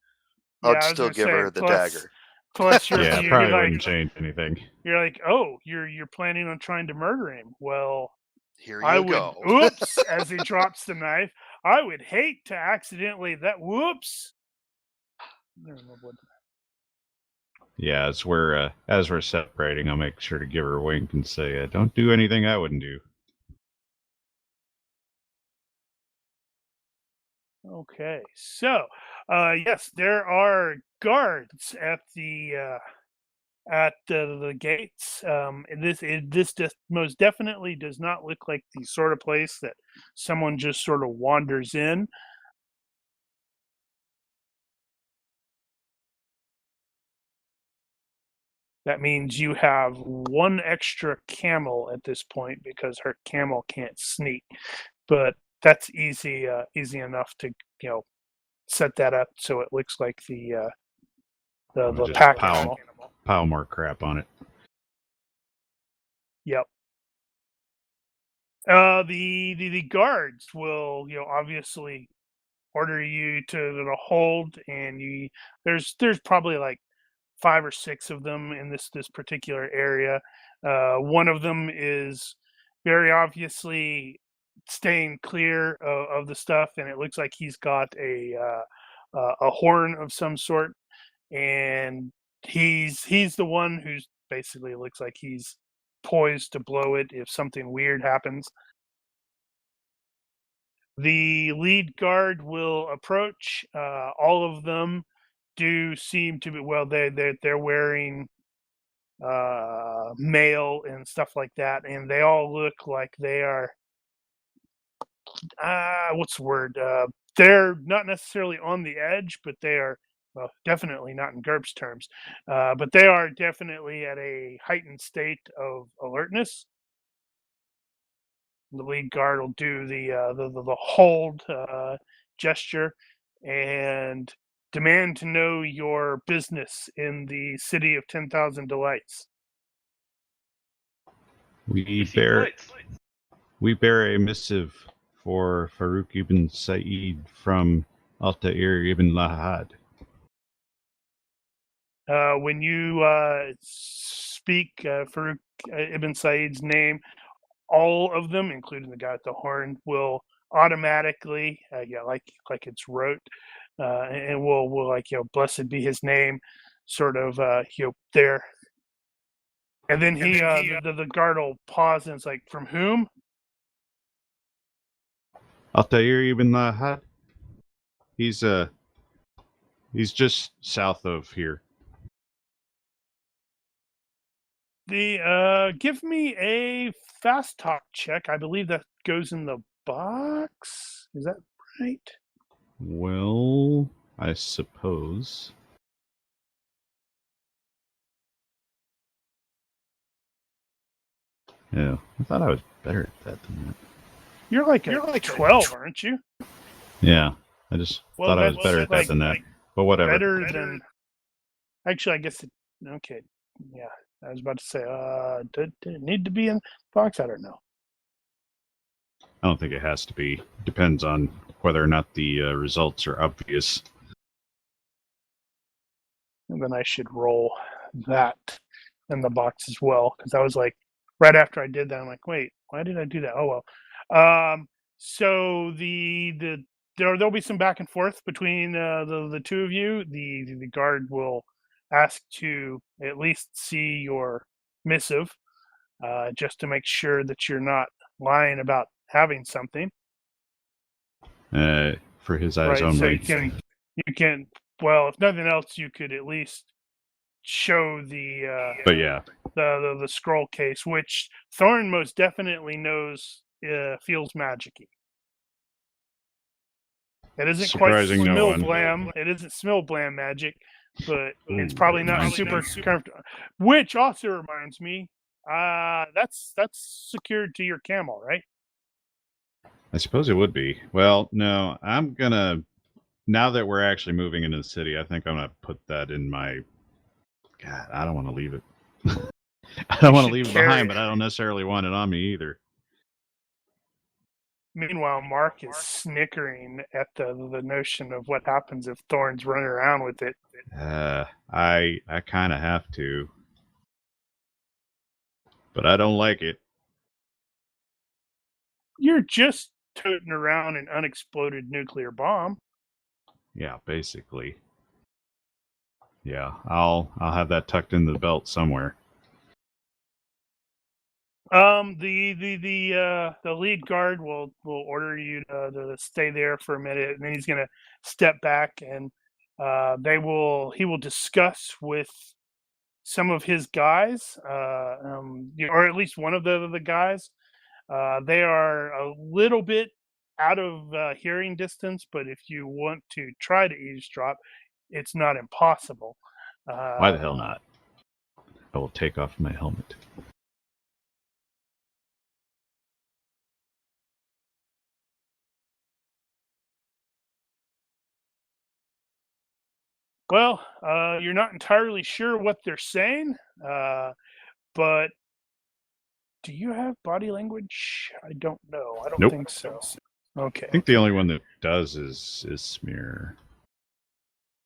yeah, I'd I was still gonna give say her the dagger. plus Yeah, it you're probably like wouldn't change anything. you're like, oh, you're planning on trying to murder him. Well, Here I you would go. oops as he drops the knife. I would hate to accidentally whoops. Yeah, as we're separating, I'll make sure to give her a wink and say, "Don't do anything I wouldn't do." Okay, so yes, there are guards at the gates. And this just most definitely does not look like the sort of place that someone just sort of wanders in. That means you have one extra camel at this point because her camel can't sneak, but that's easy enough to set that up so it looks like the Just pack pile animal. more crap on it. Yep. The guards will obviously order you to hold, and there's probably like 5 or 6 of them in this particular area. One of them is very obviously staying clear of the stuff, and it looks like he's got a horn of some sort, and he's the one who's basically looks like he's poised to blow it if something weird happens. The lead guard will approach. All of them do seem to be they're wearing mail and stuff like that, and they all look like they are what's the word? They're not necessarily on the edge, but they are definitely not in GURPS terms. But they are definitely at a heightened state of alertness. The lead guard will do the hold gesture and demand to know your business in the city of 10,000 delights. We bear a missive for Farouk ibn Sa'id from Altair ibn Lahad. When you speak Farouk ibn Said's name, all of them, including the guy at the horn, will automatically, like it's wrote, and will like blessed be his name, sort of there. And then the guard will pause and it's like, from whom? Altair ibn Lahad. He's just south of here. Give me a fast talk check. I believe that goes in the box. Is that right? Well, I suppose. Yeah, I thought I was better at that than that. You're like 12, aren't you? Yeah, I just thought I was better at that than that. But whatever. Better than. Actually, I guess. Okay. Yeah, I was about to say. Did it need to be in box? I don't know. I don't think it has to be. Depends on whether or not the results are obvious. And then I should roll that in the box as well, because I was like, right after I did that, I'm like, wait, why did I do that? Oh well. So there'll be some back and forth between the two of you. The guard will ask to at least see your missive, just to make sure that you're not lying about having something. For his eyes Right, only. so you can. Well, if nothing else, you could at least show the But yeah, the scroll case, which Thorn most definitely knows feels magic-y. It isn't Surprising quite no one. Smilblam. It isn't Smilblam magic, but it's Ooh, probably not reminds super me. comfortable. Which also reminds me, that's secured to your camel, right? I suppose it would be. Well, no, I'm gonna. Now that we're actually moving into the city, I think I'm gonna put that in my. God, I don't want to leave it. I don't want to leave it behind, but I don't necessarily want it on me either. Meanwhile, Mark is snickering at the notion of what happens if Thorn's running around with it. I kind of have to, but I don't like it. You're just toting around an unexploded nuclear bomb. Yeah, basically. Yeah, I'll have that tucked in the belt somewhere. The lead guard will order you to stay there for a minute, and then he's going to step back, and he will discuss with some of his guys, or at least one of the guys. They are a little bit out of hearing distance, but if you want to try to eavesdrop, it's not impossible. Why the hell not? I will take off my helmet. Well, you're not entirely sure what they're saying, but do you have body language? I don't know. I don't Nope. think so. Okay. I think the only one that does is Smear.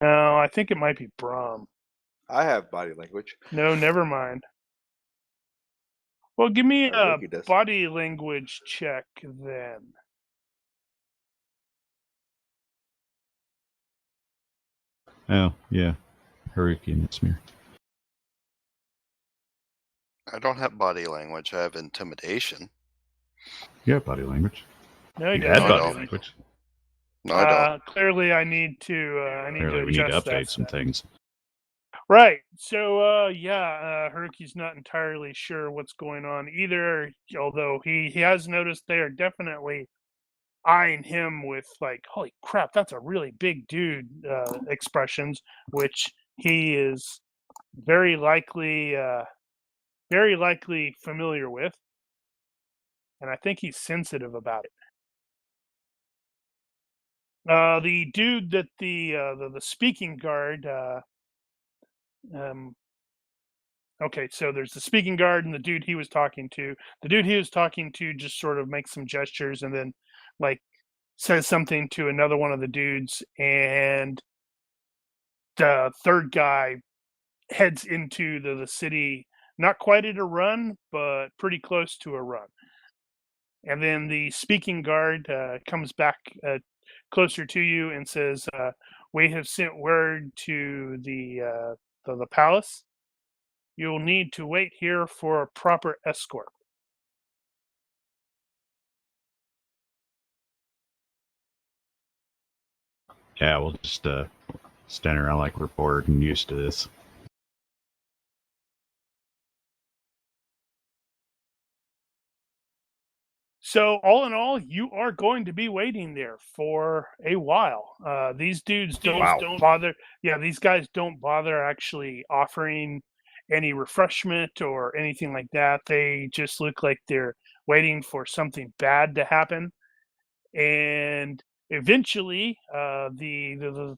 No, I think it might be Brahm. I have body language. No, never mind. Well, give me a Haruki does. body language check then. Oh, yeah. Haruki and Smear. I don't have body language. I have intimidation. You have body language. No, You you had don't. body language. No, I don't. Clearly, I need to Clearly, we need to adjust update that. some things. Right. So, Haruki's not entirely sure what's going on either, although he has noticed they are definitely eyeing him with, like, holy crap, that's a really big dude expressions, which he is very likely familiar with. And I think he's sensitive about it. The dude that the speaking guard okay, so there's the speaking guard and the dude he was talking to. The dude he was talking to just sort of makes some gestures and then, like, says something to another one of the dudes, and the third guy heads into the city, not quite at a run, but pretty close to a run. And then the speaking guard comes back closer to you and says, "We have sent word to the palace. You'll need to wait here for a proper escort." Yeah, we'll just stand around like we're bored and used to this. So all in all, you are going to be waiting there for a while. These dudes don't bother. Yeah, these guys don't bother actually offering any refreshment or anything like that. They just look like they're waiting for something bad to happen. And eventually, the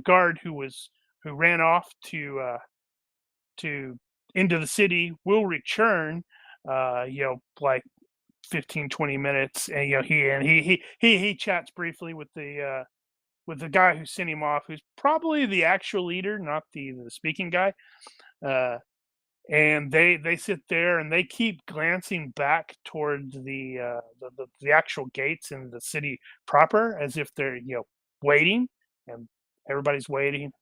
guard who ran off to into the city will return. Like 15, 20 minutes, and he chats briefly with the guy who sent him off, who's probably the actual leader, not the speaking guy. And they sit there and they keep glancing back towards the actual gates in the city proper, as if they're waiting, and everybody's waiting,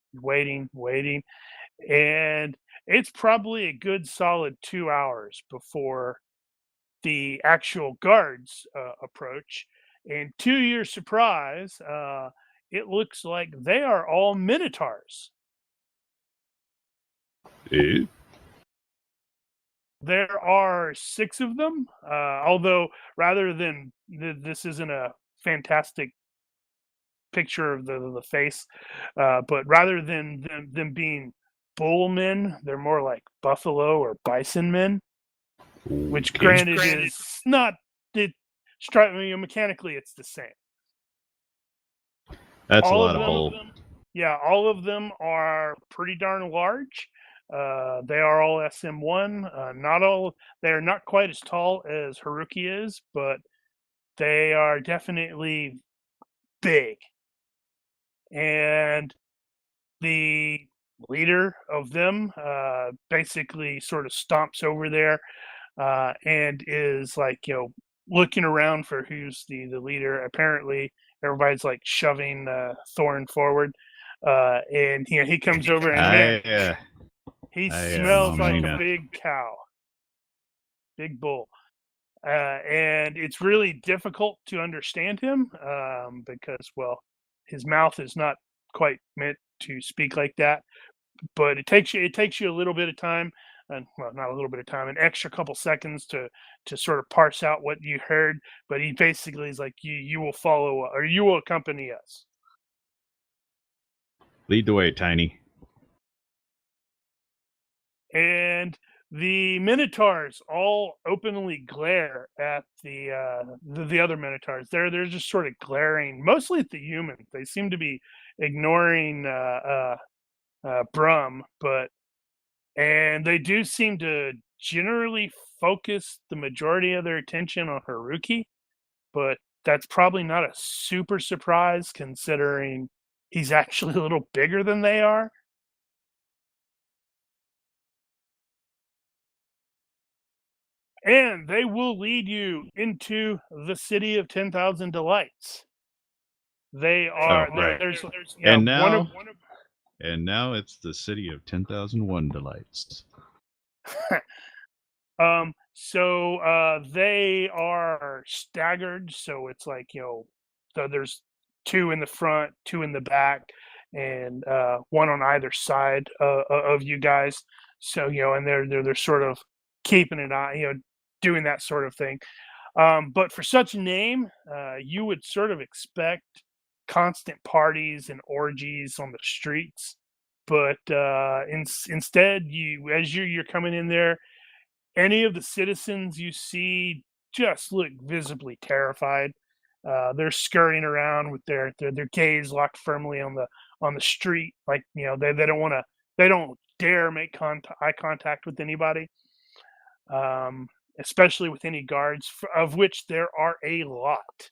and it's probably a good solid 2 hours before the actual guards approach, and to your surprise, it looks like they are all minotaurs. Eh? There are 6 of them, although rather than this isn't a fantastic picture of the face, but rather than them being bull men, they're more like buffalo or bison men, which Okay. granted is not it. Mechanically, it's the same. That's All a lot of of bull. Yeah, all of them are pretty darn large. They are all SM1. Not all. They are not quite as tall as Haruki is, but they are definitely big. And the leader of them basically sort of stomps over there and is like, looking around for who's the leader. Apparently, everybody's like shoving Thorn forward. And he comes over and man, he smells like a big cow, big bull. And it's really difficult to understand him because, well, his mouth is not quite meant to speak like that. But it takes you a little bit of time, and well, not a little bit of time, an extra couple seconds to sort of parse out what you heard. But he basically is like, you will follow or you will accompany us. Lead the way, Tiny. And the minotaurs all openly glare at the other minotaurs. They're just sort of glaring, mostly at the humans. They seem to be ignoring Brum, and they do seem to generally focus the majority of their attention on Haruki, but that's probably not a super surprise considering he's actually a little bigger than they are. And they will lead you into the city of 10,000 delights. They are there's and now and now it's the city of 10,001 delights. So they are staggered, so it's like, so there's 2 in the front, 2 in the back, and 1 on either side of you guys. So, and they're sort of keeping an eye, doing that sort of thing. But for such a name, you would sort of expect constant parties and orgies on the streets. But instead, as you're coming in there, any of the citizens you see just look visibly terrified. They're scurrying around with their gaze locked firmly on the street, like they don't dare make eye contact with anybody, especially with any guards, of which there are a lot.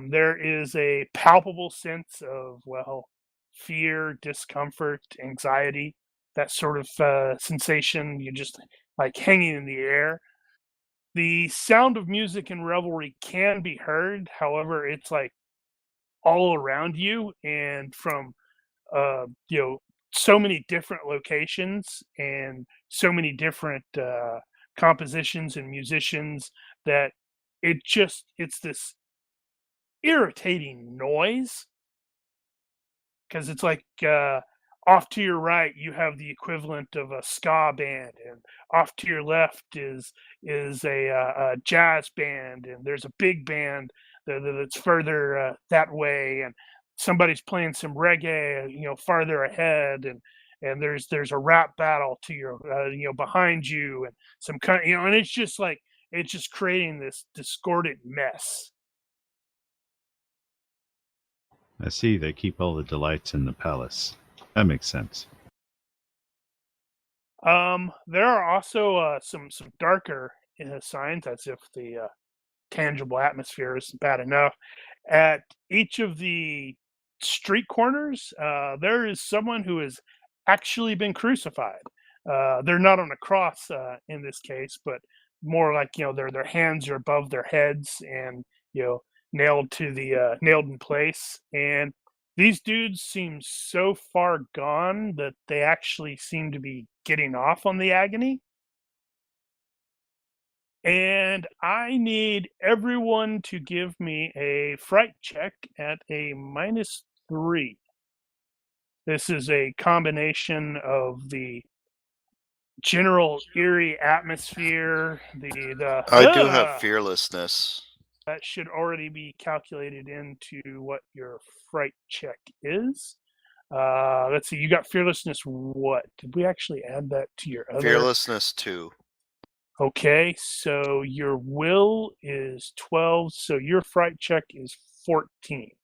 There is a palpable sense of, well, fear, discomfort, anxiety, that sort of sensation. You just like hanging in the air. The sound of music and revelry can be heard. However, it's like all around you and from uh, you know so many different locations and so many different compositions and musicians that it's this irritating noise because it's like off to your right, you have the equivalent of a ska band, and off to your left is a jazz band, and there's a big band that's further that way, and somebody's playing some reggae, farther ahead, and there's a rap battle to your behind you, and some kind, and it's just like it's just creating this discordant mess. I see they keep all the delights in the palace. That makes sense. There are also some darker signs, as if the tangible atmosphere isn't bad enough. At each of the street corners, there is someone who has actually been crucified. They're not on a cross in this case, but more like their hands are above their heads and nailed to the nailed in place. And these dudes seem so far gone that they actually seem to be getting off on the agony. And I need everyone to give me a fright check at a -3. This is a combination of the general eerie atmosphere, I do have fearlessness. That should already be calculated into what your fright check is. Let's see, you got fearlessness what? Did we actually add that to your other? Fearlessness 2. Okay, so your will is 12, so your fright check is 14.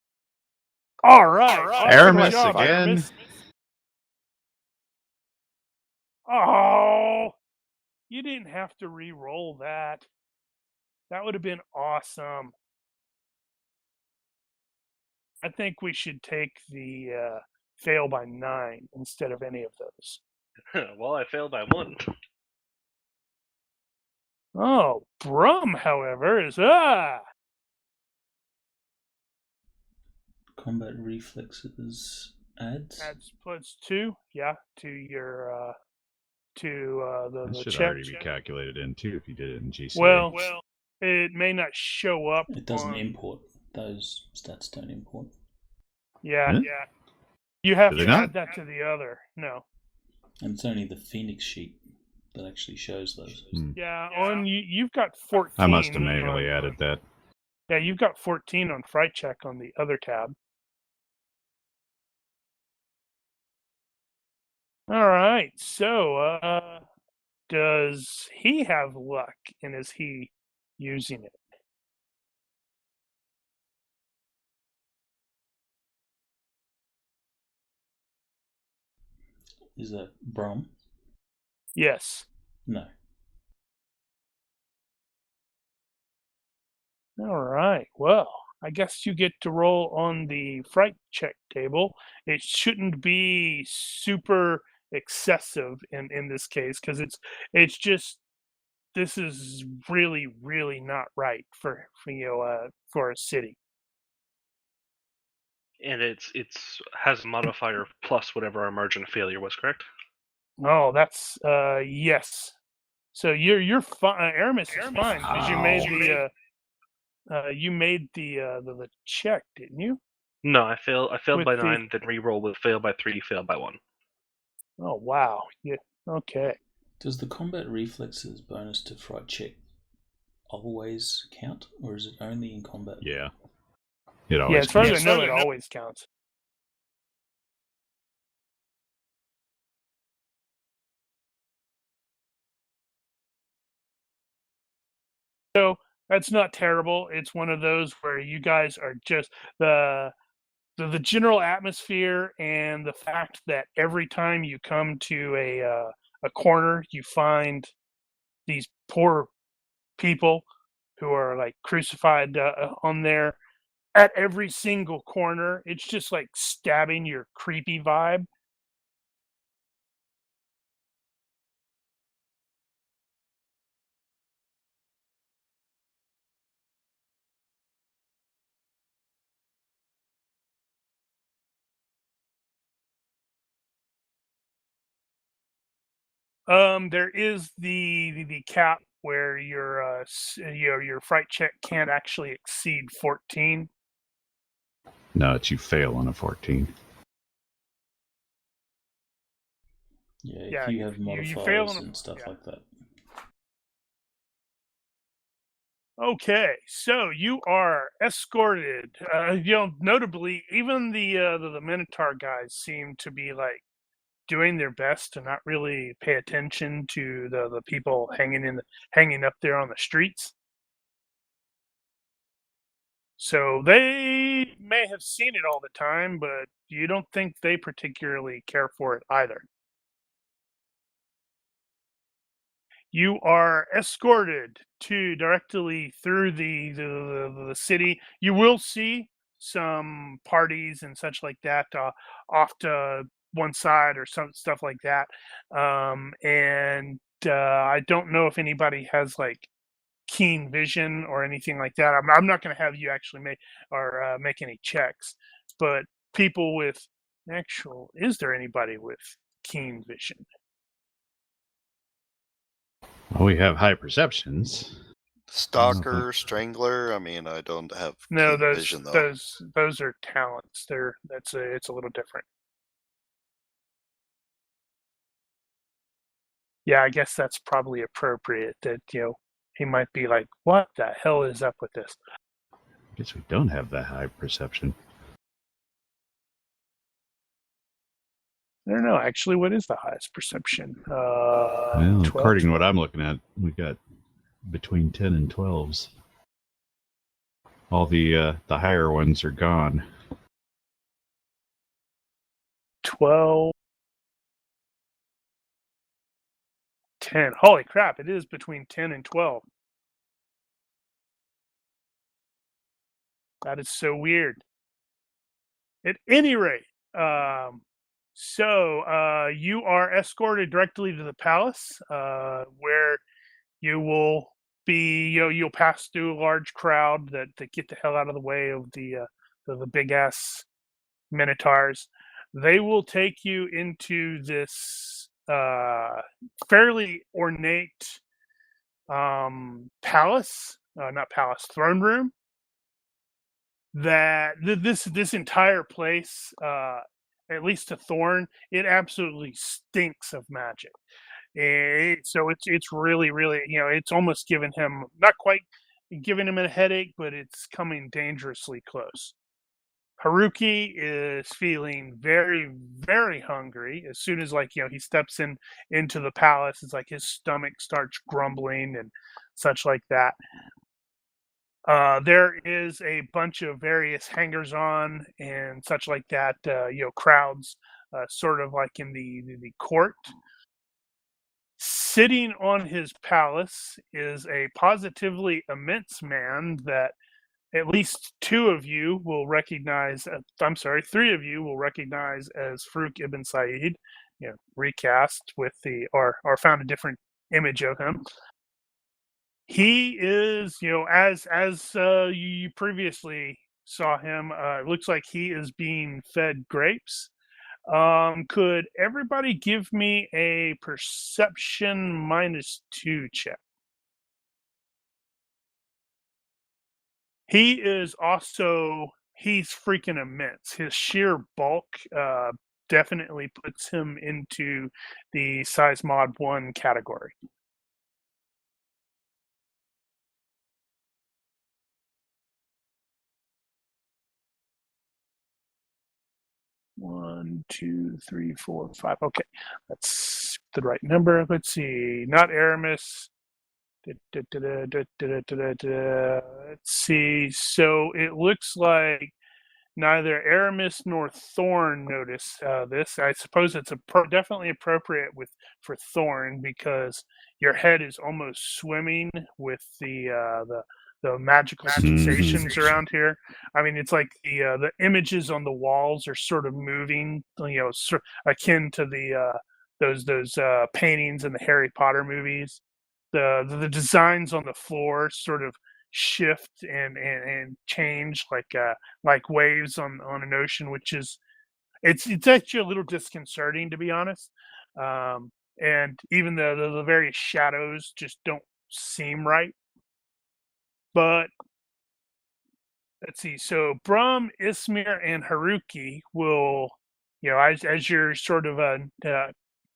All right. Awesome Aramis job, again. Aramis. Oh, you didn't have to re-roll that. That would have been awesome. I think we should take the fail by 9 instead of any of those. Well, I failed by 1. Oh, Brum, however, is Combat reflexes adds. Adds +2, yeah, to your That the should check. already be calculated in too if you did it in GCA. Well, it may not show up. It doesn't import. Those stats don't import. Yeah, Huh? yeah. You have Do to they add not? that to the other. No. And it's only the Phoenix sheet that actually shows those. Yeah, on you've got 14. I must have manually added that. Yeah, you've got 14 on fright check on the other tab. All right. So, does he have luck, and is he using it? Is that Brom? Yes. No. All right. Well, I guess you get to roll on the fright check table. It shouldn't be super excessive in this case, because it's just this is really not right for for a city. And it's has a modifier plus whatever our margin of failure was, correct? Oh, that's yes. So you're fine. Aramis is fine because you made the check, didn't you? No, I failed With by the- 9, then re-roll with fail by 3, fail by 1. Oh wow. Yeah. Okay. Does the combat reflexes bonus to fright check always count, or is it only in combat? Yeah. It always Yeah, as far as I counts. know, it always counts. So that's not terrible. It's one of those where you guys are just the general atmosphere, and the fact that every time you come to a corner, you find these poor people who are like crucified on there at every single corner. It's just like stabbing your creepy vibe. There is the cap where your your fright check can't actually exceed 14. No, it's you fail on a 14. Yeah, if you have modifiers fail and stuff like that. Okay, so you are escorted. Notably, even the Minotaur guys seem to be like doing their best to not really pay attention to the people hanging up there on the streets. So they may have seen it all the time, but you don't think they particularly care for it either. You are escorted directly through the city. You will see some parties and such like that off to one side or some stuff like that. And I don't know if anybody has like keen vision or anything like that. I'm not going to have you actually make any checks, but people with is there anybody with keen vision? Well, we have high perceptions. Stalker, Strangler. I mean, I don't have No, keen vision though. those are talents. It's a little different. Yeah, I guess that's probably appropriate. That he might be like, "What the hell is up with this?" I guess we don't have that high perception. I don't know. Actually, what is the highest perception? Well, 12? according to what I'm looking at, we got between 10 and 12s. All the higher ones are gone. 12, 10. Holy crap! It is between 10 and 12. That is so weird. At any rate, you are escorted directly to the palace, where you will be. You'll pass through a large crowd that get the hell out of the way of the big ass minotaurs. They will take you into this fairly ornate palace, not palace, throne room. That this entire place, at least to Thorn, it absolutely stinks of magic. So it's really it's almost giving him, not quite giving him a headache, but it's coming dangerously close. Haruki is feeling very, very hungry. As soon as he steps into the palace, it's like his stomach starts grumbling and such like that. There is a bunch of various hangers-on and such like that. Crowds, sort of like in the court. Sitting on his palace is a positively immense man that at least two of you will recognize. I'm sorry, three of you will recognize as Farouk ibn Said. Recast with or found a different image of him. He is, as you previously saw him. It looks like he is being fed grapes. Could everybody give me a perception -2 check? He's freaking immense. His sheer bulk definitely puts him into the size mod 1 category. One, two, three, 4, 5. Okay, that's the right number. Let's see. Not Aramis. Let's see. So it looks like neither Aramis nor Thorn notice this. I suppose it's definitely appropriate for Thorn, because your head is almost swimming with the magical sensations around here. I mean, it's like the images on the walls are sort of moving, akin to those paintings in the Harry Potter movies. The designs on the floor sort of shift and change like waves on an ocean, which is it's actually a little disconcerting, to be honest. And even the various shadows just don't seem right. But let's see. So Brum, Ismir, and Haruki will, as you're sort of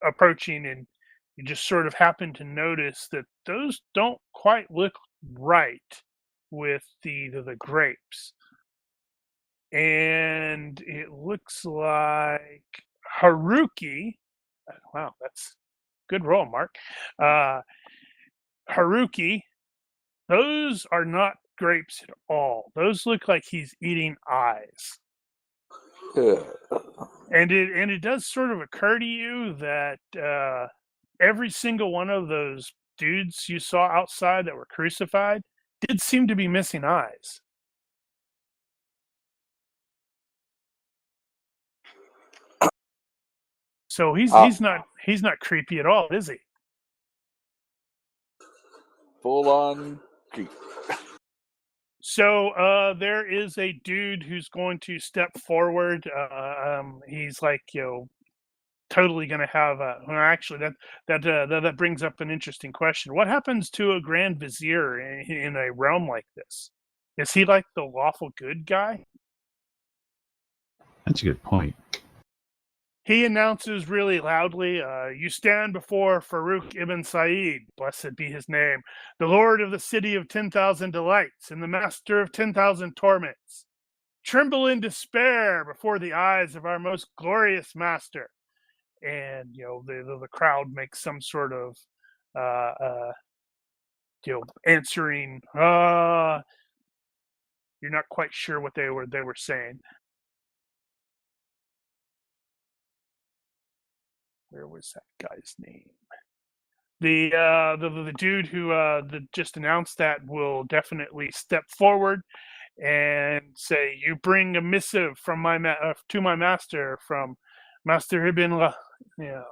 approaching, and you just sort of happen to notice that those don't quite look right with the grapes. And it looks like Haruki. Wow, that's good roll, Mark. Haruki, those are not grapes at all. Those look like he's eating eyes. And it does sort of occur to you that every single one of those dudes you saw outside that were crucified did seem to be missing eyes. So he's not creepy at all, is he? Full on creep. So there is a dude who's going to step forward. He's like, totally going to have well, actually that brings up an interesting question. What happens to a Grand Vizier in a realm like this? Is he like the lawful good guy? That's a good point. He announces really loudly, you stand before Farouk ibn Said, blessed be his name, the lord of the city of 10,000 delights and the master of 10,000 torments. Tremble in despair before the eyes of our most glorious master. And, the crowd makes some sort of, answering, you're not quite sure what they were saying. Where was that guy's name? The dude who just announced that will definitely step forward and say, "You bring a missive from to my master, from Master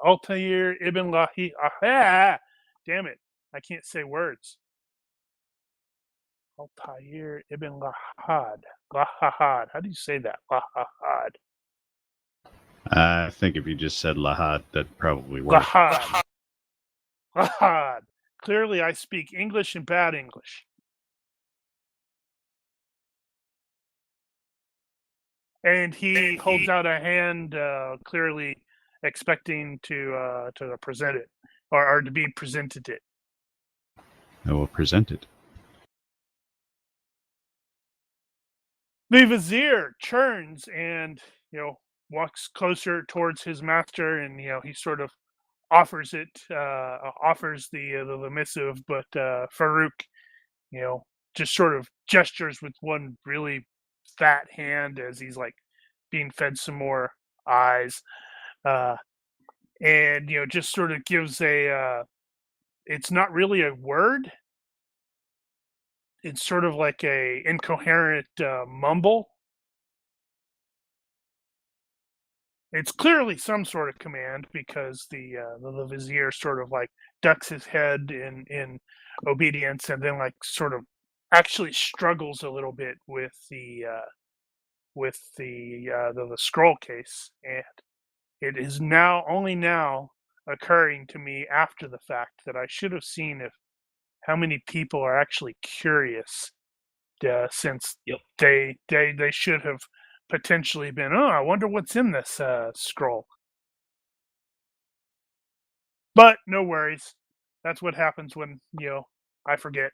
Altair ibn Lahi." Damn it, I can't say words. Altair ibn Lahad. Lahad. How do you say that? Lahad. I think if you just said Lahat, that probably works. Lahad. Lahad. Clearly, I speak English and bad English. And he holds out a hand, clearly expecting to present it, or to be presented it. I will present it. The vizier turns and walks closer towards his master, and he sort of offers the missive, but Farouk, just sort of gestures with one really fat hand as he's like being fed some more eyes, and just sort of gives it's not really a word. It's sort of like a incoherent mumble. It's clearly some sort of command because the vizier sort of like ducks his head in obedience, and then like sort of actually struggles a little bit with the scroll case, and it is only now occurring to me after the fact that I should have seen how many people are actually curious, since they should have potentially been, I wonder what's in this scroll. But no worries. That's what happens when, I forget.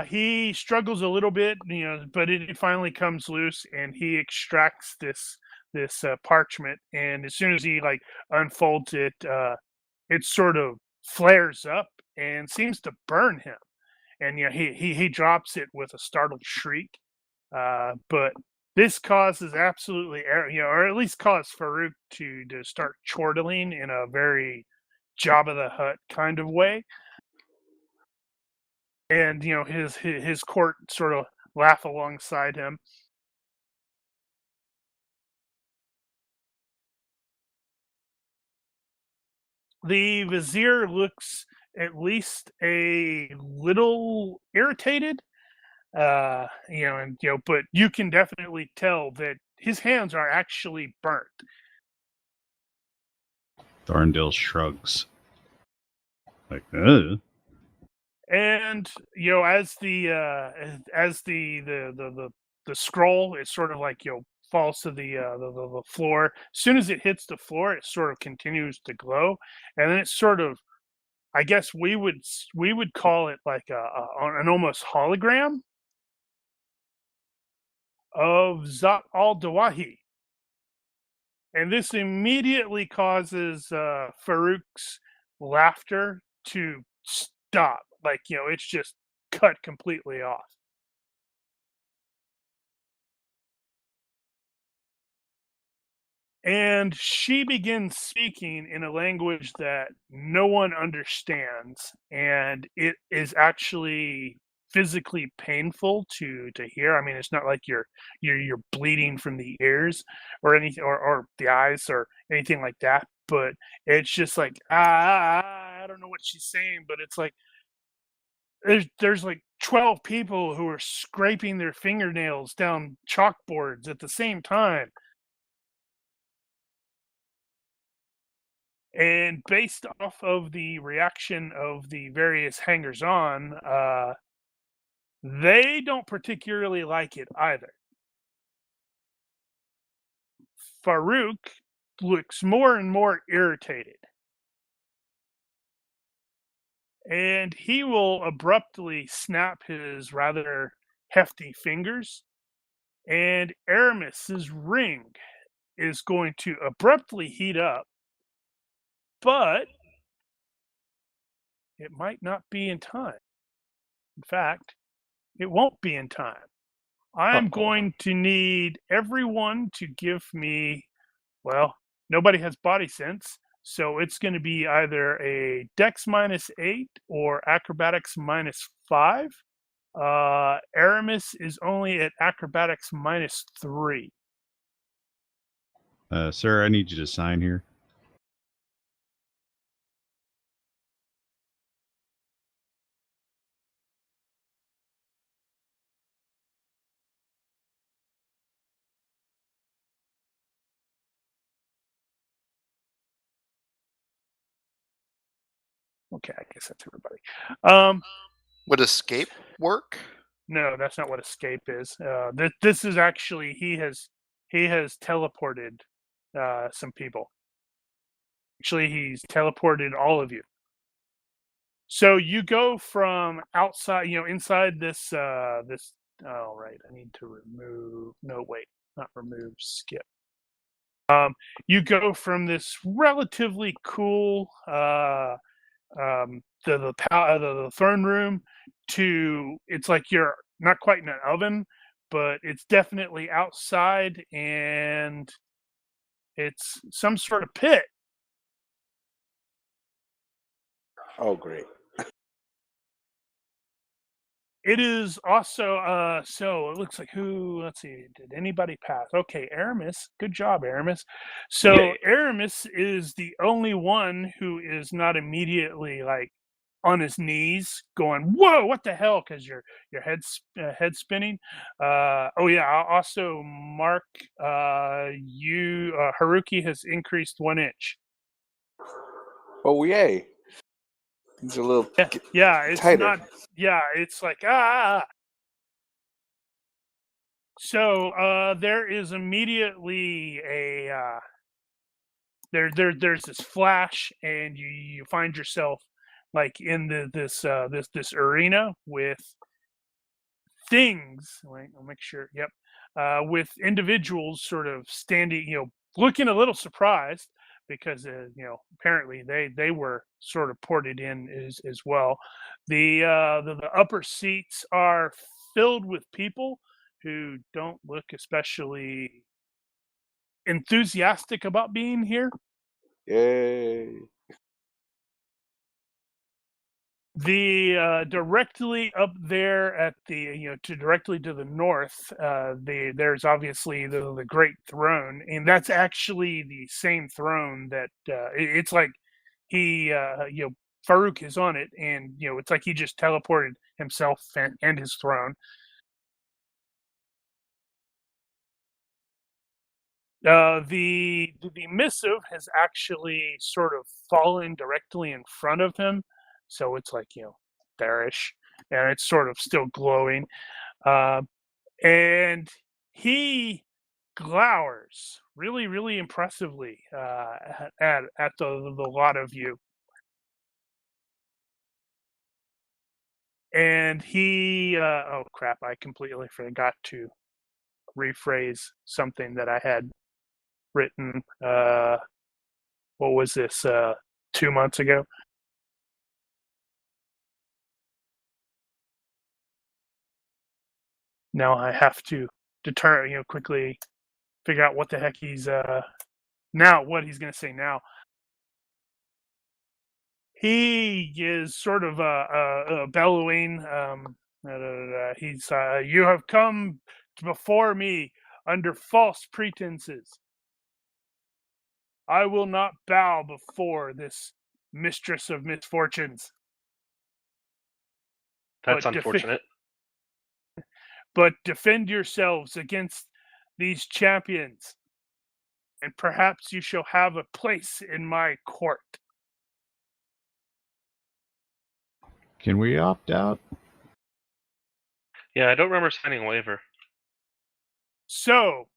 He struggles a little bit, but it finally comes loose, and he extracts this parchment, and as soon as he like unfolds it, it sort of flares up and seems to burn him, and he drops it with a startled shriek. But this causes absolutely, or at least cause Farouk to start chortling in a very Jabba the Hutt kind of way. And his court sort of laugh alongside him. The vizier looks at least a little irritated, but you can definitely tell that his hands are actually burnt. Thorndale shrugs. Like, ugh. And as the scroll is sort of like falls to the floor. As soon as it hits the floor, it sort of continues to glow, and then it's sort of, I guess we would call it like an almost hologram of Zat al-Dawahi. And this immediately causes Farouk's laughter to stop. Like, it's just cut completely off. And she begins speaking in a language that no one understands, and it is actually physically painful to hear. I mean, it's not like you're bleeding from the ears or anything, or the eyes or anything like that, but it's just like I don't know what she's saying, but it's like there's like 12 people who are scraping their fingernails down chalkboards at the same time. And based off of the reaction of the various hangers-on, they don't particularly like it either. Farouk looks more and more irritated. And he will abruptly snap his rather hefty fingers, and Aramis's ring is going to abruptly heat up, but it might not be in time. In fact, it won't be in time. I'm going to need everyone to give me, well, nobody has body sense, so it's going to be either a Dex -8 or Acrobatics -5. Aramis is only at Acrobatics -3. Sir, I need you to sign here. Okay, I guess that's everybody. Would escape work? No, that's not what escape is. This is actually he has teleported some people. Actually, he's teleported all of you. So you go from outside, inside this this. Oh right, I need to remove. No, wait, not remove. Skip. You go from this relatively cool the throne room to, it's like you're not quite in an oven, but it's definitely outside, and it's some sort of pit. Oh, great. It is also so it looks like let's see, did anybody pass? Okay, Aramis. Good job, Aramis. So Yay. Aramis is the only one who is not immediately like on his knees going, "Whoa, what the hell?" Because your head spinning. Oh yeah, I'll also mark you Haruki has increased 1 inch. Oh, yay. He's a little Yeah, it's tighter. not. Yeah, it's like ah. So there is immediately a there's this flash, and you find yourself like in this arena with things. Wait, I'll make sure. Yep, with individuals sort of standing, looking a little surprised because apparently they were sort of ported in as well. The upper seats are filled with people who don't look especially enthusiastic about being here. Yay. The directly up there at the directly to the north, there's obviously the great throne, and that's actually the same throne that it's like he Farouk is on it, and it's like he just teleported himself and his throne. The missive has actually sort of fallen directly in front of him, so it's like bearish, and it's sort of still glowing. And he glowers really, really impressively at the lot of you. And he, oh crap, I completely forgot to rephrase something that I had written. What was this, 2 months ago? Now I have to quickly figure out what the heck he's, what he's going to say now. He is sort of bellowing. He's, you have come before me under false pretenses. I will not bow before this mistress of misfortunes. That's unfortunate. But defend yourselves against these champions, and perhaps you shall have a place in my court. Can we opt out? Yeah, I don't remember signing a waiver. So,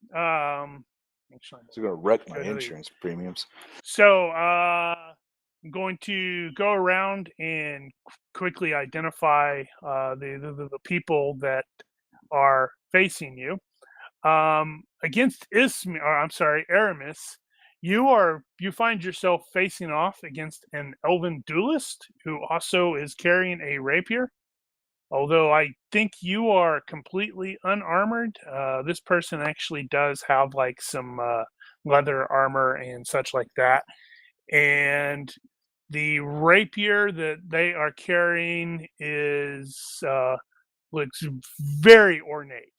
It's going to wreck my insurance premiums. So, I'm going to go around and quickly identify the people that are facing you. Against Aramis, you find yourself facing off against an elven duelist who also is carrying a rapier. Although I think you are completely unarmored, this person actually does have like some leather armor and such like that. And the rapier that they are carrying looks very ornate.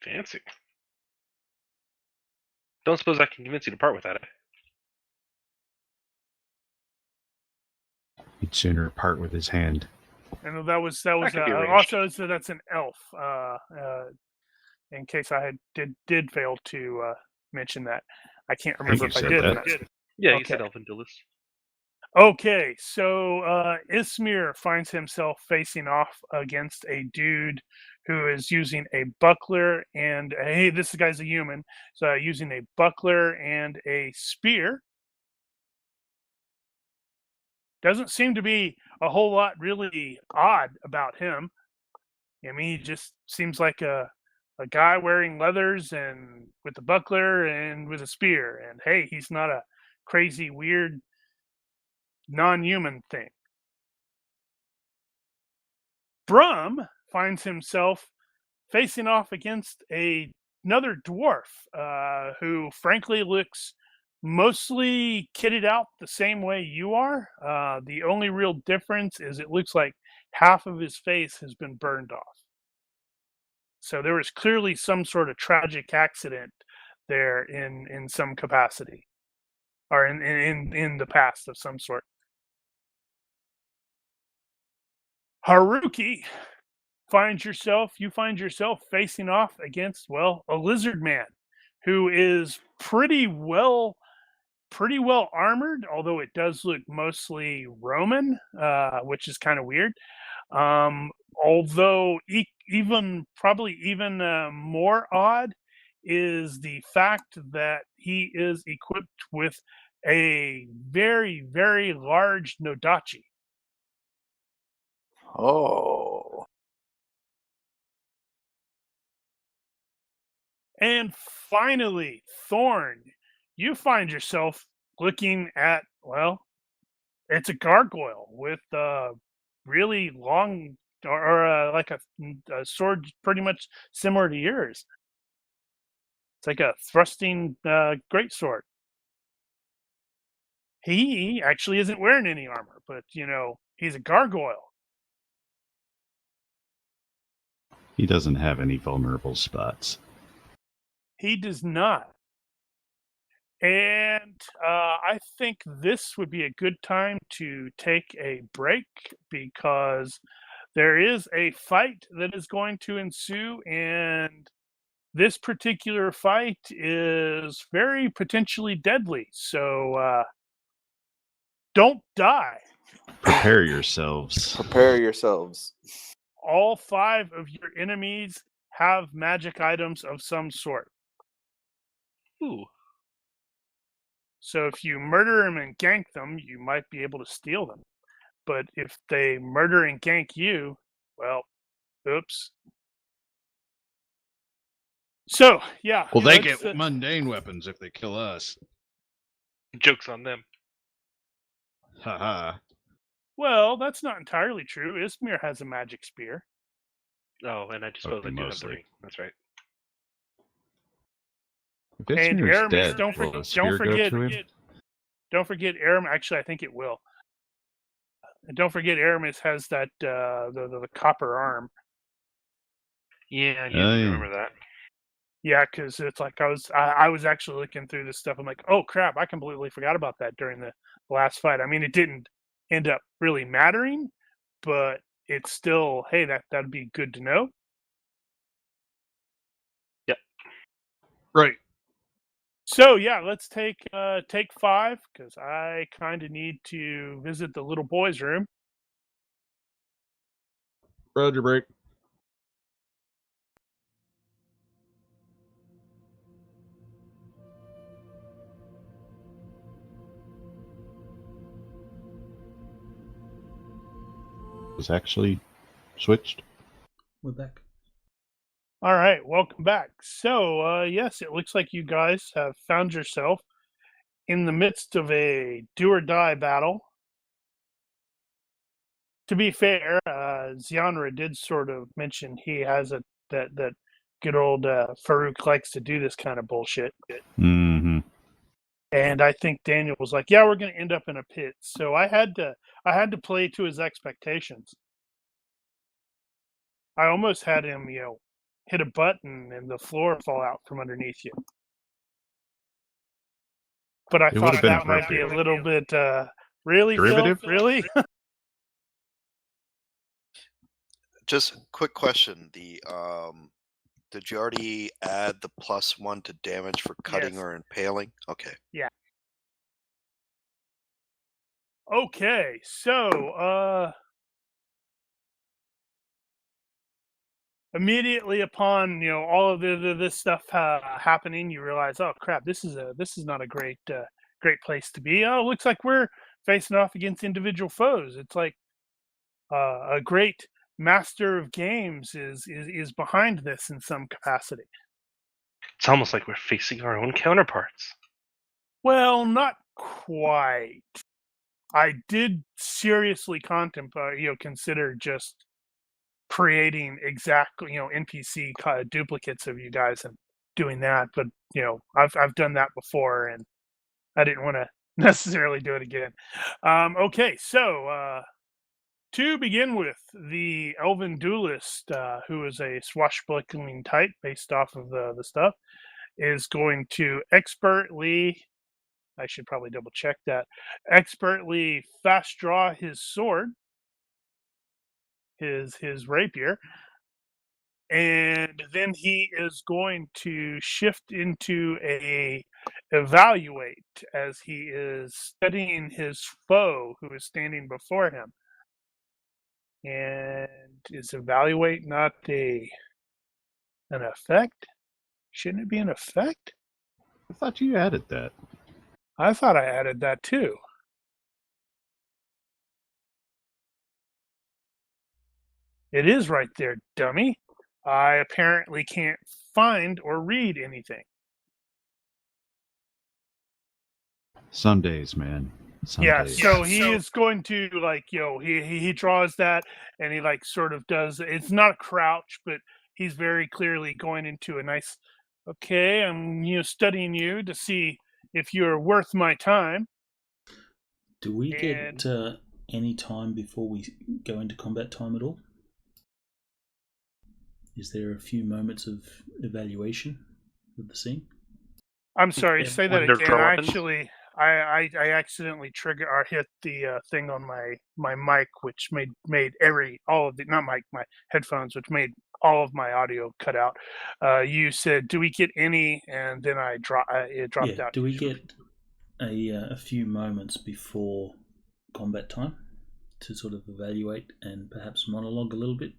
Fancy. Don't suppose I can convince you to part with that. He'd sooner part with his hand. And that was also, so that's an elf. In case I did fail to mention that, I can't remember if I did or not. Yeah, you said elven duelist. Okay, so Ismir finds himself facing off against a dude who is using a buckler and this guy's a human, so using a buckler and a spear. Doesn't seem to be a whole lot really odd about him. I mean, he just seems like a guy wearing leathers and with a buckler and with a spear. And hey, he's not a crazy, weird, non-human thing. Brum finds himself facing off against another dwarf who frankly looks mostly kitted out the same way you are. The only real difference is it looks like half of his face has been burned off. So there was clearly some sort of tragic accident there in some capacity, or in the past of some sort. Haruki you find yourself facing off against, well, a lizard man who is pretty well armored, although it does look mostly Roman, which is kind of weird. Although probably even more odd is the fact that he is equipped with a very, very large Nodachi. Oh. And finally, Thorn, you find yourself looking at, well, it's a gargoyle with really long, or like a sword pretty much similar to yours. It's like a thrusting greatsword. He actually isn't wearing any armor, but he's a gargoyle. He doesn't have any vulnerable spots. He does not. And I think this would be a good time to take a break because there is a fight that is going to ensue, and this particular fight is very potentially deadly. So don't die. Prepare yourselves. Prepare yourselves. All 5 of your enemies have magic items of some sort. Ooh. So if you murder them and gank them, you might be able to steal them. But if they murder and gank you, well, oops. So, yeah. Well, they get mundane weapons if they kill us. Joke's on them. Haha. Well, that's not entirely true. Ismir has a magic spear. Oh, and I suppose I do have the mostly. ring. That's right. If And Ismir's Aramis, dead, don't will the spear go to him? Don't forget Aramis. Actually, I think it will. And don't forget Aramis has that the copper arm. Yeah, I need to remember that. Yeah, because it's like I was actually looking through this stuff. I'm like, oh crap, I completely forgot about that during the last fight. I mean, it didn't end up really mattering, but it's still, hey, that'd be good to know. Yep. Right. So yeah, let's take 5 because I kind of need to visit the little boy's room. Roger, break. Was actually switched. We're back. All right, welcome back. So yes, it looks like you guys have found yourself in the midst of a do or die battle. To be fair, Zyanra did sort of mention he has that good old Farouk likes to do this kind of bullshit. Mm-hmm. And I think Daniel was like, "Yeah, we're going to end up in a pit." So I had to play to his expectations. I almost had him, hit a button and the floor fall out from underneath you. But I thought that might be a little bit really derivative. Phil? Really? Just a quick question. Did you already add the +1 to damage for cutting Yes. or impaling? Okay. Yeah. Okay, so immediately upon all of this stuff happening, you realize, oh crap, this is not a great place to be. Oh, it looks like we're facing off against individual foes. It's like a great master of games is behind this in some capacity. It's almost like we're facing our own counterparts. Well, not quite. I did seriously consider just creating exactly, NPC duplicates of you guys and doing that. But I've done that before, and I didn't want to necessarily do it again. Okay, so to begin with, the Elven Duelist, who is a swashbuckling type based off of the stuff, is going to expertly. I should probably double check that. Expertly fast draw his sword, his rapier, and then he is going to shift into a evaluate as he is studying his foe who is standing before him. And is evaluate not an effect? Shouldn't it be an effect? I thought you added that. I thought I added that too. It is right there, dummy. I apparently can't find or read anything. Some days, man. Some days. So he is going to he draws that and he sort of does. It's not a crouch, but he's very clearly going into a nice. Okay, I'm studying you to see if you're worth my time. Do we get any time before we go into combat time at all? Is there a few moments of evaluation of the scene? I'm sorry, say that again. I accidentally hit the thing on my mic, which made my headphones, which made all of my audio cut out. You said, "Do we get any?" And then it dropped out. Do we get a few moments before combat time to sort of evaluate and perhaps monologue a little bit?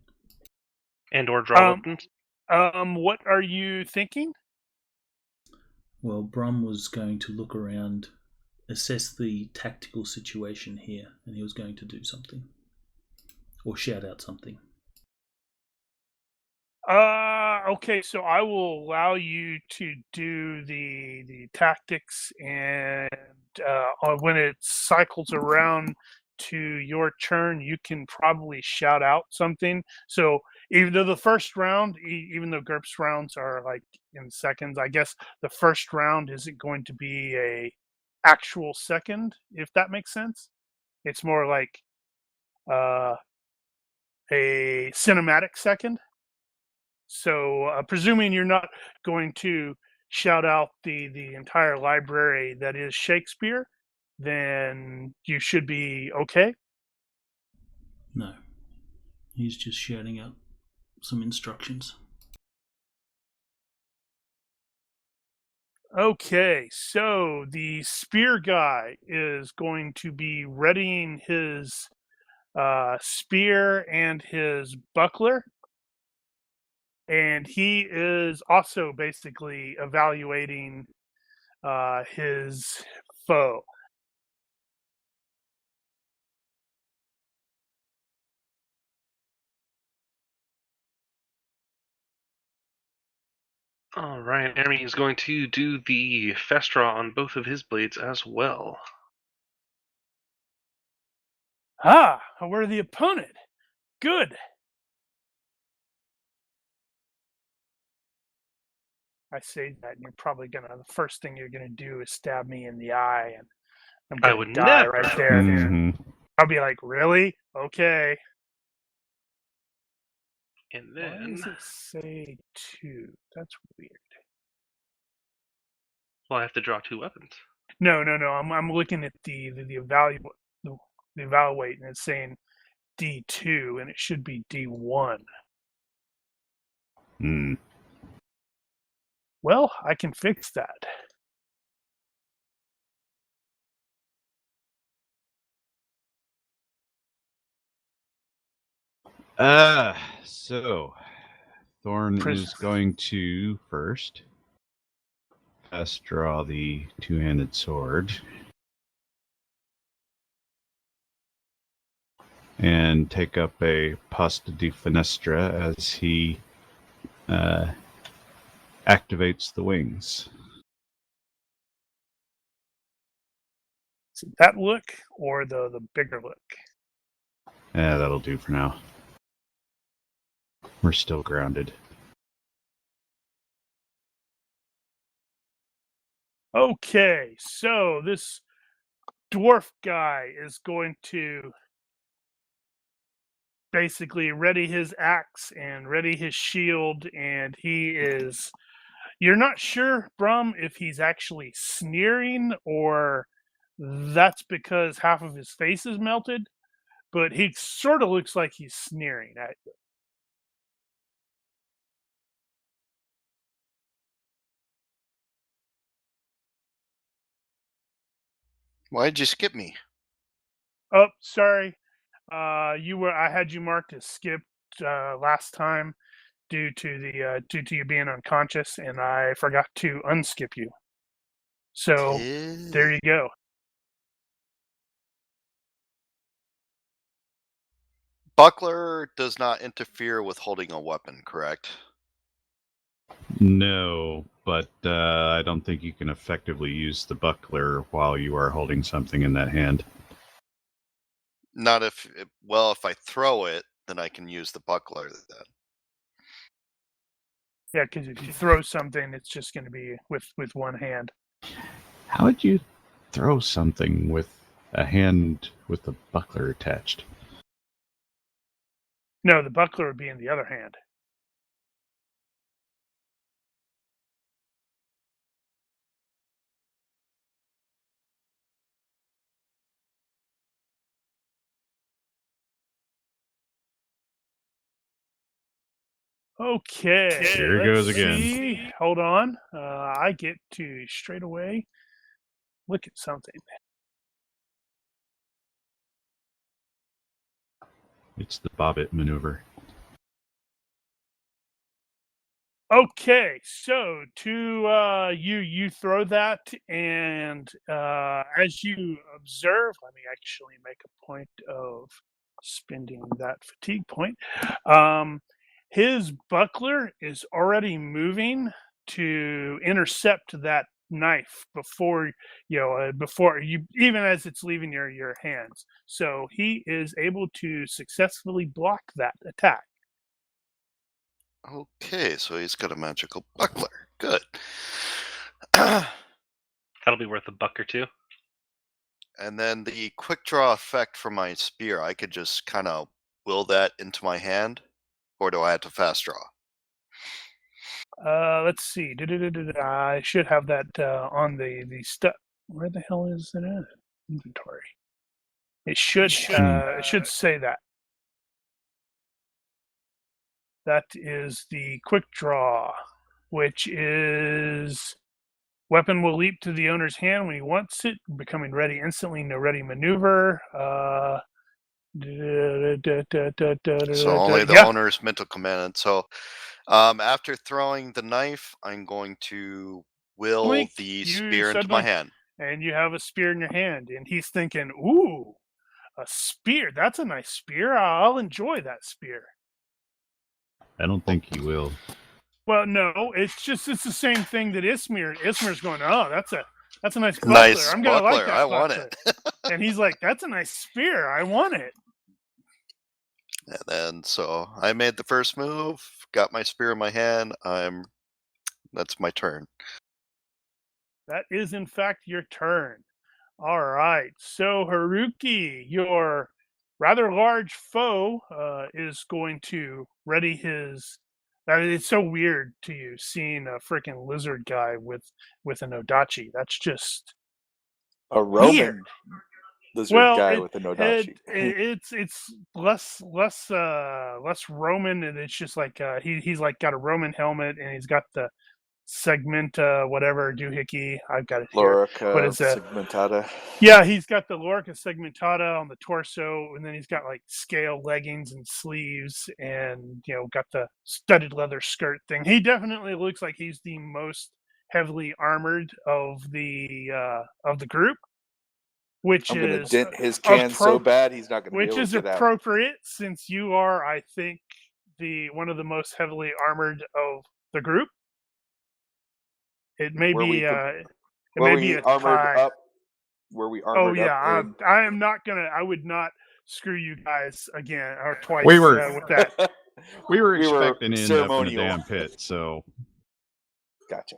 And or draw weapons? What are you thinking? Well, Brum was going to look around, assess the tactical situation here, and he was going to do something. Or shout out something. Okay, so I will allow you to do the tactics, and when it cycles around to your turn, you can probably shout out something. So even though the first round, even though GURPS rounds are like in seconds, I guess the first round isn't going to be a actual second, if that makes sense. It's more like a cinematic second. So, presuming you're not going to shout out the entire library that is Shakespeare, then you should be okay. No. He's just shouting out some instructions. Okay, so the spear guy is going to be readying his spear and his buckler, and he is also basically evaluating his foe. All right, Jeremy is going to do the Festra on both of his blades as well. Ah, we're the opponent. Good. I say that, and you're probably the first thing you're gonna do is stab me in the eye, and I'm I gonna would die never. right there. Mhm. I'll be like, really? Okay. And Why then, does it say 2? That's weird. well, I have to draw 2 weapons. No. I'm looking at the evaluate, the evaluate, and it's saying D2, and it should be D1. Mm. Well, I can fix that. So Thorn is going to first draw the two-handed sword and take up a Pasta di Finestra as he activates the wings. Is it that look or the bigger look? Yeah, that'll do for now. We're still grounded. Okay, so this dwarf guy is going to basically ready his axe and ready his shield, and you're not sure, Brum, if he's actually sneering or that's because half of his face is melted, but he sort of looks like he's sneering at you. Why'd you skip me? Oh, sorry. I had you marked as skipped last time due to you being unconscious, and I forgot to unskip you. So there you go. Buckler does not interfere with holding a weapon, correct? No, but I don't think you can effectively use the buckler while you are holding something in that hand. Not if I throw it, then I can use the buckler then. Yeah, because if you throw something, it's just going to be with one hand. How would you throw something with a hand with the buckler attached? No, the buckler would be in the other hand. Okay. Here it let's goes again. see. Hold on. I get to straight away look at something. It's the bobbit maneuver. Okay, so to you throw that, and as you observe, let me actually make a point of spending that fatigue point. His buckler is already moving to intercept that knife before before you, even as it's leaving your hands. So he is able to successfully block that attack. Okay, so he's got a magical buckler. Good. That'll be worth $1 or $2. And then the quick draw effect for my spear, I could just kind of will that into my hand, or do I have to fast draw? Let's see. I should have that on the stuff. Where the hell is it at? Inventory. It should say that. That is the quick draw, which is weapon will leap to the owner's hand when he wants it, becoming ready instantly. No ready maneuver. So only the owner's mental command. So after throwing the knife, I'm going to will the spear into my hand. And you have a spear in your hand, and he's thinking, ooh, a spear. That's a nice spear. I'll enjoy that spear. I don't think he will. Well, no, it's the same thing that Ismir. Ismir's going, oh, that's a nice buckler. Nice I'm gonna buckler. like that. I want it. And he's like, that's a nice spear. I want it. And then so I made the first move, got my spear in my hand. That's my turn. That is in fact your turn. All right. So Haruki, your rather large foe is going to ready his. It's so weird to you seeing a freaking lizard guy with an Odachi. That's just a Roman weird. lizard guy with an Odachi. It's less Roman, and it's just like he's like got a Roman helmet, and he's got the segmenta whatever doohickey. I've got it here. Lorica What is that? segmentata. Yeah, he's got the Lorica segmentata on the torso, and then he's got like scale leggings and sleeves, and got the studded leather skirt thing. He definitely looks like he's the most heavily armored of the group, which I'm gonna is dent his can so bad he's not gonna be able to which is get out. appropriate since you are, I think, the one of the most heavily armored of the group. It may be it may be a armored tie. up. Were we armored up? I am not gonna. I would not screw you guys again or twice We were with that. we were expecting to end up in a damn pit, so gotcha.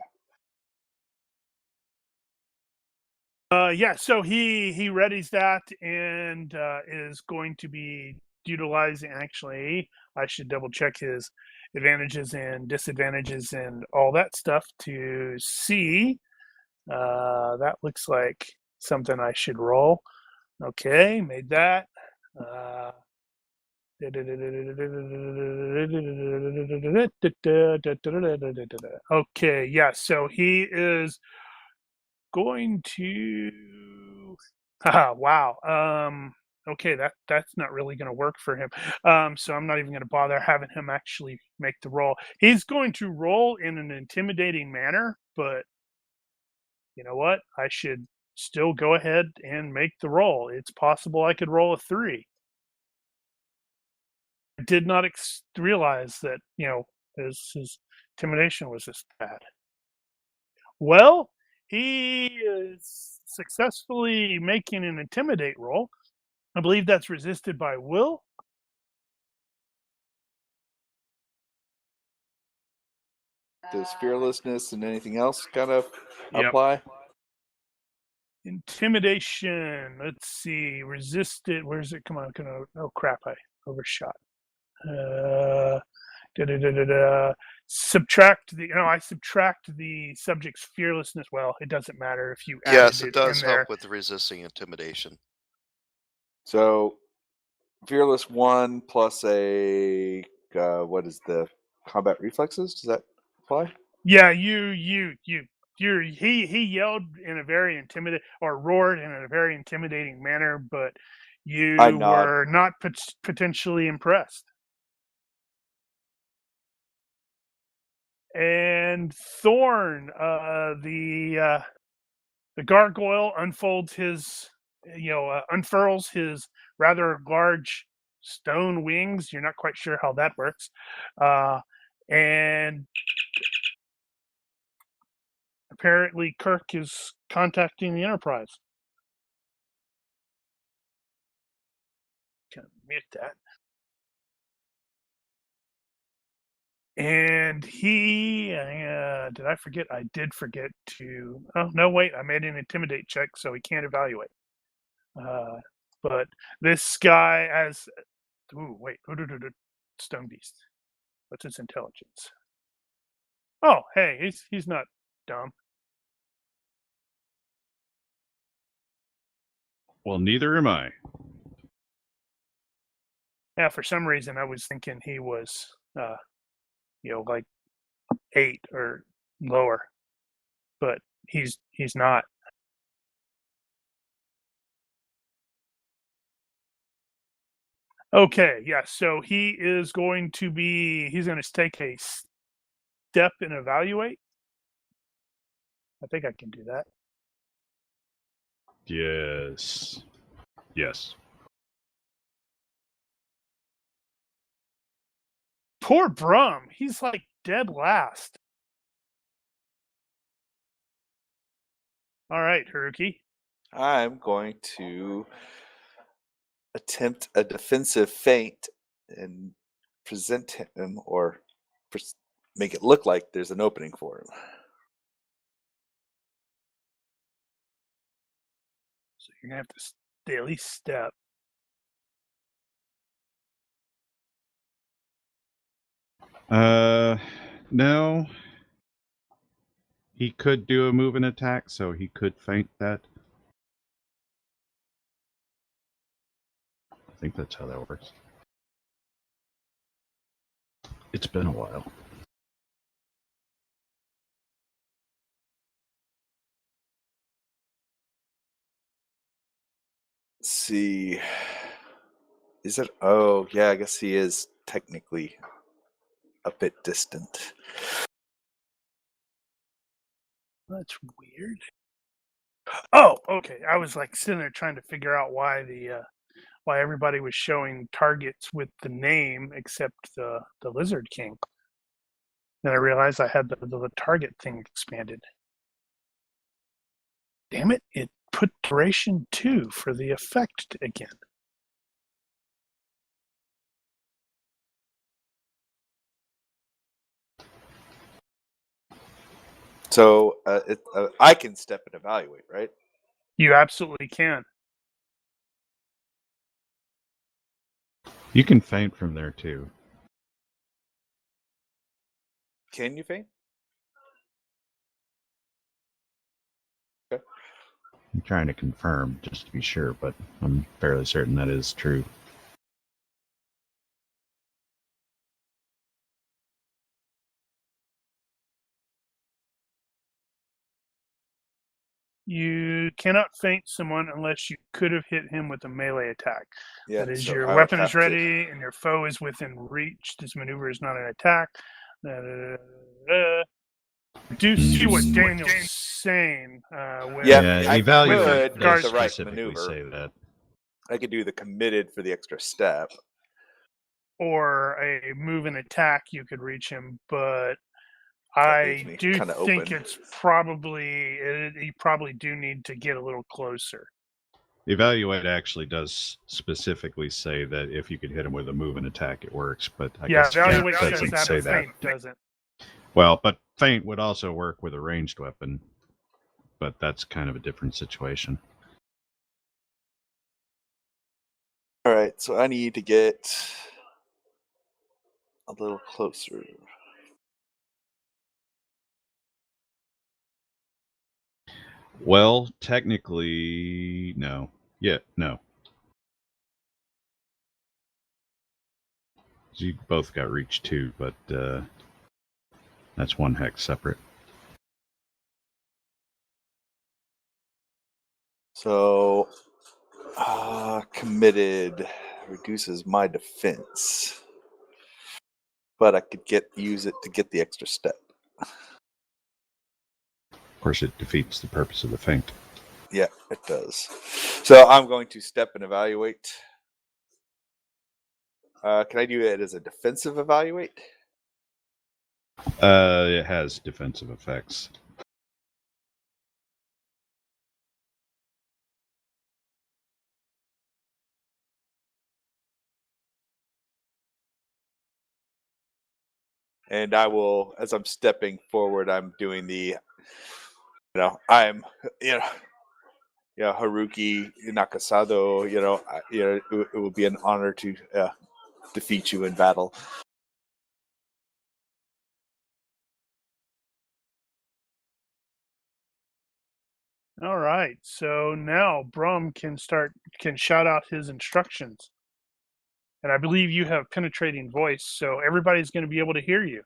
Yeah, so he readies that and is going to be utilizing. Actually, I should double check his advantages and disadvantages and all that stuff to see. That looks like something I should roll. Okay, made that. Okay, yeah, so he is going to wow. Okay, that's not really going to work for him. So I'm not even going to bother having him actually make the roll. He's going to roll in an intimidating manner, but you know what? I should still go ahead and make the roll. It's possible I could roll a 3. I did not realize that, his intimidation was this bad. Well, he is successfully making an intimidate roll. I believe that's resisted by will. Does fearlessness and anything else kind of apply? Intimidation. Let's see. Resisted. Where's it? Come on. Oh crap! I overshot. Subtract the. I subtract the subject's fearlessness. Well, it doesn't matter if you. Yes, it does help with resisting intimidation. So, fearless 1 plus a what is the combat reflexes? Does that apply? Yeah, he yelled in a very intimidating or roared in a very intimidating manner, but you were not potentially impressed. And Thorn, the gargoyle unfolds his, unfurls his rather large stone wings. You're not quite sure how that works. And apparently Kirk is contacting the Enterprise. Can mute that. And he, did I forget? I did forget to. Oh no, wait! I made an intimidate check, so he can't evaluate. But this guy, as Stone Beast. What's his intelligence? Oh, hey, he's not dumb. Well, neither am I. Yeah, for some reason I was thinking he was, like 8 or lower, but he's not. Okay, yeah. So he's going to take a step and evaluate. I think I can do that. Yes. Poor Brum. He's like dead last. All right, Haruki. I'm going to attempt a defensive feint and present him, or make it look like there's an opening for him. So you're going to have to at least step. No. He could do a move and attack, so he could feint that. I think that's how that works. It's been a while. Let's see. Is it? Oh, yeah, I guess he is technically a bit distant. That's weird. Oh, okay. I was like sitting there trying to figure out why why everybody was showing targets with the name except the Lizard King. Then I realized I had the target thing expanded. Damn it! It put duration 2 for the effect again. So I can step and evaluate, right? You absolutely can. You can feint from there too. Can you feint? Okay. I'm trying to confirm just to be sure, but I'm fairly certain that is true. You cannot feint someone unless you could have hit him with a melee attack. Yeah, that is, so your I would weapon have is to- ready and your foe is within reach. This maneuver is not an attack. Do see what Daniel's saying. Yeah, I evaluate could does make the right specifically maneuver. say that. I could do the committed for the extra step. Or a move and attack, you could reach him, but That leaves I me do kinda think open. it's probably you probably do need to get a little closer. Evaluate actually does specifically say that if you could hit him with a move and attack, it works. But I guess evaluate feint says doesn't that, say but that. feint doesn't. Well, but feint would also work with a ranged weapon, but that's kind of a different situation. All right, so I need to get a little closer. Well, technically, no. Yeah, no. You both got reach too, but that's one hex separate. So, committed reduces my defense, but I could use it to get the extra step. Of course, it defeats the purpose of the feint. Yeah, it does. So I'm going to step and evaluate. Can I do it as a defensive evaluate? It has defensive effects. And I will, as I'm stepping forward, I'm doing the, I'm, Haruki Nakasado. It will be an honor to defeat you in battle. All right. So now Brum can shout out his instructions. And I believe you have penetrating voice, so everybody's going to be able to hear you.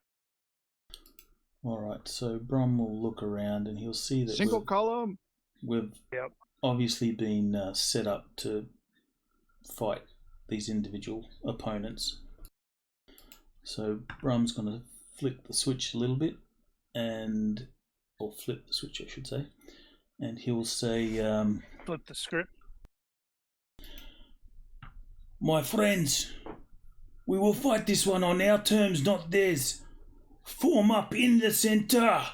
Alright, so Brum will look around and he'll see that Single column. we've Yep. obviously been set up to fight these individual opponents. So Brum's going to flick the switch a little bit, or flip the switch, I should say, and he'll say, Flip the script. "My friends, we will fight this one on our terms, not theirs. Form up in the center."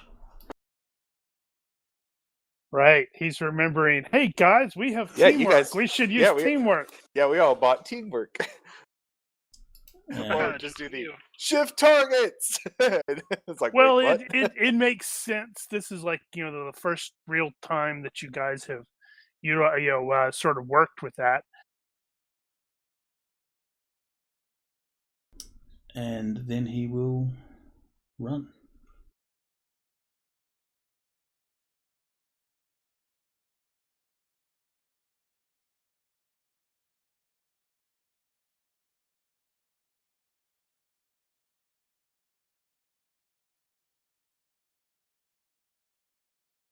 Right. He's remembering, hey, guys, we have Yeah, teamwork. you guys- we should use teamwork. Yeah, we all bought teamwork. Or just do the shift targets. It's like, well, wait, what? it makes sense. This is like, the first real time that you guys have, sort of worked with that. And then he will run.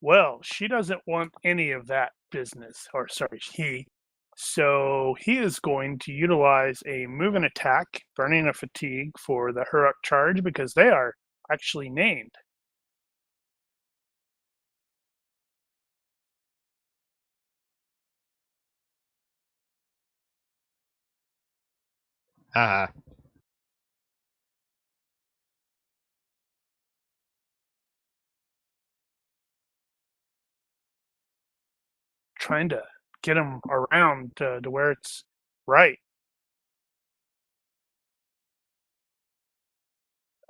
Well, she doesn't want any of that business, he. So he is going to utilize a move and attack, burning a fatigue for the heroic charge because they are actually named. Ah. Trying to get him around to where it's right.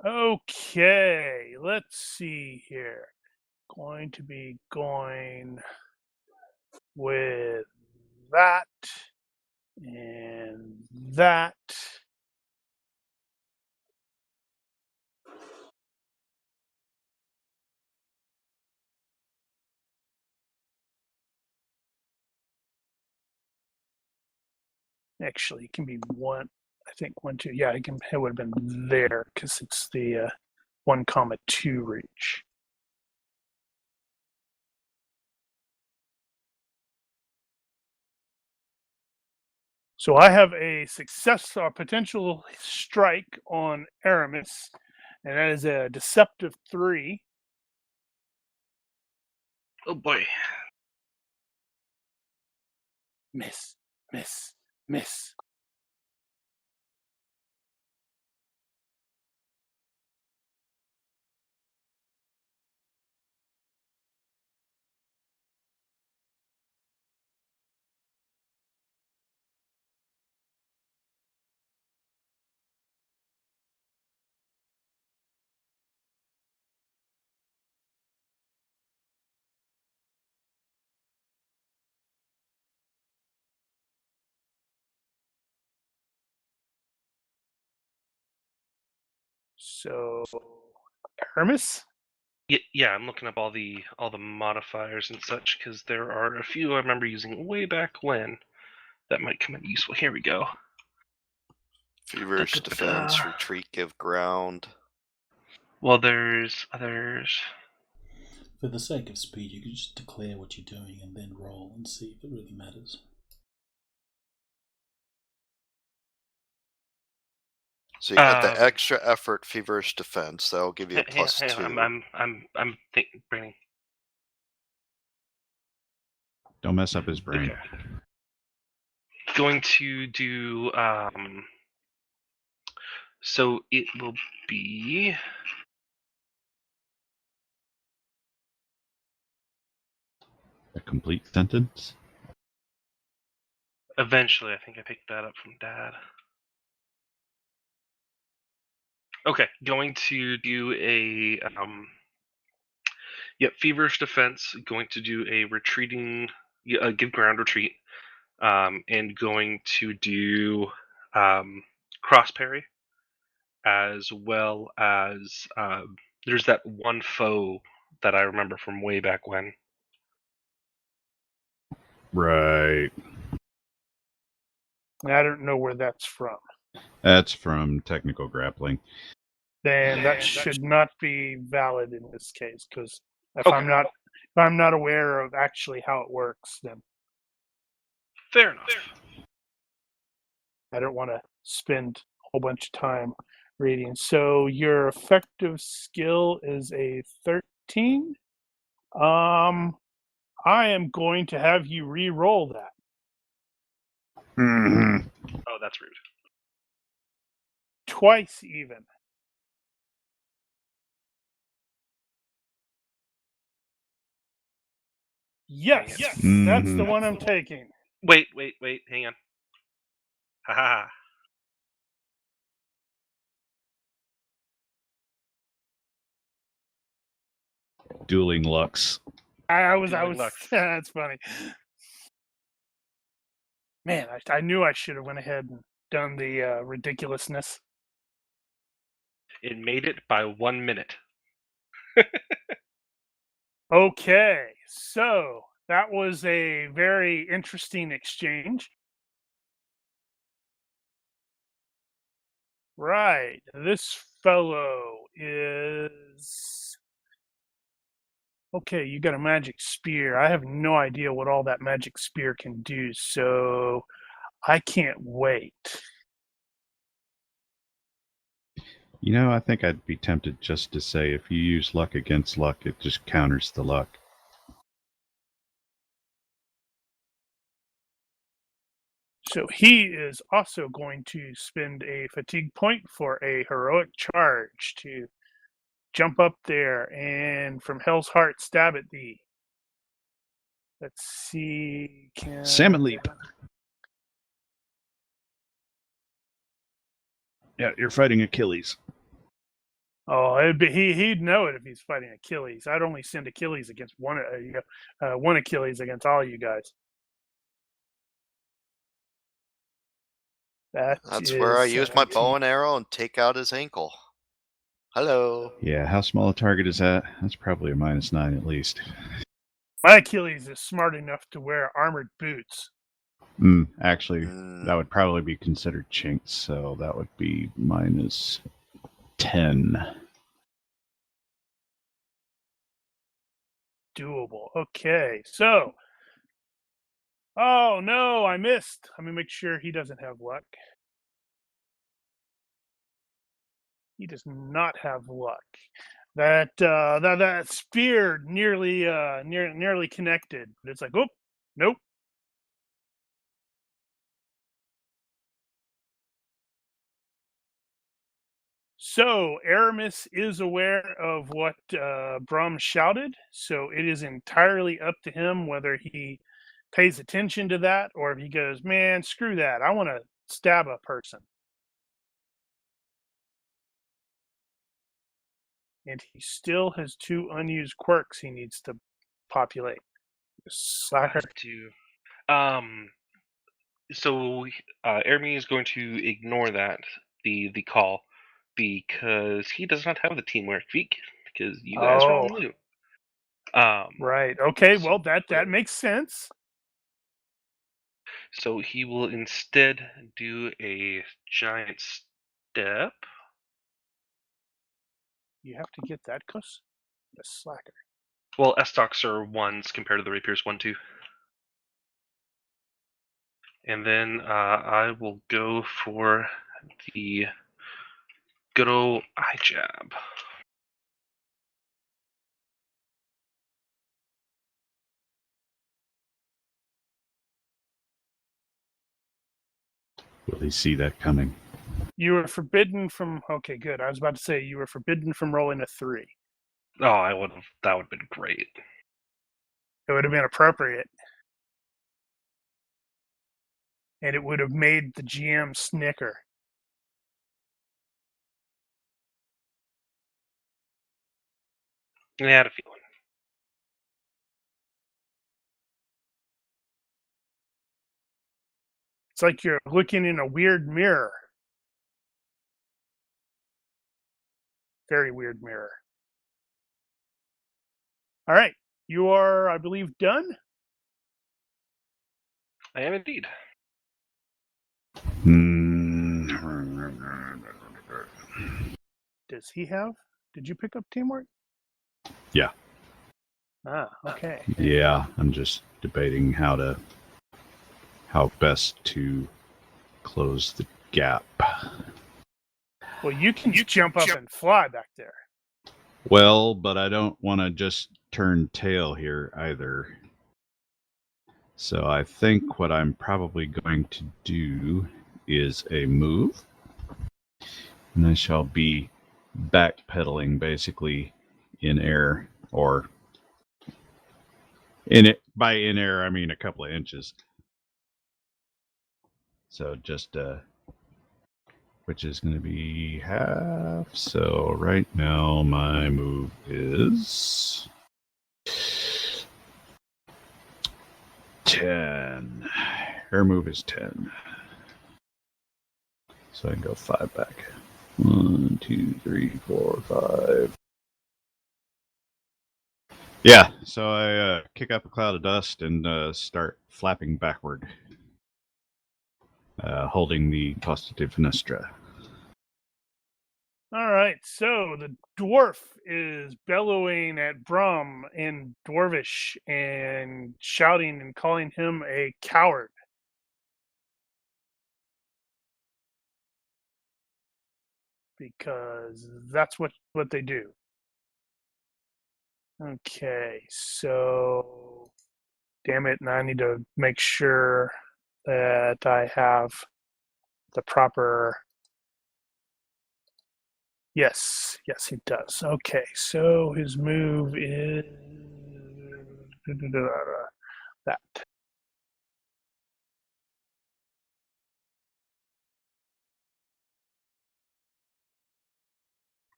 Okay, let's see here. Going to be going with that and that. Actually, it can be one. I think 1, 2. Yeah, it would have been there because it's the 1,2 reach. So I have a success or potential strike on Aramis, and that is a deceptive 3. Oh boy. Miss, miss, miss. So, Hermes? Yeah, I'm looking up all the modifiers and such because there are a few I remember using way back when that might come in useful. Here we go. Feverish defense, retreat, give ground. Well, there's others. For the sake of speed, you could just declare what you're doing and then roll and see if it really matters. So you got the extra effort, feverish defense. That'll give you a plus 2. I'm bringing. Don't mess up his brain. Okay. Going to do. So it will be. A complete sentence? Eventually, I think I picked that up from Dad. Okay, going to do a feverish defense. Going to do a retreating, give ground retreat, and going to do cross parry, as well as there's that one foe that I remember from way back when. Right. I don't know where that's from. That's from technical grappling. Then that should not be valid in this case, because if Okay. I'm not aware of actually how it works, then Fair enough. I don't want to spend a whole bunch of time reading. So your effective skill is a 13. I am going to have you re-roll that. Mm-hmm. Oh, that's rude. Twice even. Yes, that's the one I'm taking. Wait, hang on. Haha. Dueling Lux. I was. Dueling luck. That's funny. Man, I knew I should have went ahead and done the ridiculousness. It made it by 1 minute. Okay, so that was a very interesting exchange. Right, this fellow is... Okay, you got a magic spear. I have no idea what all that magic spear can do, so I can't wait. You know, I think I'd be tempted just to say if you use luck against luck, it just counters the luck. So he is also going to spend a fatigue point for a heroic charge to jump up there and from Hell's Heart stab at thee. Let's see. Salmon leap. Yeah, you're fighting Achilles. Oh, he'd know it if he's fighting Achilles. I'd only send Achilles against one Achilles against all you guys. That's where I use my bow and arrow and take out his ankle. Hello. Yeah, how small a target is that? That's probably a -9 at least. My Achilles is smart enough to wear armored boots. Actually, that would probably be considered chinks, so that would be -10. Doable. Okay, so... Oh, no, I missed. Let me make sure he doesn't have luck. He does not have luck. That spear nearly connected. It's like, oh, nope. So Aramis is aware of what Brum shouted, so it is entirely up to him whether he pays attention to that or if he goes, man, screw that. I want to stab a person. And he still has 2 unused quirks he needs to populate. Slacker. So Ermi is going to ignore that, the call, because he does not have the teamwork feat, because you guys are all new. Right. Okay, well, that makes sense. So he will instead do a giant step. You have to get that close. The slacker. Well, S-stocks are 1s compared to the rapiers 1-2. And then I will go for the Good old eye jab. Will he see that coming? You were forbidden from. Okay, good. I was about to say you were forbidden from rolling a 3. Oh, I would have. That would have been great. It would have been appropriate, and it would have made the GM snicker. I had a feeling. It's like you're looking in a weird mirror. Very weird mirror. All right. You are, I believe, done? I am indeed. Does he have? Did you pick up teamwork? Yeah. Ah, okay. Yeah, I'm just debating how best to close the gap. Well, you can jump up and fly back there. Well, but I don't want to just turn tail here either. So I think what I'm probably going to do is a move. And I shall be backpedaling basically in air, or by in air I mean a couple of inches. So just which is going to be half. So right now my move is 10. Air move is 10. So I can go 5 back. 1, 2, 3, 4, 5. Yeah, so I kick up a cloud of dust and start flapping backward, holding the Costa de Finestra. All right, so the dwarf is bellowing at Brum in Dwarvish and shouting and calling him a coward. Because that's what they do. Okay, so damn it, and I need to make sure that I have the proper. Yes, he does. Okay, so his move is that.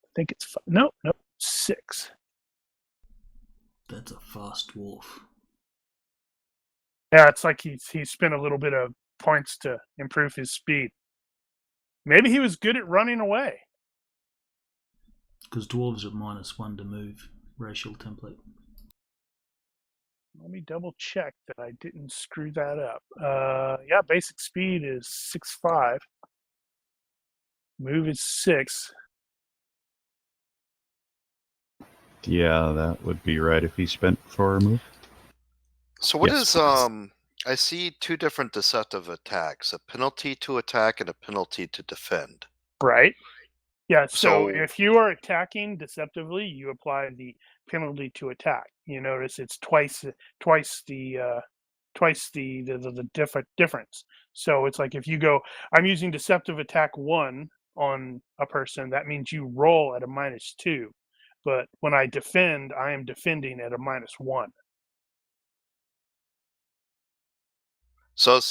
I think it's 5. No, 6. That's a fast dwarf. Yeah, it's like he spent a little bit of points to improve his speed. Maybe he was good at running away. Because dwarves are -1 to move. Racial template. Let me double check that I didn't screw that up. Yeah, basic speed is 6'5". Move is 6. Yeah, that would be right if he spent for a move. So what Yes. is I see 2 different deceptive attacks, a penalty to attack and a penalty to defend. Right. Yeah, so So if you are attacking deceptively, you apply the penalty to attack. You notice it's twice the difference. So it's like if you go, I'm using deceptive attack 1 on a person, that means you roll at a -2. But when I defend, I am defending at a -1. So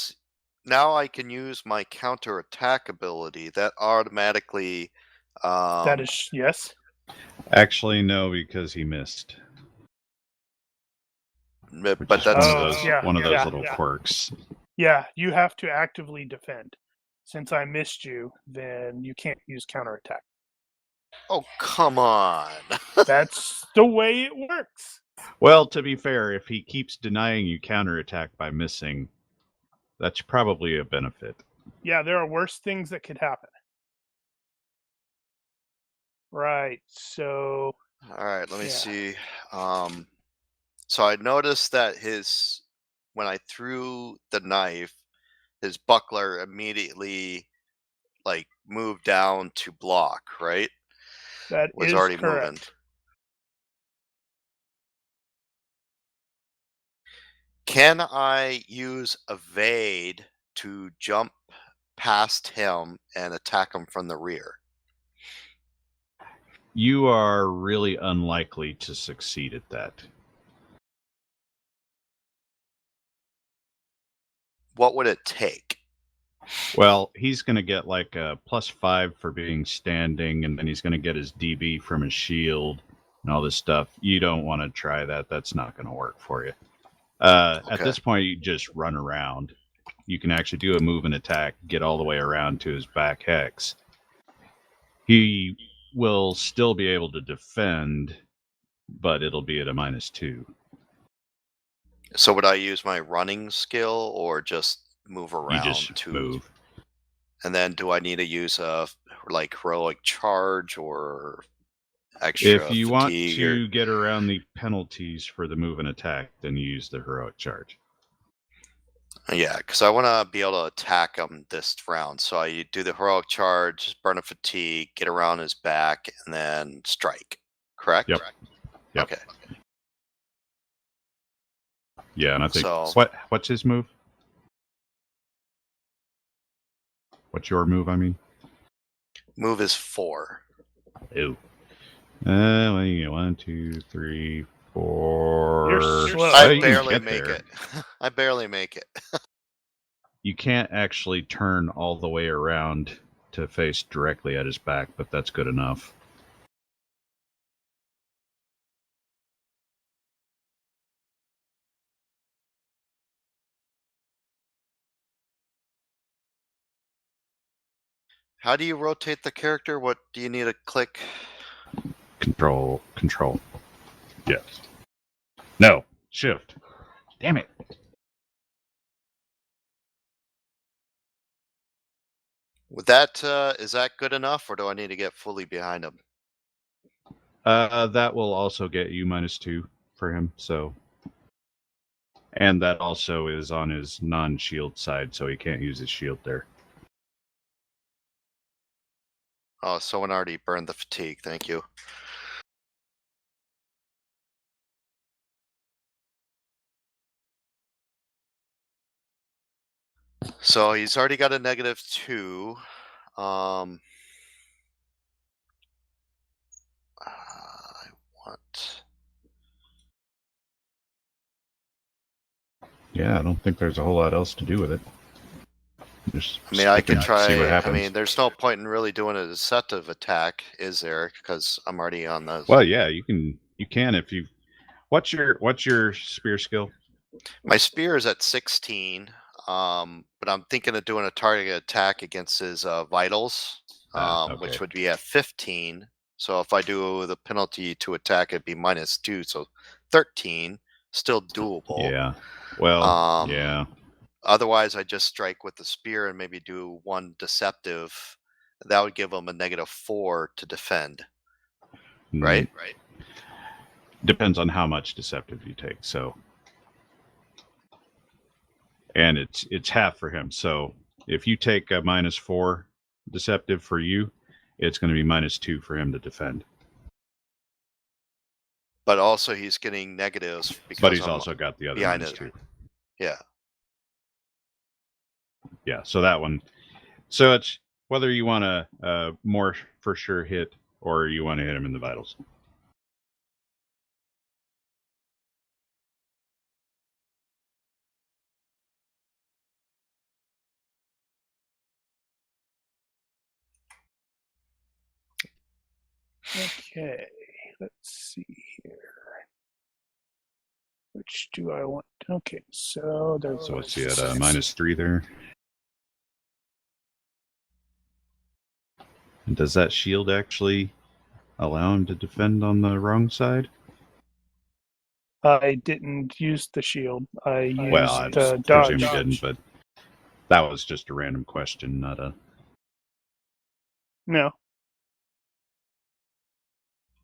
now I can use my counterattack ability that automatically. That is yes. Actually, no, because he missed. But Which is that's one of those little quirks. Yeah, you have to actively defend. Since I missed you, then you can't use counterattack. Oh, come on. That's the way it works. Well, to be fair, if he keeps denying you counterattack by missing, that's probably a benefit. Yeah, there are worse things that could happen. Right, so... All right, let me see. So I noticed that when I threw the knife, his buckler immediately move down to block, right? That Was is already correct. moving. Can I use evade to jump past him and attack him from the rear? You are really unlikely to succeed at that. What would it take? Well, he's going to get like a +5 for being standing, and then he's going to get his DB from his shield and all this stuff. You don't want to try that. That's not going to work for you. At this point, you just run around. You can actually do a move and attack, get all the way around to his back hex. He will still be able to defend, but it'll be at a -2. So would I use my running skill or just move You around just move. And then do I need to use a like heroic charge or extra If you want fatigue to get around the penalties for the move and attack, then you use the heroic charge. Yeah, because I want to be able to attack him this round. So I do the heroic charge, burn a fatigue, get around his back, and then strike. Correct? Yep. Okay. Yeah, and I think So- what's his move? What's your move? I mean, Move is 4. ew. Well, you get 1, 2, 3, 4. You're slow. I you can barely get make there. it. I barely make it. You can't actually turn all the way around to face directly at his back, but that's good enough. How do you rotate the character? What do you need to click? Control. Yes. No. Shift. Damn it. With that, is that good enough, or do I need to get fully behind him? That will also get you -2 for him, so. And that also is on his non-shield side, so he can't use his shield there. Oh, someone already burned the fatigue. Thank you. So he's already got a -2. I want. Yeah, I don't think there's a whole lot else to do with it. Just I mean, I stick could and try. see what I happens. mean, there's no point in really doing a deceptive attack, is there? Because I'm already on the. Well, yeah, you can if you. What's your spear skill? My spear is at 16, but I'm thinking of doing a target attack against his vitals, Okay. which would be at 15. So if I do the penalty to attack, it'd be -2, so 13. Still doable. Yeah. Well, Um, yeah. Otherwise, I just strike with the spear and maybe do one deceptive. That would give him a -4 to defend. Right? Right. Depends on how much deceptive you take. So, and it's half for him. So if you take a -4 deceptive for you, it's going to be -2 for him to defend. But also he's getting negatives because But he's I'm also got the other behind -2. it. Yeah. Yeah. So that one. So it's whether you want to more for sure hit or you want to hit him in the vitals. Okay, let's see here. Which do I want? Okay, so there's. So what's he at -3 there? And does that shield actually allow him to defend on the wrong side? I didn't use the shield. I used Well, I dodge. presume you didn't, but that was just a random question, not a. No,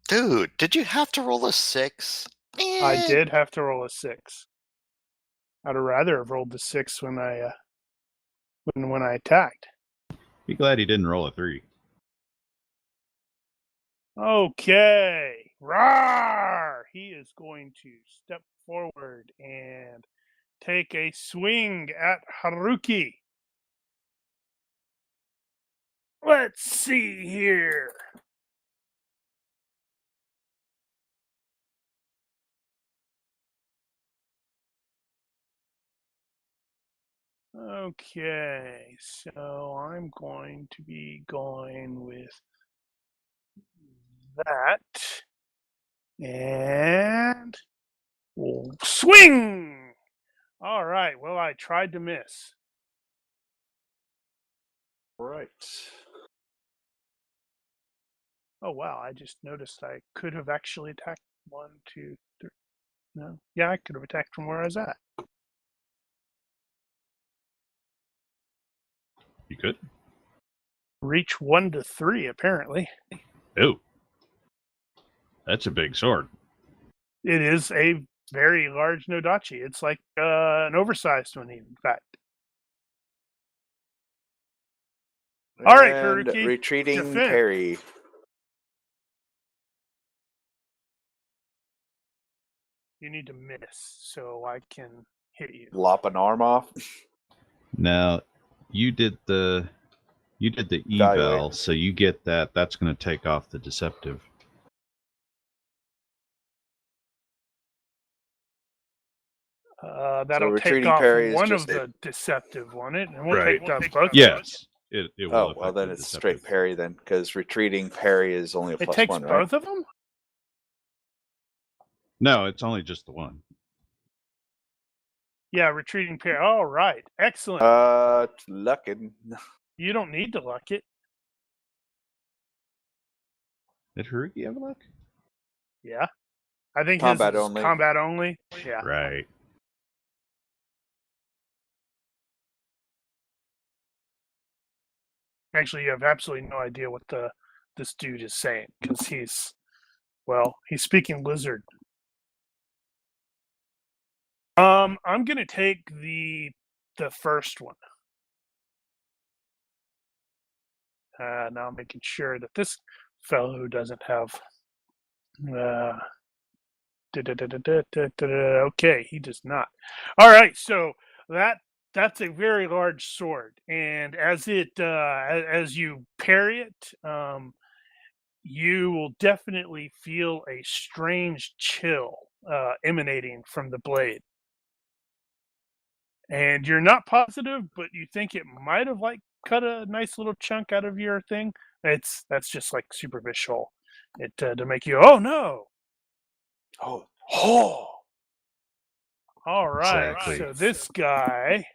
Dude, did you have to roll a 6? I did have to roll a 6. I'd rather have rolled the 6 when I attacked. Be glad he didn't roll a 3. Okay. Rawr! He is going to step forward and take a swing at Haruki. Let's see here. Okay, so I'm going to be going with that. And swing! All right, well, I tried to miss. All right. Oh, wow, I just noticed I could have actually attacked 1, 2, 3. No, yeah, I could have attacked from where I was at. You could? Reach 1 to 3, apparently. Oh. That's a big sword. It is a very large Nodachi. It's like an oversized one, in fact. All right, And Haruki. retreating defend. parry. You need to miss so I can hit you. Lop an arm off. Now, you did the eval, Evaluate. so you get that. That's going to take off the deceptive. That'll take retreating off parry is one just of a- the deceptive, won't it? And we'll Right. take both. Yes, it will. Oh, well, affect then the it's straight deceptive. parry then, because retreating parry is only a It plus takes 1, right? both of them? No, it's only just the one. Yeah, retreating parry. All right. Excellent. Luckin. You don't need to luck it. Did Haruki have a luck? Yeah. I think Combat his is only. combat only. Yeah. Right. Actually, you have absolutely no idea what this dude is saying because he's speaking lizard. I'm gonna take the first one. Now I'm making sure that this fellow doesn't have. Okay, he does not. All right, so that's a very large sword, and as you parry it, you will definitely feel a strange chill emanating from the blade. And you're not positive, but you think it might have like cut a nice little chunk out of your thing. That's just like superficial. It to make you, oh no. Oh. All right. Exactly. So this guy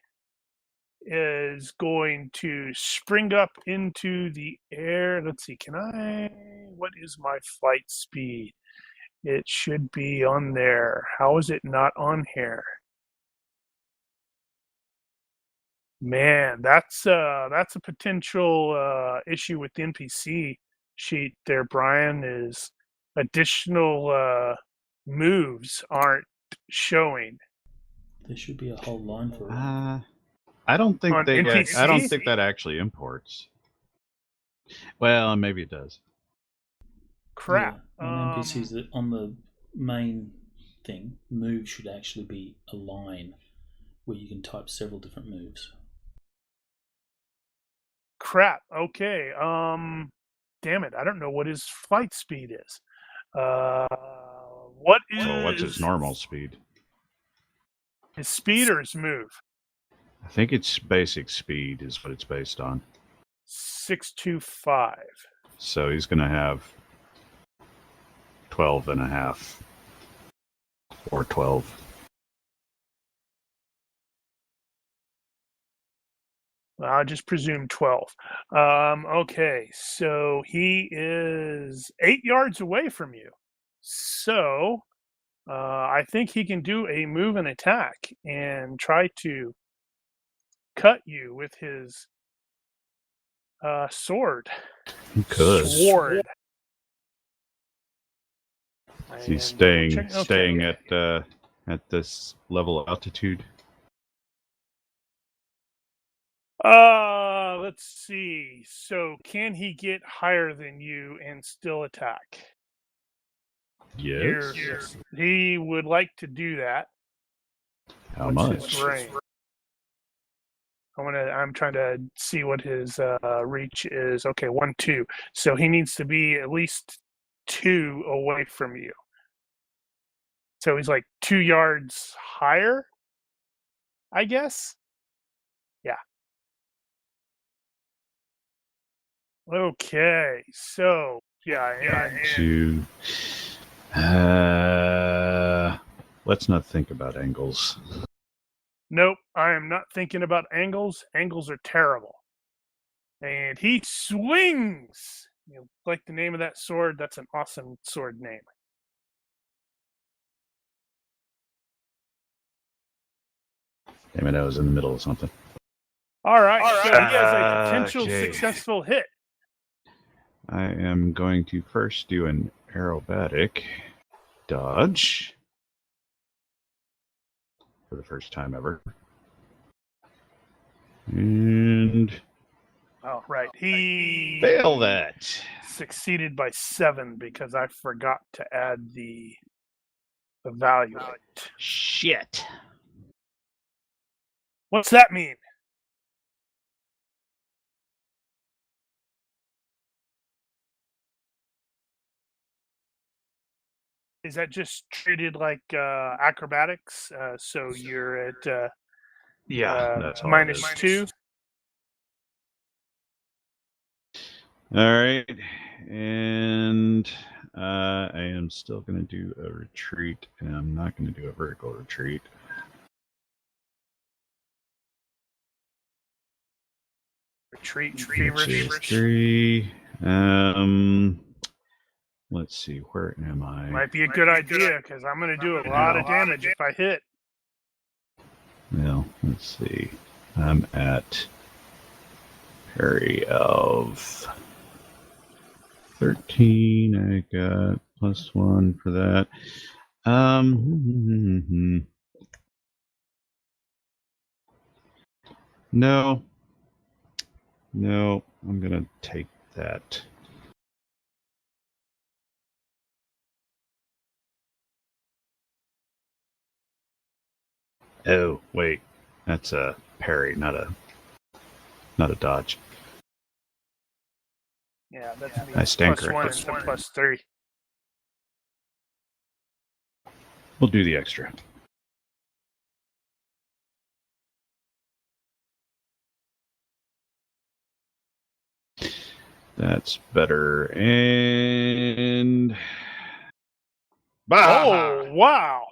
is going to spring up into the air. Let's see. What is my flight speed? It should be on there. How is it not on here? Man, that's a potential issue with the NPC sheet there, Brian, is additional moves aren't showing. There should be a whole line for it. I don't think On I don't NPCs? think that actually imports. Well, maybe it does. Crap. Yeah, on NPCs, that on the main thing, move should actually be a line where you can type several different moves. Crap. Okay. Damn it. I don't know what his flight speed is. What is Well, what's his normal speed? his speed or his move? I think it's basic speed is what it's based on. 625. So he's going to have 12 and a half or 12. I'll just presume 12. Okay, so he is 8 yards away from you. So I think he can do a move and attack and try to cut you with his sword. He could. Sword. He's And staying at this level of altitude. Let's see. So, can he get higher than you and still attack? Yes. He would like to do that. How What's much? his range? I'm trying to see what his reach is. Okay, 1, 2. So he needs to be at least 2 away from you. So he's like 2 yards higher, I guess. Yeah. Okay. So and 2. Let's not think about angles. nope, I am not thinking about angles. Angles are terrible. And he swings. Like the name of that sword. That's an awesome sword name. Damn it, I was in the middle of something. All right. So he has a potential Okay. successful hit. I am going to first do an aerobatic dodge for the first time ever. And Oh, right. He fail that. succeeded by 7 because I forgot to add the evaluate. Shit. What's that mean? Is that just treated like acrobatics? So you're at That's all it minus is. 2? All right, and I am still going to do a retreat, and I'm not going to do a vertical retreat. Retreat, Which feverish. is 3. Let's see, where am I? Might be a good idea because I'm going to do a lot of damage if I hit. Well, let's see. I'm at parry of 13. I got +1 for that. No, I'm gonna take that. Oh, wait, that's a parry, not a dodge. Yeah, that's me. I stand +1 corrected. instead of +3. We'll do the extra. That's better. And oh, wow.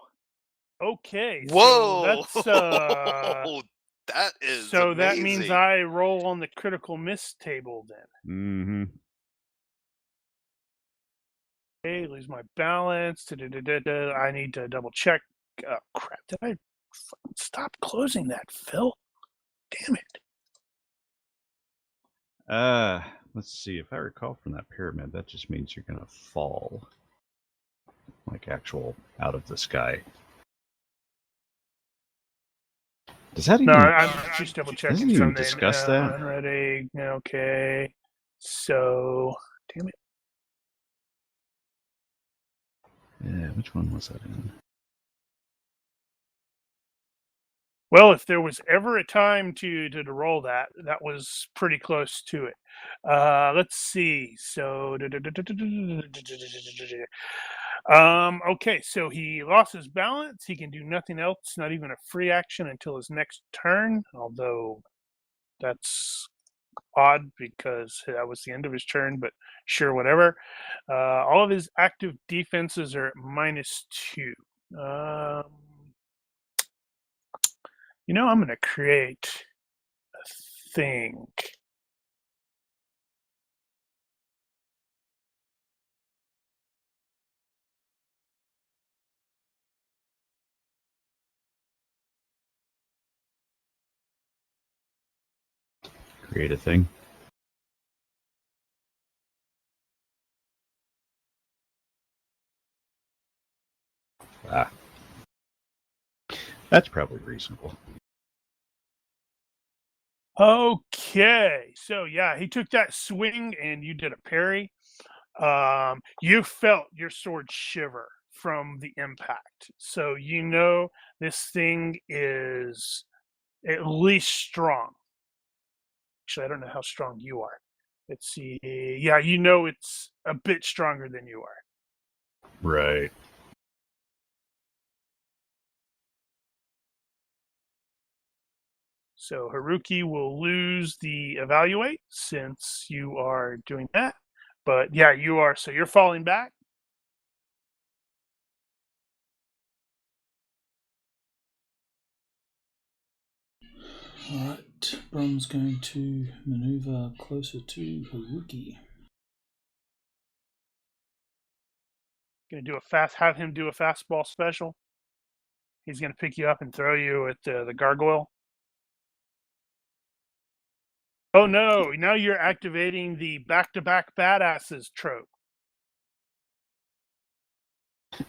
Okay. Whoa! So that's that is so amazing. that means I roll on the critical miss table then. Mm-hmm. Okay, lose my balance. I need to double check. Oh, crap. Did I stop closing that, Phil? Damn it. Let's see. If I recall from that pyramid, that just means you're gonna fall, like actual out of the sky. Does that even? No, I'm just double checking doesn't even something. discuss that. Unready. Okay. So, damn it. Yeah, which one was that in? Well, if there was ever a time to roll that, that was pretty close to it. Let's see. So, okay. So he lost his balance. He can do nothing else, not even a free action until his next turn. Although that's odd because that was the end of his turn. But sure, whatever. All of his active defenses are at -2. I'm going to create a thing. Create a thing. Ah. That's probably reasonable. Okay, so yeah, he took that swing and you did a parry. You felt your sword shiver from the impact, so you know this thing is at least strong. Actually, I don't know how strong you are. Let's see. Yeah, you know it's a bit stronger than you are. Right. So Haruki will lose the evaluate since you are doing that. But yeah, you are. So you're falling back. Alright, Brum's going to maneuver closer to Haruki. Gonna do have him do a fastball special. He's gonna pick you up and throw you at the gargoyle. Oh no! Now you're activating the back-to-back badasses trope.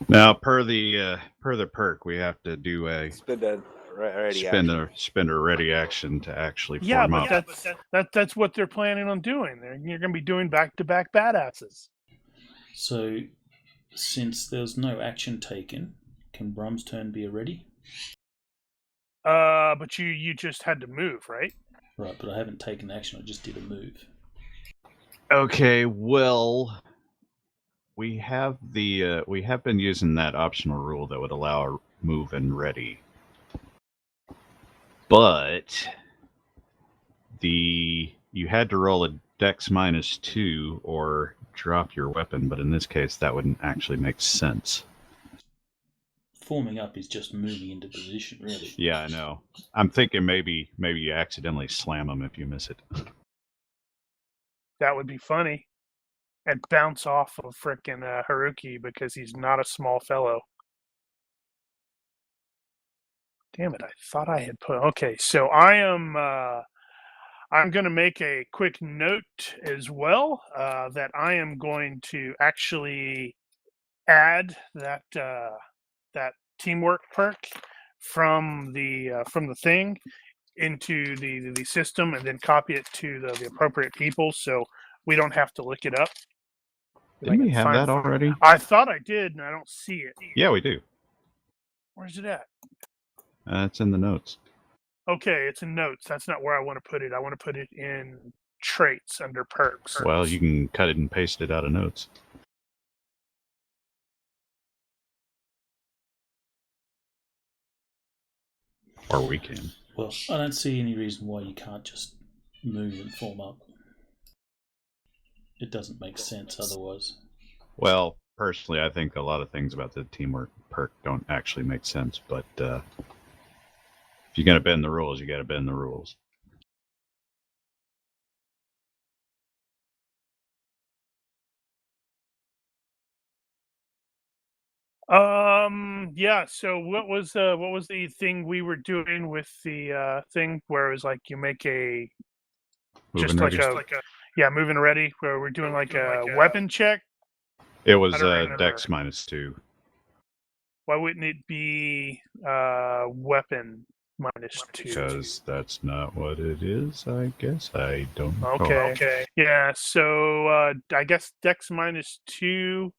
Now, per the perk, we have to do a Spend a ready spend action. a spend a ready action to actually form up. That's what they're planning on doing. You're going to be doing back-to-back badasses. So, since there's no action taken, can Brum's turn be a ready? But you just had to move, right? Right, but I haven't taken action. I just did a move. Okay, well, we have been using that optional rule that would allow a move and ready, but you had to roll a Dex -2 or drop your weapon, but in this case that wouldn't actually make sense. Forming up is just moving into position, really. Yeah, I know. I'm thinking maybe you accidentally slam him if you miss it. That would be funny. And bounce off of frickin' Haruki because he's not a small fellow. Damn it! I thought I had put. Okay, so I'm going to make a quick note as well that I am going to actually add that that teamwork perk from the thing into the system and then copy it to the appropriate people so we don't have to look it up. Didn't we have that already? I thought I did, and I don't see it. Yeah, we do. Where's it at? It's in the notes. Okay, it's in notes. That's not where I want to put it. I want to put it in traits under perks. Well, you can cut it and paste it out of notes. Or we can. Well, I don't see any reason why you can't just move and form up. It doesn't make sense otherwise. Well, personally, I think a lot of things about the teamwork perk don't actually make sense, but if you're going to bend the rules, you got to bend the rules. Yeah, so what was the thing we were doing with the thing where it was like you make a Moving ready. Moving ready, where we're doing like a weapon check? It was Dex -2. Why wouldn't it be weapon -2? Because that's not what it is, I guess. I don't know. Okay. Yeah, so I guess Dex -2.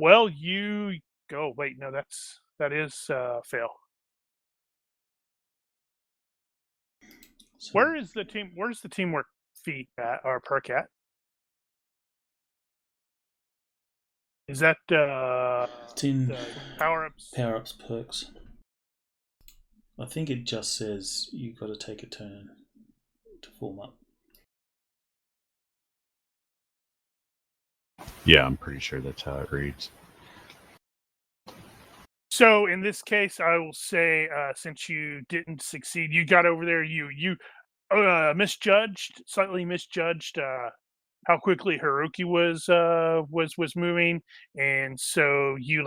Well, you go. Wait, no, that is fail. So, where's the teamwork feat at or perk at? Is that it's in power-ups? Power-ups perks. I think it just says you got to take a turn to form up. Yeah, I'm pretty sure that's how it reads. So in this case, I will say, since you didn't succeed, you got over there. You slightly misjudged how quickly Haruki was moving, and so you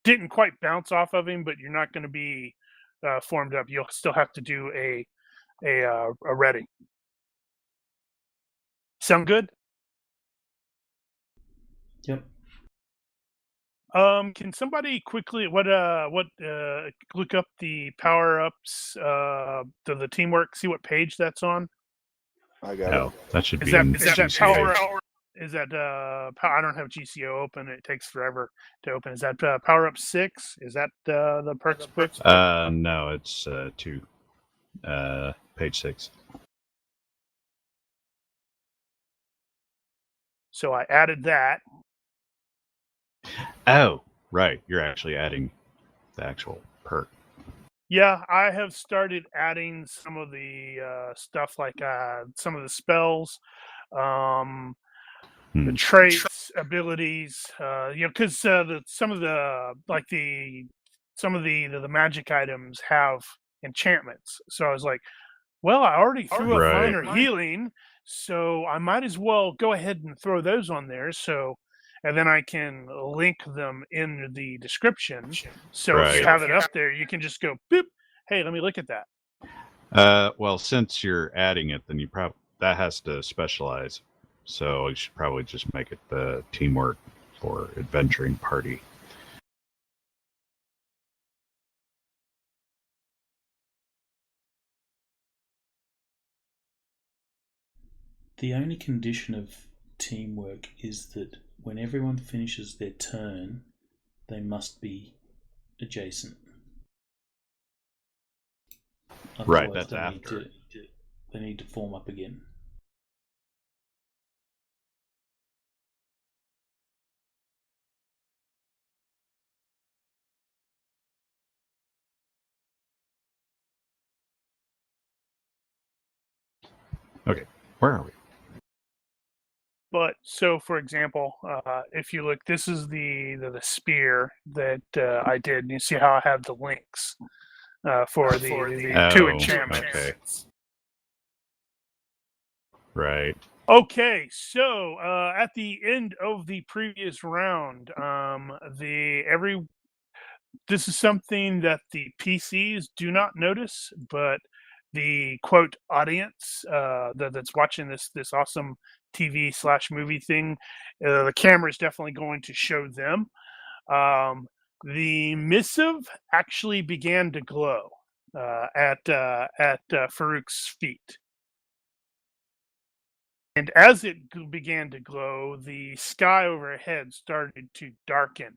didn't quite bounce off of him, but you're not going to be formed up. You'll still have to do a ready. Sound good? Yep. Can somebody quickly look up the power ups, the teamwork, see what page that's on? I got Oh, that should Is be that in is that GCA. power up? Is that I don't have GCO open. It takes forever to open. Is that power up 6? Is that the perks book? No, it's 2. Page 6. So I added that. Oh, right. You're actually adding the actual perk. Yeah, I have started adding some of the stuff like some of the spells, the traits, abilities. Because some of the magic items have enchantments. So I was like, well, I already threw up Right. minor healing, so I might as well go ahead and throw those on there. And then I can link them in the description. So if you Right. have it up there, you can just go, boop, hey, let me look at that. Well, since you're adding it, then that has to specialize. So you should probably just make it the teamwork for adventuring party. The only condition of teamwork is that when everyone finishes their turn, they must be adjacent. Right, Otherwise, that's after. They need to form up again. Okay, where are we? But so, for example, if you look, this is the spear that I did. And you see how I have the links for the 2 enchantments. Okay. Right. Okay, so at the end of the previous round, this is something that the PCs do not notice, but the quote audience that's watching this awesome TV/movie thing, the camera is definitely going to show them. The missive actually began to glow at Farouk's feet. And as it began to glow, the sky overhead started to darken.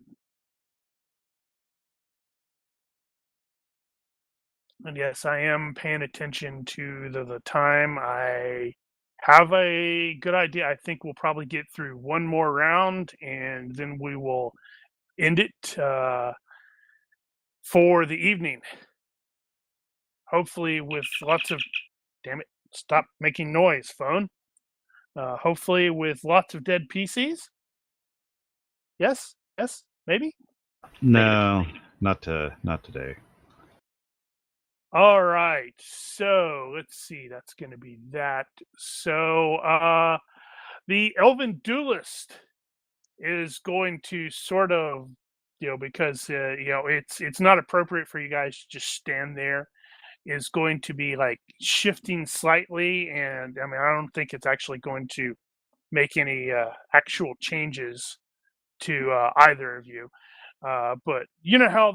And yes, I am paying attention to the time. I have a good idea. I think we'll probably get through one more round, and then we will end it for the evening. Hopefully with lots of... Damn it, stop making noise, phone. Hopefully with lots of dead PCs. Yes, maybe. No, not today. All right, so let's see. That's going to be that. So the Elven Duelist is going to sort of, because it's not appropriate for you guys to just stand there. Is going to be like shifting slightly, and I mean, I don't think it's actually going to make any actual changes to either of you. But you know how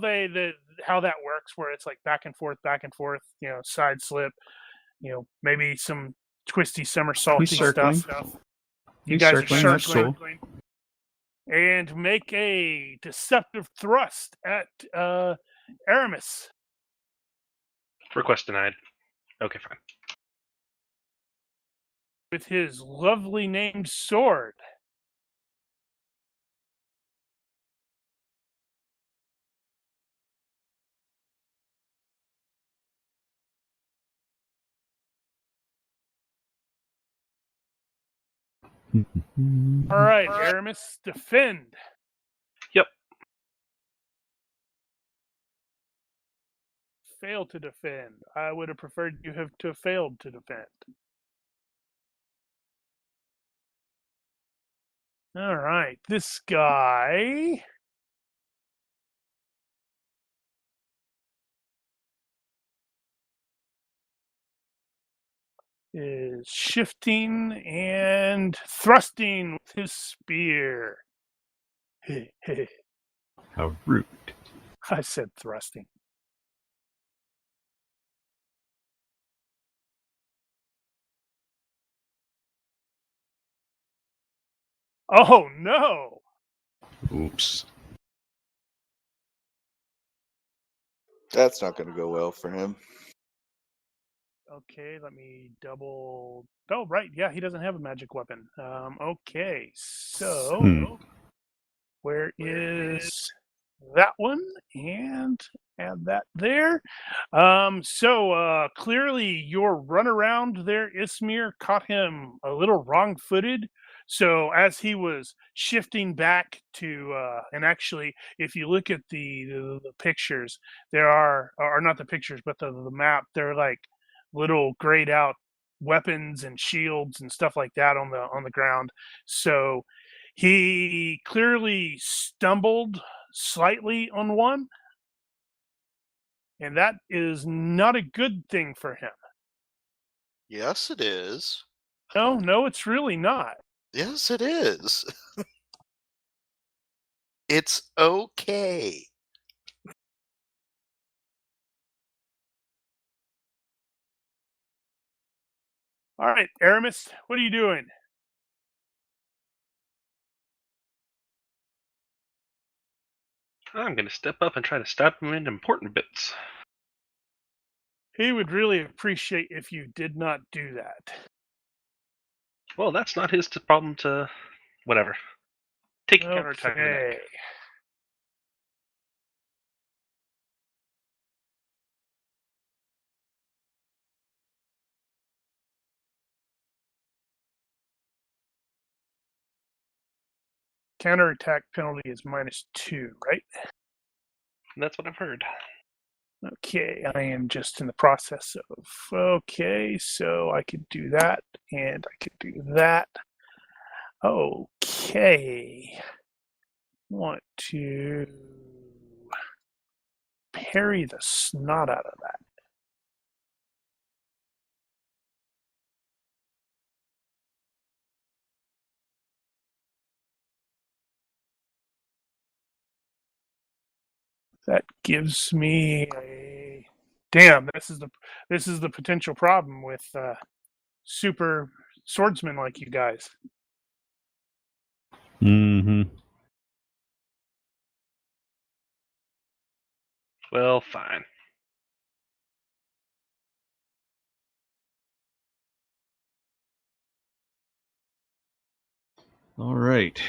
how that works, where it's like back and forth, side slip, maybe some twisty somersaulty stuff. You guys are circling and make a deceptive thrust at Aramis. Request denied. Okay, fine. With his lovely named sword. All right, Aramis, defend. Yep. Fail to defend. I would have preferred you to have failed to defend. All right, this guy is shifting and thrusting with his spear. How rude. I said thrusting. Oh, no! Oops. That's not going to go well for him. Okay, let me double... Oh, right, yeah, he doesn't have a magic weapon. Okay, so... Where is that one? And add that there. Clearly your runaround there, Ismir, caught him a little wrong-footed. So as he was shifting back to, and actually, if you look at the pictures, there are, or not the pictures, but the map, there are like little grayed out weapons and shields and stuff like that on the ground. So he clearly stumbled slightly on one, and that is not a good thing for him. Yes, it is. No, it's really not. Yes, it is. It's okay. All right, Aramis, what are you doing? I'm going to step up and try to stab him in important bits. He would really appreciate if you did not do that. Well, that's not his problem to... Whatever. Take a counterattack in the neck. Okay. Counterattack penalty is -2, right? That's what I've heard. Okay, I am just in the process of, okay, so I could do that, and I could do that. Okay. Want to parry the snot out of that. That gives me a... Damn, this is the potential problem with super swordsmen like you guys. Mm-hmm. Well, fine. All right.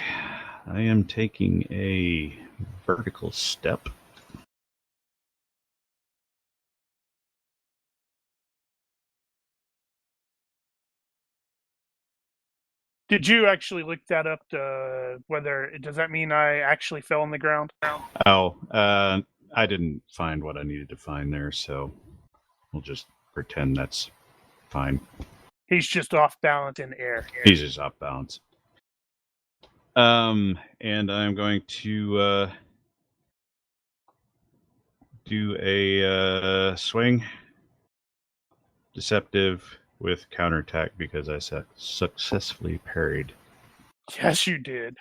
I am taking a vertical step. Did you actually look that up? Whether does that mean I actually fell on the ground? Oh, I didn't find what I needed to find there, so we'll just pretend that's fine. He's just off balance in air. He's just off balance. And I'm going to do a swing, deceptive with counterattack because I successfully parried, Yes, you did.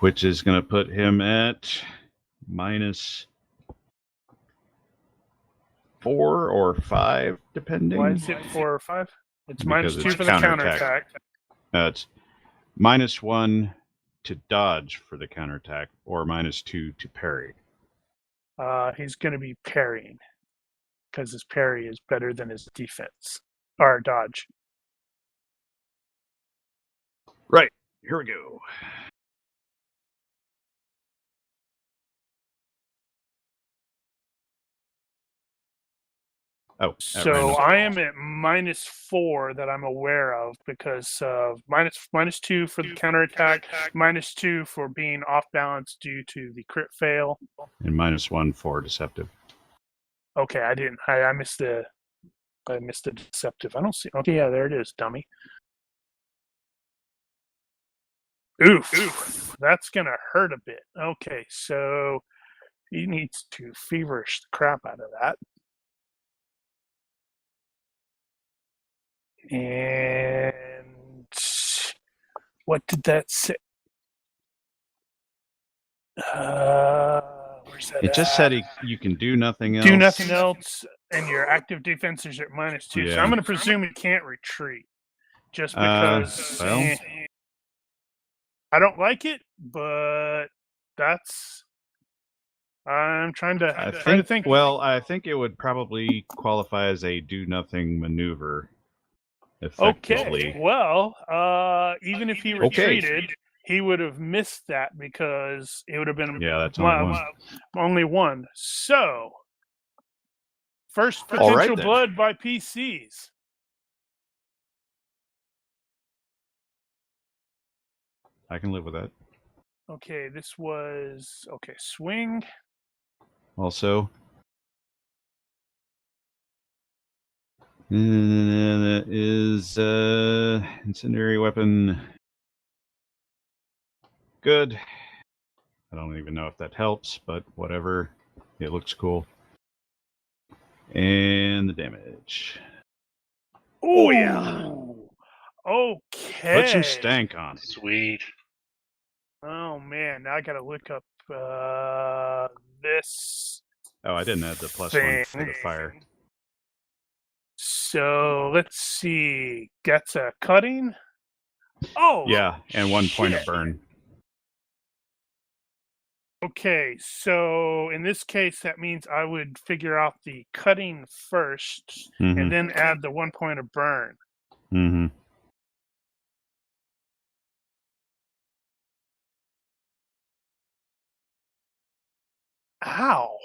which is going to put him at -4 or 5, depending. Why is it 4 or 5? It's Because -2 it's for the counterattack. It's -1 to dodge for the counterattack, or -2 to parry. He's going to be parrying because his parry is better than his defense or dodge. Right, here we go. Oh, so I am at -4 that I'm aware of because -2 for the counterattack, -2 for being off balance due to the crit fail, and -1 for deceptive. Okay, I missed the deceptive. I don't see. Okay, yeah, there it is, dummy. Oof. That's gonna hurt a bit. Okay, so he needs to feverish the crap out of that. And what did that say? Where's that? It just said you can do nothing else. Do nothing else, and your active defense is at -2. So Yeah. I'm going to presume it can't retreat, just because. Well. I don't like it, but that's. I'm trying to think. Well, I think it would probably qualify as a do nothing maneuver. Effectively. Okay. Well, even if he retreated, he would have missed that because it would have been that's only one. So, first potential blood by PCs. I can live with that. Okay, this was swing. Also, that is incendiary weapon. Good. I don't even know if that helps, but whatever. It looks cool. And the damage. Oh yeah. Okay. Put some stank on it. Sweet. Oh man, now I gotta look up this. Oh, I didn't add the +1 for the fire. So let's see. Gets a cutting. Oh yeah, and 1 point of burn. Okay, so in this case, that means I would figure out the cutting first, and then add the 1 point of burn. Mm-hmm. Ow.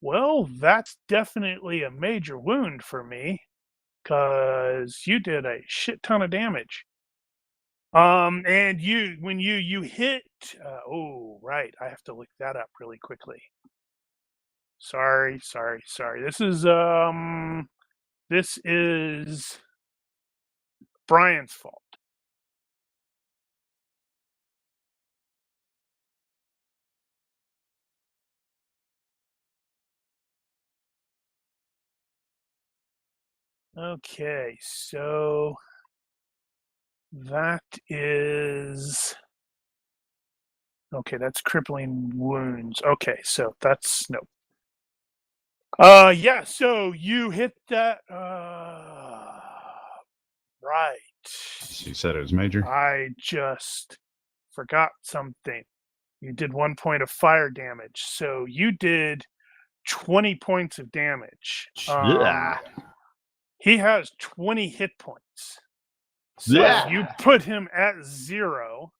Well, that's definitely a major wound for me, because you did a shit ton of damage. And when you hit, oh, right, I have to look that up really quickly. Sorry. This is Brian's fault. Okay, so that is that's crippling wounds. Okay, so that's no. Yeah, so you hit that right. You said it was major? I just forgot something. You did 1 point of fire damage. So you did 20 points of damage. Yeah. He has 20 hit points. So you put him at 0.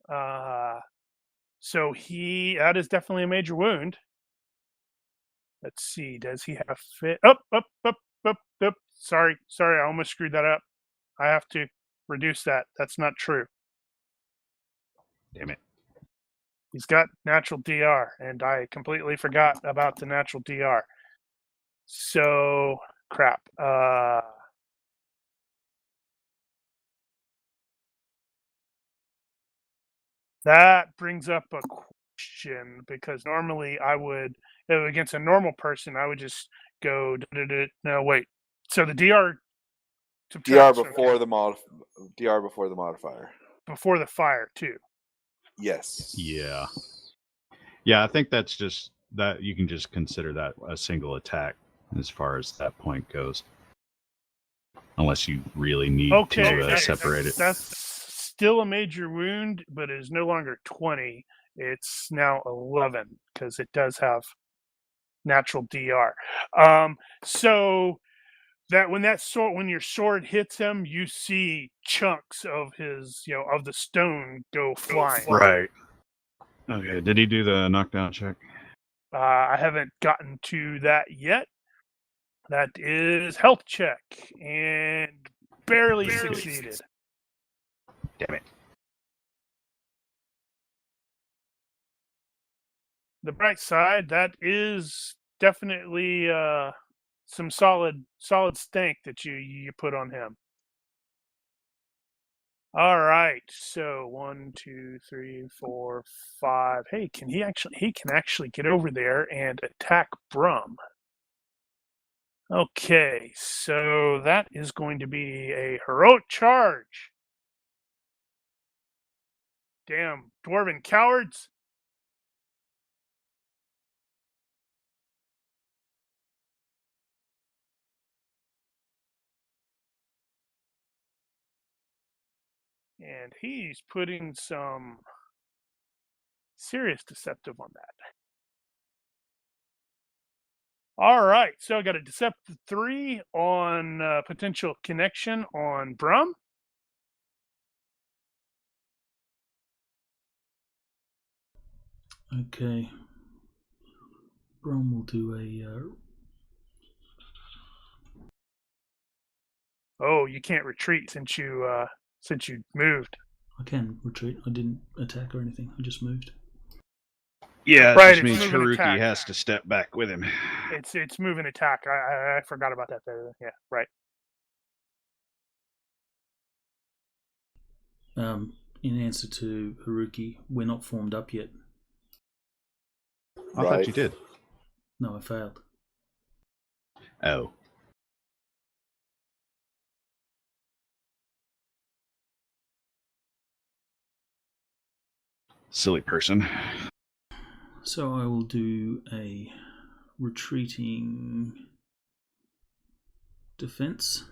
So that is definitely a major wound. Let's see. Does he have fit? Up. Sorry. I almost screwed that up. I have to reduce that. That's not true. Damn it. He's got natural DR, and I completely forgot about the natural DR. So, crap. That brings up a question, because normally I would, against a normal person, I would just go, no, wait. So the DR... DR before the modifier. Before the fire, too. Yes. Yeah. Yeah, I think that's just that you can just consider that a single attack as far as that point goes. Unless you really need to separate it. That's still a major wound, but it is no longer 20. It's now 11 because it does have natural DR. So that when your sword hits him, you see chunks of his, of the stone go flying. Right. Okay. Did he do the knockdown check? I haven't gotten to that yet. That is health check, and barely succeeded. Damn it. The bright side, that is definitely some solid stank that you put on him. All right, so 1, 2, 3, 4, 5. Hey, he can actually get over there and attack Brum. Okay, so that is going to be a heroic charge. Damn dwarven cowards. And he's putting some serious deceptive on that. All right, so I got a deceptive 3 on potential connection on Brum. Okay. Brom will do a. Oh, you can't retreat since you moved. I can retreat. I didn't attack or anything. I just moved. Yeah, it Right, just it's means moving Haruki attack. has to step back with him. It's moving attack. I forgot about that there. Yeah, right. In answer to Haruki, we're not formed up yet. I thought you did. No, I failed. Oh. Silly person. So I will do a retreating defense.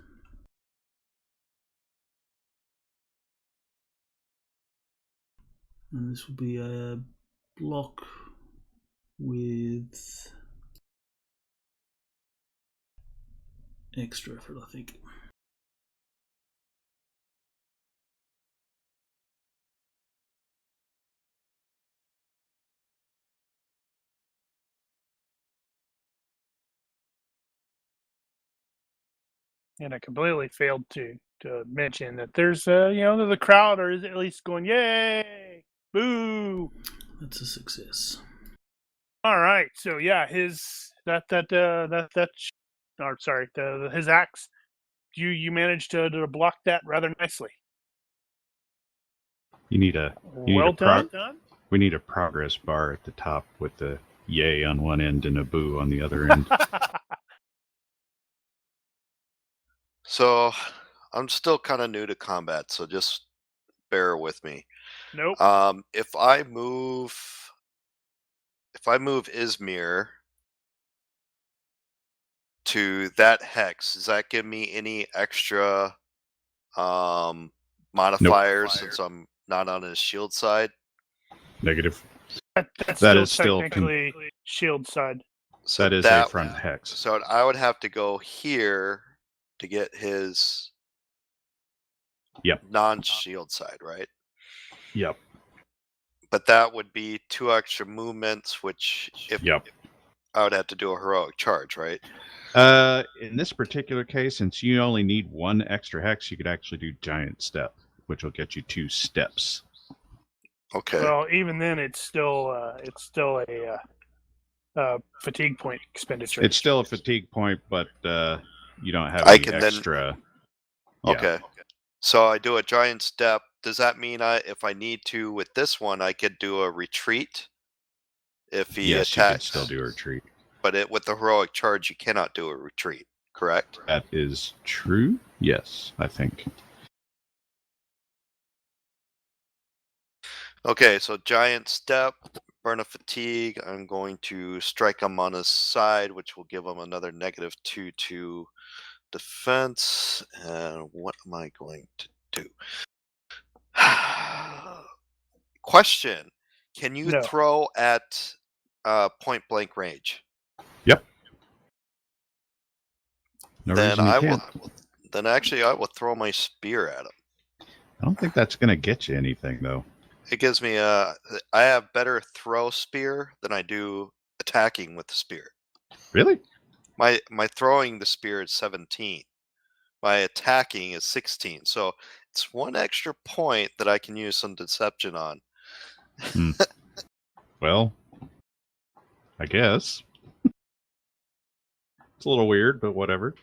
And this will be a block with extra effort, I think. And I completely failed to mention that there's the crowd or is at least going hooray, boo. That's a success. All right, so yeah, his his axe. You managed to block that rather nicely. You need a done. We need a progress bar at the top with the yay on one end and a boo on the other end. So I'm still kind of new to combat, so just bear with me. Nope. If I move Izmir to that hex, does that give me any extra modifiers since I'm not on his shield side? Negative. That's That still is still technically shield side. So that is a front hex. So I would have to go here to get his non-shield side, right? Yep. But that would be 2 extra movements, which I would have to do a heroic charge, right? In this particular case, since you only need 1 extra hex, you could actually do giant step, which will get you 2 steps. Okay. Well, even then, it's still a fatigue point expenditure. It's still a fatigue point, but you don't have any extra. Okay. So I do a giant step. Does that mean if I need to with this one, I could do a retreat? If he attacks, you can still do a retreat. But with the heroic charge, you cannot do a retreat, correct? That is true. Yes, I think. Okay, so giant step, burn of fatigue. I'm going to strike him on his side, which will give him another -2 to defense. And what am I going to do? Question: can you throw at point blank range? Yep. No then reason you can't. Then actually, I will throw my spear at him. I don't think that's going to get you anything, though. It gives me I have better throw spear than I do attacking with the spear. Really? My throwing the spear is 17. My attacking is 16. So it's 1 extra point that I can use some deception on. Well, I guess. It's a little weird, but whatever.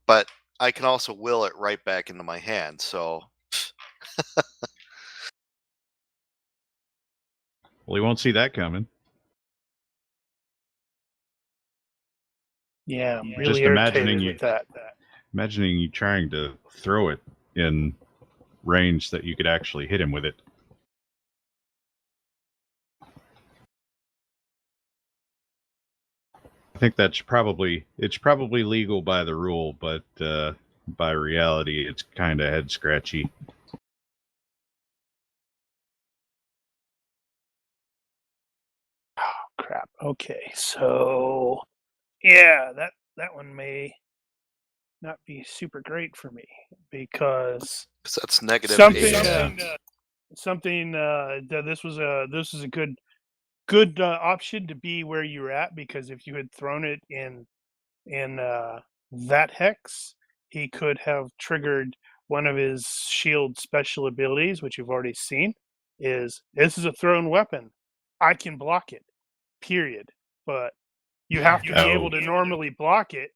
But I can also will it right back into my hand, so... Well, he won't see that coming. Yeah, I'm really just imagining with that. Imagining you trying to throw it in range that you could actually hit him with it. think it's probably legal by the rule, but by reality, it's kind of head scratchy. Oh crap. Okay, so yeah, that one may not be super great for me because that's negative something 8. this was a good option to be where you were at, because if you had thrown it in that hex, he could have triggered one of his shield special abilities, which you've already seen. This is a thrown weapon, I can block it, period. But you have to be able to normally block it,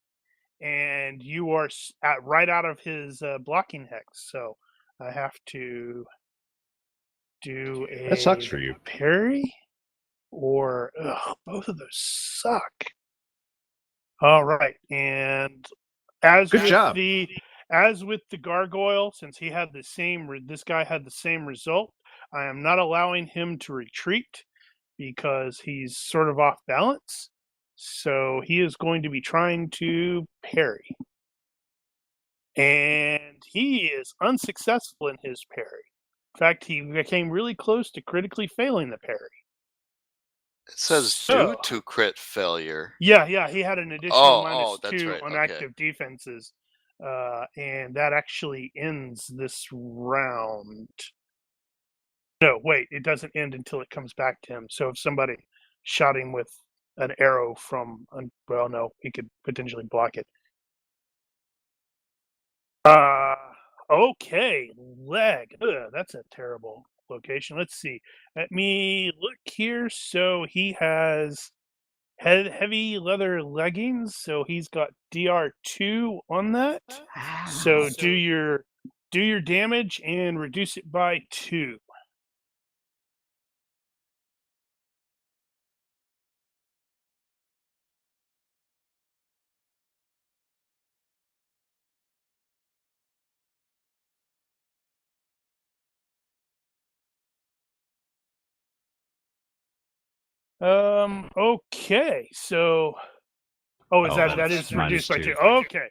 and you are right out of his blocking hex. So I have to do a That sucks for you. parry, or both of those suck. All right, and as Good with job. the gargoyle, since this guy had the same result, I am not allowing him to retreat because he's sort of off balance. So he is going to be trying to parry. And he is unsuccessful in his parry. In fact, he came really close to critically failing the parry. It says due to crit failure. Yeah, he had an additional -2 right. on Okay. active defenses. And that actually ends this round. No, wait, it doesn't end until it comes back to him. So if somebody shot him with an arrow from, well, no, he could potentially block it. Okay, leg. Ugh, that's a terrible location. Let's see. Let me look here. So he has heavy leather leggings, so he's got DR2 on that. So do your damage and reduce it by 2. Okay. So that is reduced by 2. Okay.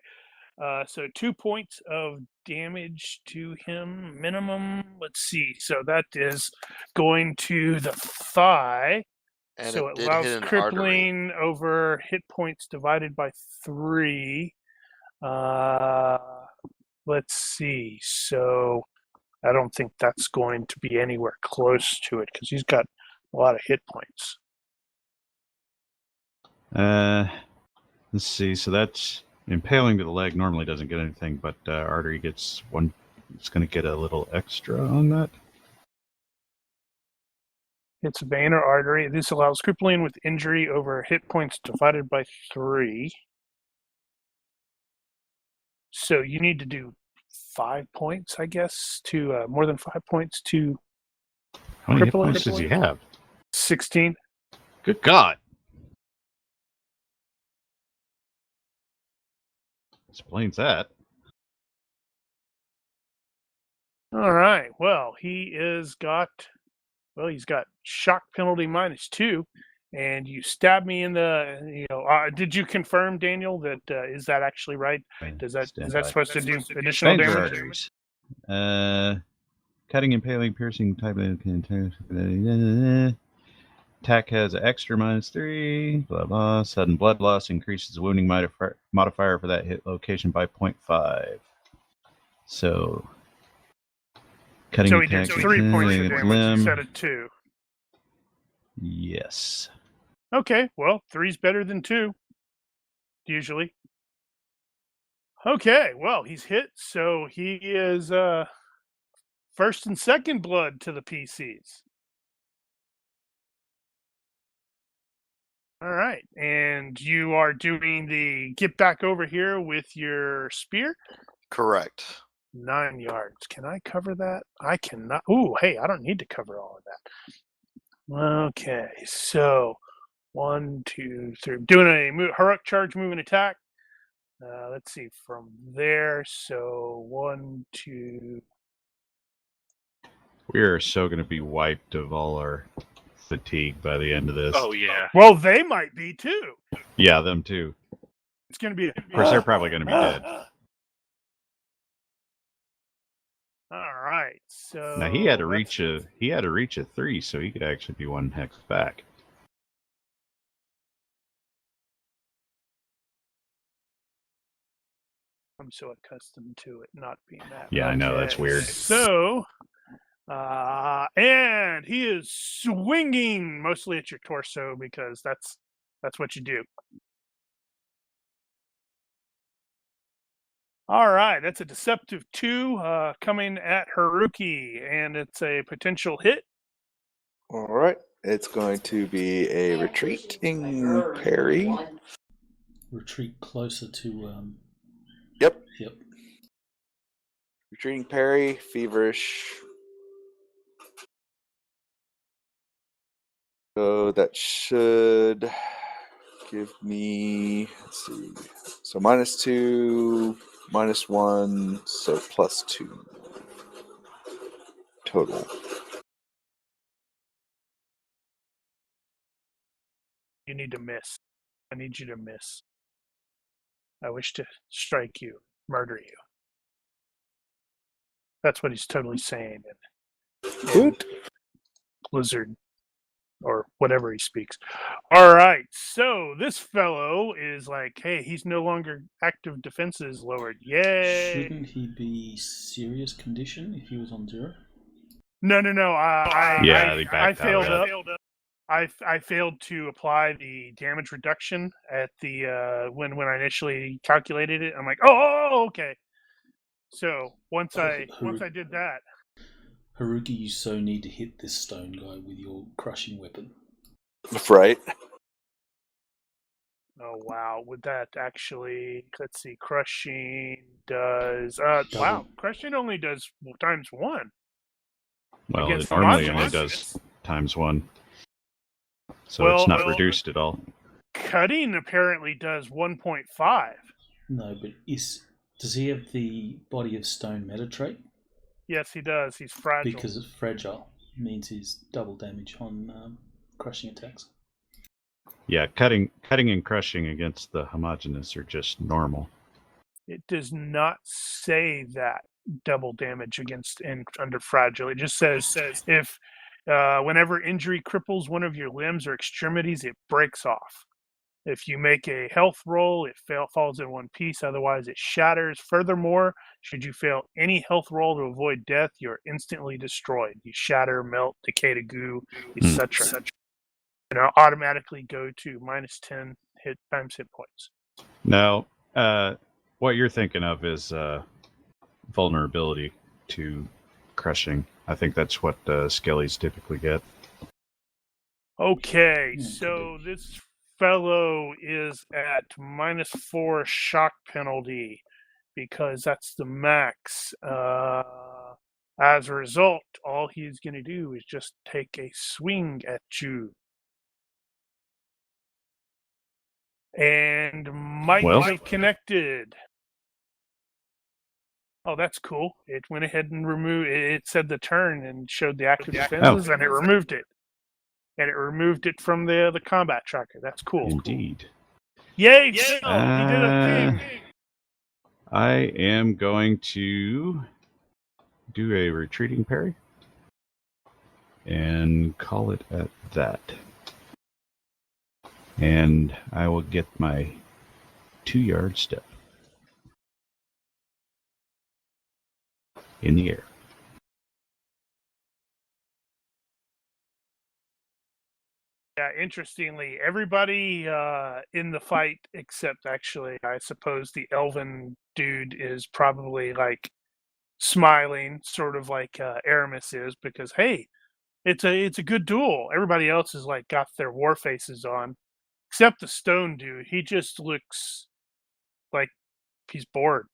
So 2 points of damage to him minimum. Let's see. So that is going to the thigh. And so it it did allows hit an crippling over hit points divided by 3. Let's see. So I don't think that's going to be anywhere close to it because he's got a lot of hit points. Let's see. So that's impaling to the leg. Normally doesn't get anything, but artery gets one. It's going to get a little extra on that. It's a vein or artery. This allows crippling with injury over hit points divided by 3. So you need to do 5 points, I guess, to more than 5 points to How many hit crippling. points does he have? 16. Good God. Explains that. All right. Well, he's got shock penalty -2, and you stabbed me in the. Did you confirm, Daniel, that is that actually right? Is that supposed to do additional Veins or damage? arteries. Cutting, impaling, piercing type of attack has an extra -3. Blah blah. Sudden blood loss increases the wounding modifier for that hit location by 0.5. So. Cutting So he did 3 points of damage instead of 2. Yes. Okay, well, 3's better than 2, usually. Okay, well, he's hit, so he is first and second blood to the PCs. All right, and you are doing the get back over here with your spear? Correct. 9 yards. Can I cover that? I cannot. Ooh, hey, I don't need to cover all of that. Okay, so 1, 2, 3. Doing a heroic charge, move, and attack. Let's see from there. So 1, 2. We are so going to be wiped of all our fatigued by the end of this. Oh yeah. Well, they might be too. Yeah, them too. It's going to be. Of course, they're probably going to be dead. All right. So Now he had to reach a 3, so he could actually be 1 hex back. I'm so accustomed to it not being that. Yeah, I know, that's weird. So, and he is swinging mostly at your torso because that's what you do. All right, that's a deceptive 2 coming at Haruki, and it's a potential hit. All right. It's going to be a retreating parry. Retreat closer to. Yep. Yep. Retreating parry, feverish. So that should give me, let's see, so -2, -1, so +2 total. You need to miss. I need you to miss. I wish to strike you, murder you. That's what he's totally saying in Blizzard or whatever he speaks. All right, so this fellow is like, hey, he's no longer active defenses lowered. Yay! Shouldn't he be serious condition if he was on 0? No. I failed out. up. I failed to apply the damage reduction at the when I initially calculated it. I'm like, oh, okay. So once I did that, Haruki, you so need to hit this stone guy with your crushing weapon. Right. oh wow, would that actually? Let's see, crushing does wow, crushing only does ×1. Well, Against it normally homogeneous. only does ×1. So Well, it's not reduced at all. Cutting apparently does 1.5. No, but does he have the body of stone meta trait? Yes, he does. He's fragile. Because it's fragile means he's double damage on crushing attacks. Yeah, cutting and crushing against the homogeneous are just normal. It does not say that double damage against and under fragile. It just says if whenever injury cripples one of your limbs or extremities, it breaks off. If you make a health roll, it falls in one piece. Otherwise, it shatters. Furthermore, should you fail any health roll to avoid death, you're instantly destroyed. You shatter, melt, decay to goo, etc. And I'll automatically go to -10 hit points. Now, what you're thinking of is vulnerability to crushing. I think that's what skellies typically get. Okay, so this fellow is at -4 shock penalty because that's the max. As a result, all he's going to do is just take a swing at you. And might have connected. Oh, that's cool. It went ahead and removed. It said the turn and showed the active defenses, and it removed it. And it removed it from the combat tracker. That's cool. Indeed. Yay! Phil, he did a thing. I am going to do a retreating parry and call it at that. And I will get my 2-yard step in the air. Yeah, interestingly, everybody in the fight, except actually, I suppose the elven dude is probably like smiling, sort of like Aramis is, because hey, it's a good duel. Everybody else is like got their war faces on, except the stone dude. He just looks like he's bored.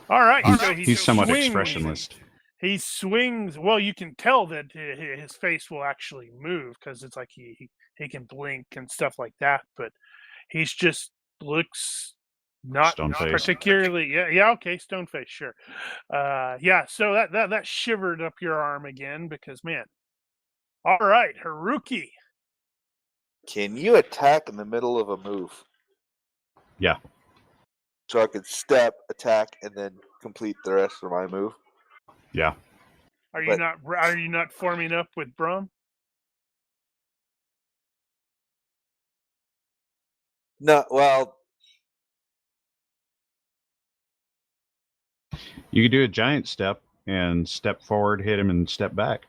All right, so he's somewhat expressionless. He swings. Well, you can tell that his face will actually move because it's like he can blink and stuff like that. But he's just looks not particularly. Yeah. Okay, stone face. Sure. Yeah. So that shivered up your arm again because man, All right, Haruki. Can you attack in the middle of a move? Yeah. So I could step, attack, and then complete the rest of my move. Yeah. Are you not forming up with Brum? No, well, You could do a giant step and step forward, hit him, and step back.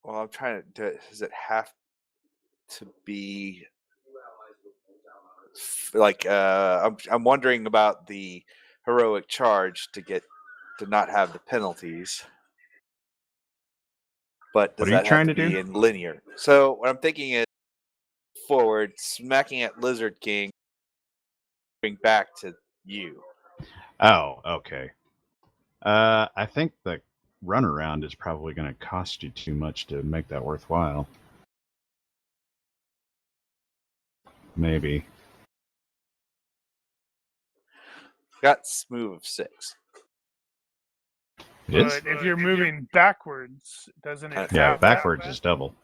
I'm trying to. Does it have to be like? I'm wondering about the heroic charge to not have the penalties. But does What are you that have trying to to be do? in linear? So what I'm thinking is forward, smacking at Lizard King, bring back to you. Oh, okay. I think the runaround is probably going to cost you too much to make that worthwhile. Maybe. Got move of 6. It is? But if you're moving backwards, doesn't it Yeah, Yeah, have backwards that? is double.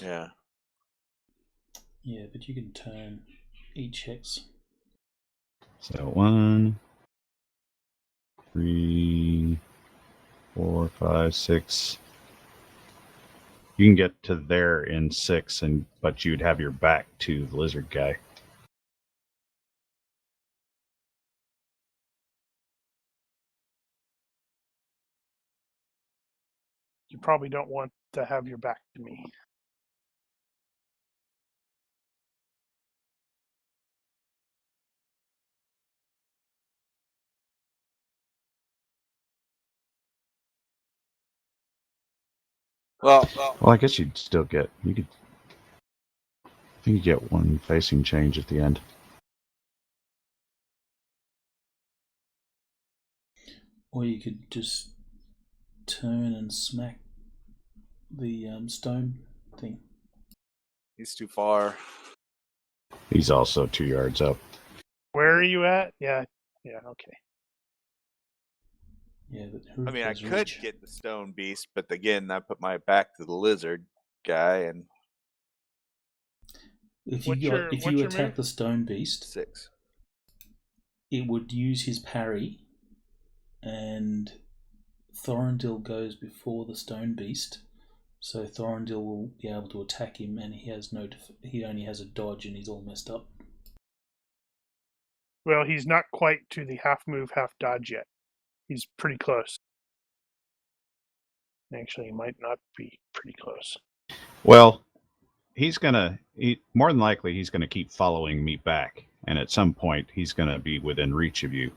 Yeah. Yeah, but you can turn each hex. So 1, 3, 4, 5, 6. You can get to there in 6, but you'd have your back to the lizard guy. You probably don't want to have your back to me. Well, I guess you'd still get. You could get one facing change at the end. Or you could just turn and smack the stone thing. he's too far. He's also 2 yards up. Where are you at? Yeah, okay. Yeah, but who I mean, I has could reach? get the stone beast, but again, I put my back to the lizard guy and If What's your attack move? the stone beast, 6. it would use his parry, and Thorondil goes before the stone beast, so Thorondil will be able to attack him, and he only has a dodge, and he's all messed up. Well, he's not quite to the half move, half dodge yet. He's pretty close. Actually, he might not be pretty close. Well, more than likely, he's gonna keep following me back, and at some point, he's gonna be within reach of you.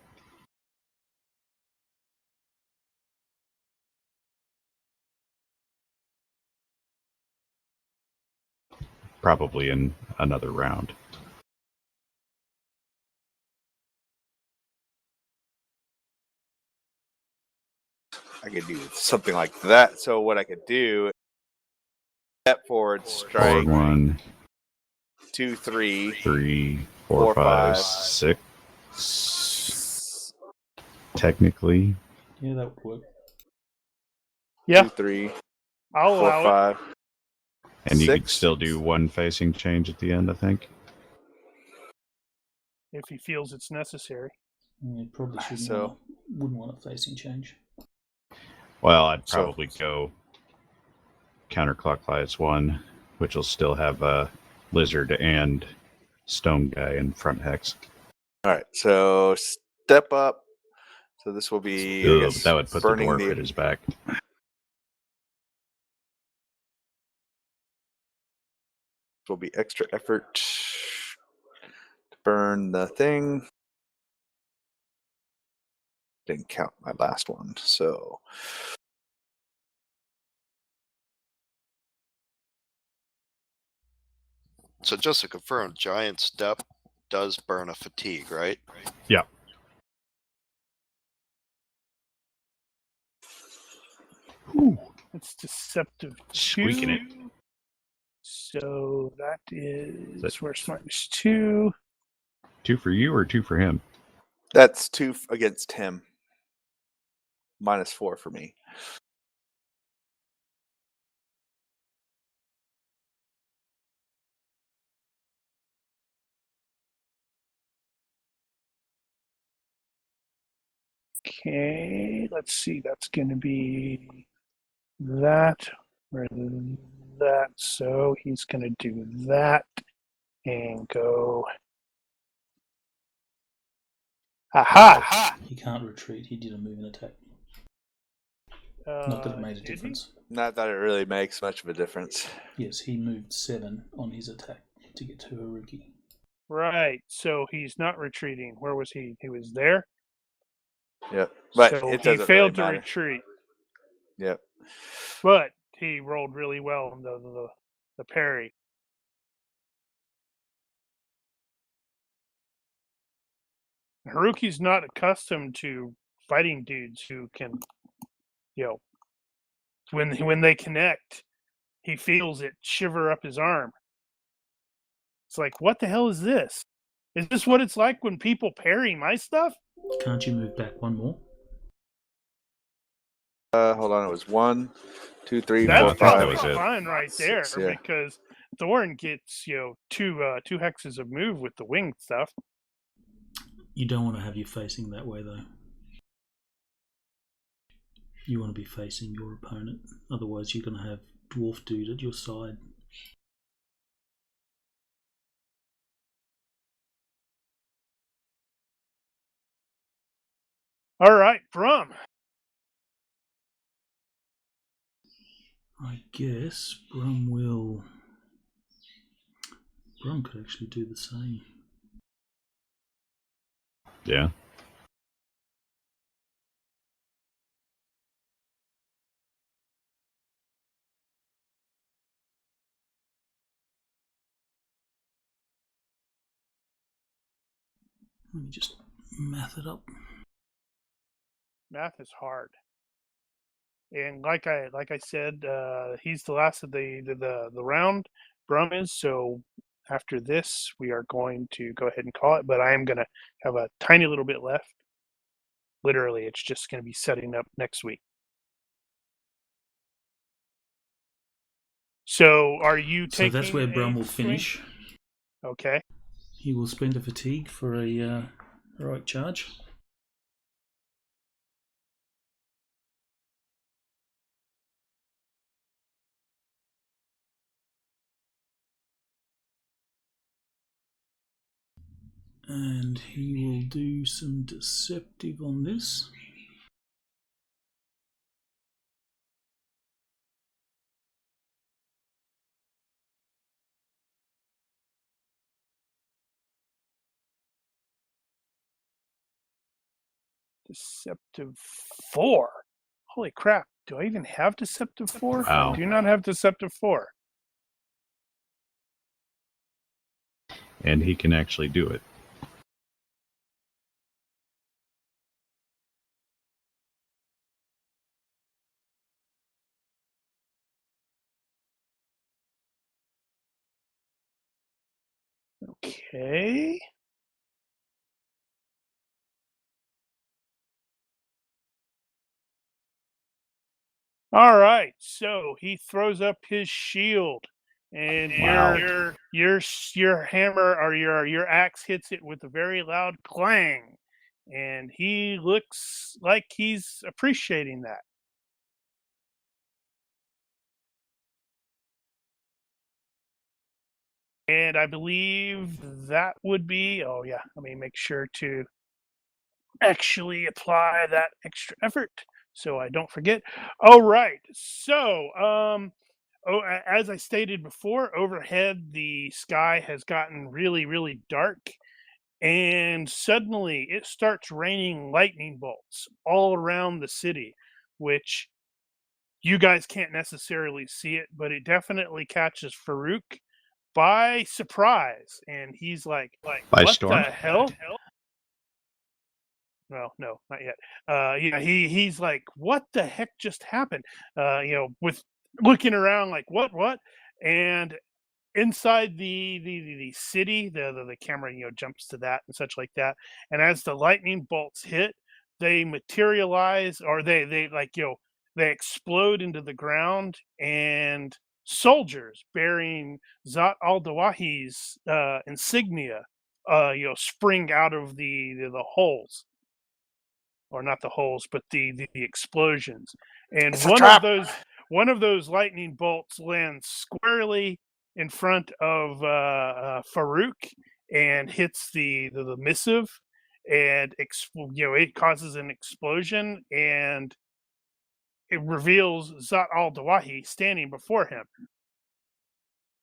Probably in another round. I could do something like that. So what I could do, step forward, strike. Forward 1, 2, 3, 3, 4, 4, 5, 5. 6. Technically. Yeah, that would work. Yeah, 2, 3, I'll 4, allow 5. And you 6. could still do one facing change at the end, I think. it if he feels it's necessary. You probably wouldn't want a facing change. Well, I'd probably go counterclockwise 1, which will still have a lizard and stone guy in front hex. All right, so step up. So this will be That would put the dwarf at his back. This will be extra effort to burn the thing. Didn't count my last one, so just to confirm, giant step does burn a fatigue, right? Yeah. Ooh, it's deceptive. Squeaking 2. it. So that is where's -2. 2 for you or 2 for him? that's 2 against him. -4 for me. Okay, let's see. That's going to be that or that. So he's going to do that and go. Aha! He can't retreat. He did a move and attack. Not that it made a difference. Not that it really makes much of a difference. Yes, he moved 7 on his attack to get to Haruki. Right. So he's not retreating. Where was he? He was there. Yep. But so it he doesn't failed to really matter. retreat. Yep. But he rolled really well in the parry. Haruki's not accustomed to fighting dudes who can, when they connect, he feels it shiver up his arm. It's like, what the hell is this? Is this what it's like when people parry my stuff? Can't you move back one more? Hold on. It was 1, 2, 3, That's 4, 5. probably was it. fine right there, 6, yeah. because Thorn gets two hexes of move with the winged stuff. You don't want to have you facing that way, though. You want to be facing your opponent. Otherwise, you're going to have Dwarf Dude at your side. All right, Brum. I guess Brum could actually do the same. Yeah. Let me just math it up. Math is hard. And like I said, he's the last of the round. Brum is, so after this we are going to go ahead and call it, but I am going to have a tiny little bit left. Literally, it's just going to be setting up next week. So are you taking... So that's where Brum will finish. Okay. He will spend a fatigue for a heroic charge. And he will do some deceptive on this. Deceptive 4. Holy crap. Do I even have Deceptive 4? Wow. I do not have Deceptive 4. And he can actually do it. Okay. All right. So he throws up his shield, and Wow. your hammer or your axe hits it with a very loud clang, and he looks like he's appreciating that. And I believe that would be, let me make sure to actually apply that extra effort so I don't forget. All right. So, as I stated before, overhead the sky has gotten really, really dark, and suddenly it starts raining lightning bolts all around the city, which you guys can't necessarily see it, but it definitely catches Farouk by surprise, and he's like By what storm? the hell? Well, no, not yet. He's like, what the heck just happened? With looking around like what? And inside the city, the camera jumps to that and such like that. And as the lightning bolts hit, they materialize, or they explode into the ground, and soldiers bearing Zat al-Dawahi's insignia spring out of the holes. or not the holes, but the explosions. And It's a trap. one of those lightning bolts lands squarely in front of Farouk and hits the missive, and it causes an explosion, and it reveals Zat al-Dawahi standing before him.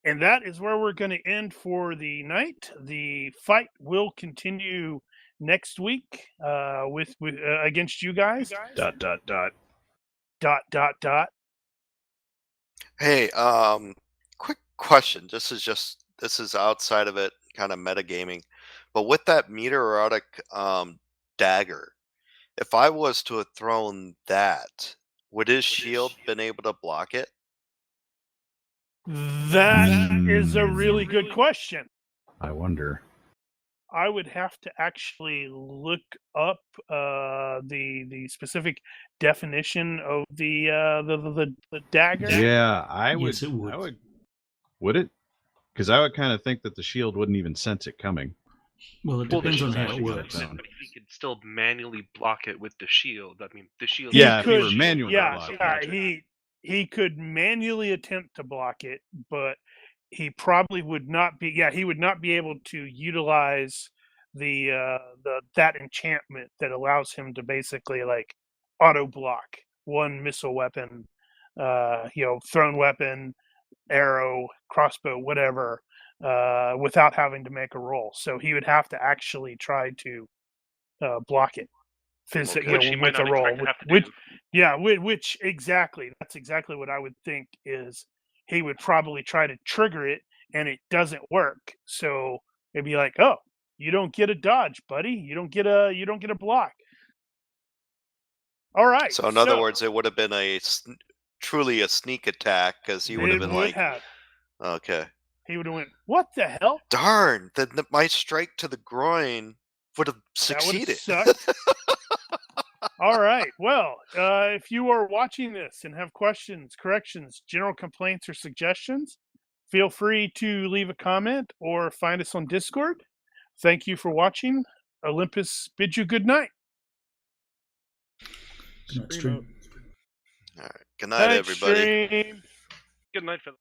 And that is where we're going to end for the night. The fight will continue next week with against you guys. ... Hey, quick question. This is outside of it, kind of metagaming, but with that meteoritic dagger, if I was to have thrown that, would his shield been able to block it? That is a really good question. I wonder. I would have to actually look up the specific definition of the dagger. Yeah, I would. Yes, it would. I would. Would it? Because I would kind of think that the shield wouldn't even sense it coming. Well, it Well, depends the on shield how it actually works. senses it, but he could still manually block it with the shield. I mean, the shield. Yeah, if could- he were manually blocking it. he could manually attempt to block it, but he probably would not be. Yeah, he would not be able to utilize that enchantment that allows him to basically like auto block one missile weapon, thrown weapon, arrow, crossbow, whatever, without having to make a roll. So he would have to actually try to block it. Which he might with a not roll. expect to have to do. Yeah, which exactly. That's exactly what I would think is he would probably try to trigger it and it doesn't work. So it'd be like, oh, you don't get a dodge, buddy. You don't get a block. All right. So in other words, it would have been truly a sneak attack, because he would have been like, okay, he would have went, what the hell? Darn! My strike to the groin would have succeeded. That would suck. All right. Well, if you are watching this and have questions, corrections, general complaints, or suggestions, feel free to leave a comment or find us on Discord. Thank you for watching. Olympus bids you good night. Good night, stream. All right. Good night, everybody. Stream. Good night, fellas.